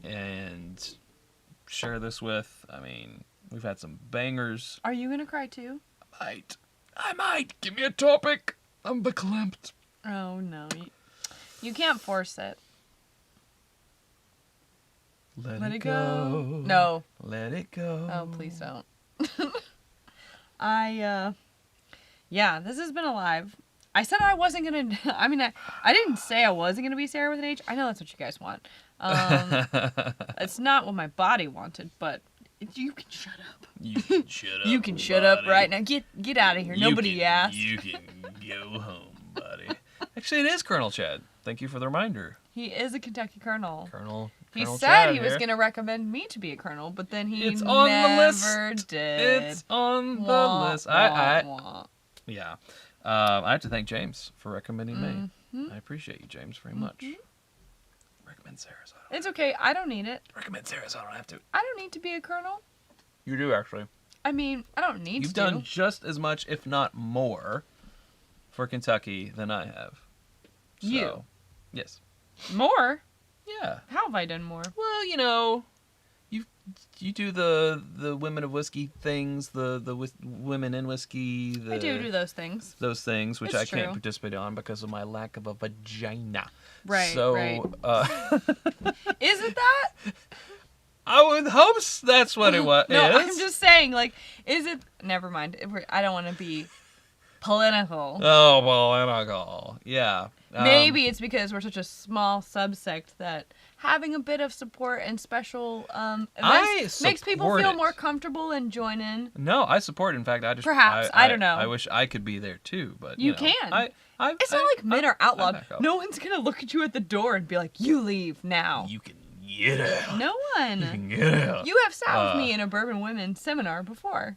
and share this with. I mean, we've had some bangers. Are you gonna cry too? I might. Give me a topic. I'm verklempt. Oh no, you can't force it. Let it go. No. Let it go. Oh, please don't. Yeah, this has been alive. I said I wasn't gonna. I mean, I didn't say I wasn't gonna be Sarah with an H. I know that's what you guys want. It's not what my body wanted, but you can shut up. You can shut up. You can shut up right now. Get out of here. Nobody asked. You can go home, buddy. Actually, it is Colonel Chad. Thank you for the reminder. He is a Kentucky colonel. Colonel He said Chad he was here. going to recommend me to be a colonel, but then he It's on the list. never did. It's on the Wah, list. wah. Yeah. I have to thank James for recommending me. Mhm. I appreciate you, James, very much. Recommend Sarah, so I don't It's okay. I don't need it. recommend Sarah, so I don't have to. I don't need to be a colonel. You do, actually. I mean, I don't need You've to. done just as much, if not more, for Kentucky than I have. So, You? Yes. More? Yeah. How have I done more? Well, you know, you do the women of whiskey things, the women in whiskey. I do those things. Those things, which It's I can't true. participate on because of my lack of a vagina. Right, So, right. Is it that? I would hope that's what it was. No, I'm just saying, like, is it... Never mind. I don't want to be political. Oh, well, alcohol. Yeah. Maybe it's because we're such a small subsect that having a bit of support and special events makes people support feel it. more comfortable and join in. No, I support it. In fact, I just Perhaps. I don't know. I wish I could be there too, but You know, can. It's not like men are outlawed. back up. No one's going to look at you at the door and be like, you leave now. You can get out. No one. You can get out. You have sat with me in a Bourbon Women seminar before.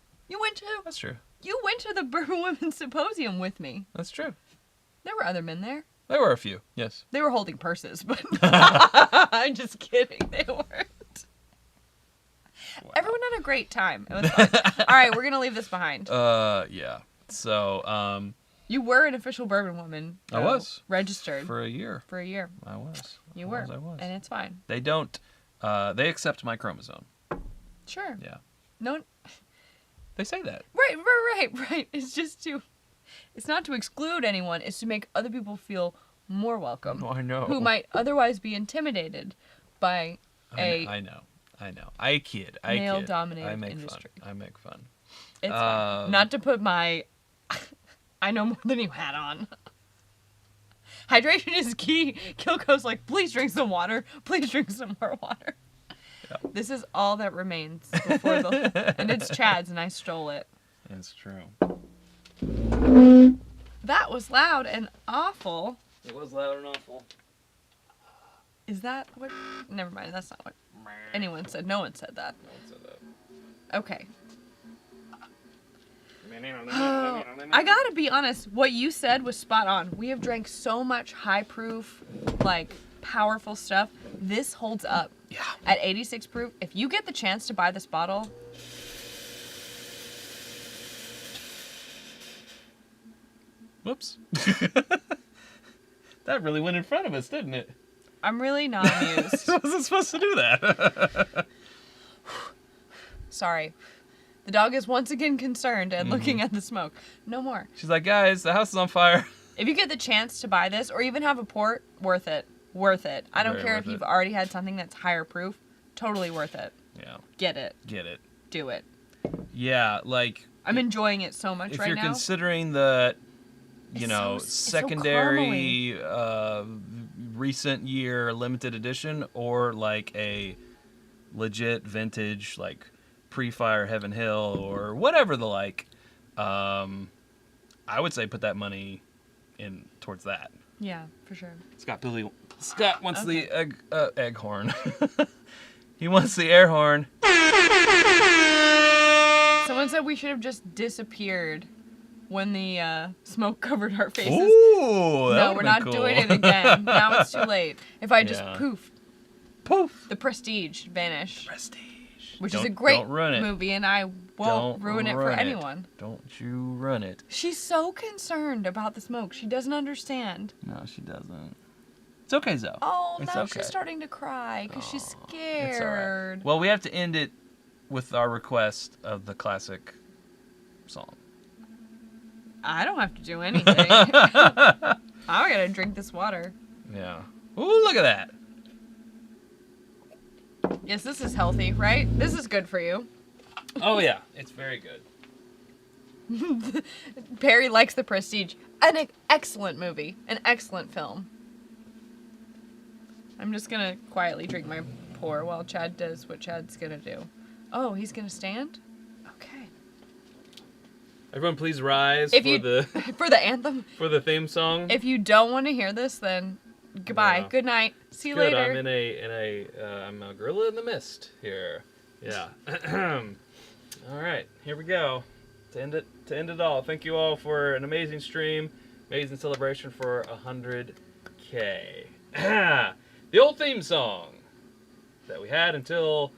That's true. You went to the Bourbon Women Symposium with me. That's true. There were other men there. There were a few. Yes. They were holding purses, but I'm just kidding. They weren't. Wow. Everyone had a great time. It was fun. All right, we're gonna leave this behind. Yeah. So, You were an official Bourbon Woman. I was. Registered for a year, for a year. I was. You I were, was, I was. and it's fine. They don't. They accept my chromosome. Sure. Yeah. No. They say that. Right. It's just to. It's not to exclude anyone. It's to make other people feel more welcome. Oh, I know. Who might otherwise be intimidated by I know. I kid. male-dominated I make industry. fun. I make fun. It's fine. Not to put my. I know more than you had on. Hydration is key. Kilco's like, please drink some water. Please drink some more water. Yeah. This is all that remains before the. And it's Chad's, and I stole it. It's true. That was loud and awful. It was loud and awful. Is that what? Never mind. That's not what anyone said. No one said that. No one said that. Okay. I gotta be honest. What you said was spot on. We have drank so much high proof, like powerful stuff. This holds up. Yeah. At 86 proof, if you get the chance to buy this bottle. Whoops. That really went in front of us, didn't it? I'm really not amused. Wasn't supposed to do that. Sorry. The dog is once again concerned and looking at the smoke. No more. She's like, guys, the house is on fire. If you get the chance to buy this, or even have a port, worth it. Worth it. I don't Very care worth if you've it. already had something that's higher proof. Totally worth it. Yeah. Get it. Get it. Do it. Yeah, like I'm enjoying it so much if right you're now. considering the, It's know, so- it's so secondary, recent year limited edition, or like a legit vintage, like pre-fire Heaven Hill or whatever the like, I would say put that money in towards that. Yeah, for sure. Scott wants the egg horn. He wants the air horn. Someone said we should have just disappeared when the smoke covered our faces. Ooh, that No, would've we're been not cool. doing it again. Now it's too late. If I just Yeah. poof, the prestige vanished. Prestige. Which is a Don't great ruin it. movie, and I won't ruin it for anyone. Don't you run it. She's so concerned about the smoke. She doesn't understand. No, she doesn't. It's okay, Zoe. Oh, It's now okay. she's starting to cry because she's It's all scared. right. Well, we have to end it with our request of the classic song. I don't have to do anything. I gotta drink this water. Yeah. Ooh, look at that. Yes, this is healthy, right? This is good for you. Oh, yeah. It's very good. Perry likes the prestige. an excellent movie. An excellent film. I'm just gonna quietly drink my pour while Chad does what Chad's gonna do. Oh, he's gonna stand? Okay. Everyone please rise For the anthem. for the theme song. If you don't want to hear this, then goodbye. Yeah. Good night. See you Good. later. I'm a gorilla in the mist here. Yeah. All right, here we go. To end it all. Thank you all for an amazing stream, amazing celebration for 100K. The old theme song that we had until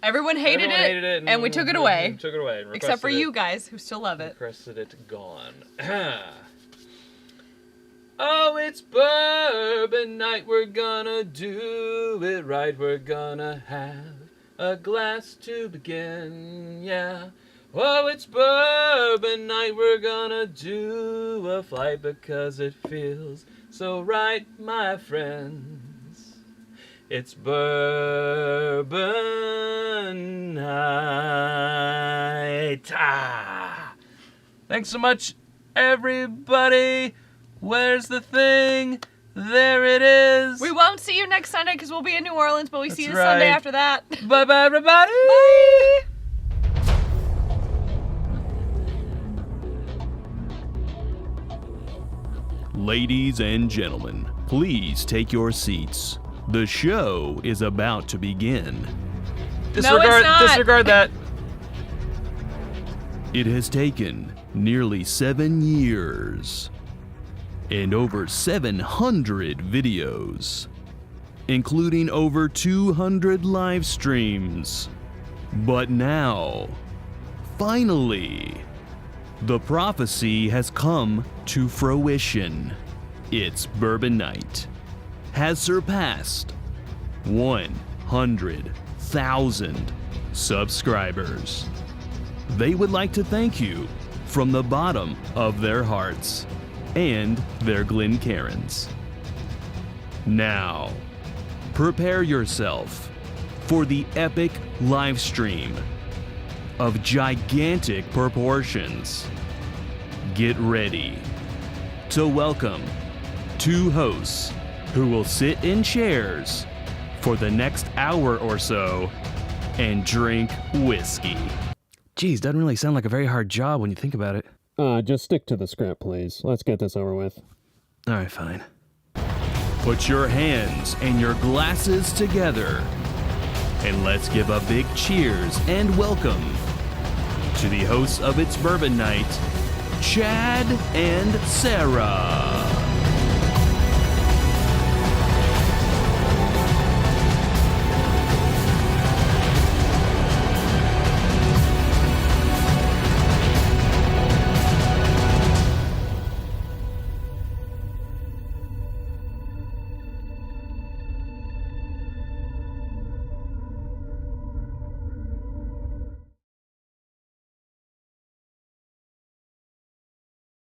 Everyone hated it, and we took it away. Took it away. Except for you guys who still love it. Requested it gone. Oh, it's bourbon night, we're gonna do it right. We're gonna have a glass to begin, yeah. Oh, it's bourbon night, we're gonna do a flight because it feels so right, my friends. It's bourbon night. Thanks so much, everybody. Where's the thing? There it is. We won't see you next Sunday because we'll be in New Orleans, but we see you the right. Sunday after that. Bye-bye, everybody. Bye. Ladies and gentlemen, please take your seats. The show is about to begin. Disregard that. It has taken nearly 7 years and over 700 videos, including over 200 live streams. But now, finally, the prophecy has come to fruition. It's Bourbon Night has surpassed 100,000 subscribers. They would like to thank you from the bottom of their hearts and their Glencairns. Now, prepare yourself for the epic live stream of gigantic proportions. Get ready to welcome two hosts who will sit in chairs for the next hour or so and drink whiskey. Geez, doesn't really sound like a very hard job when you think about it. Just stick to the script, please. Let's get this over with. All right, fine. Put your hands and your glasses together, and let's give a big cheers and welcome to the hosts of It's Bourbon Night, Chad and Sarah.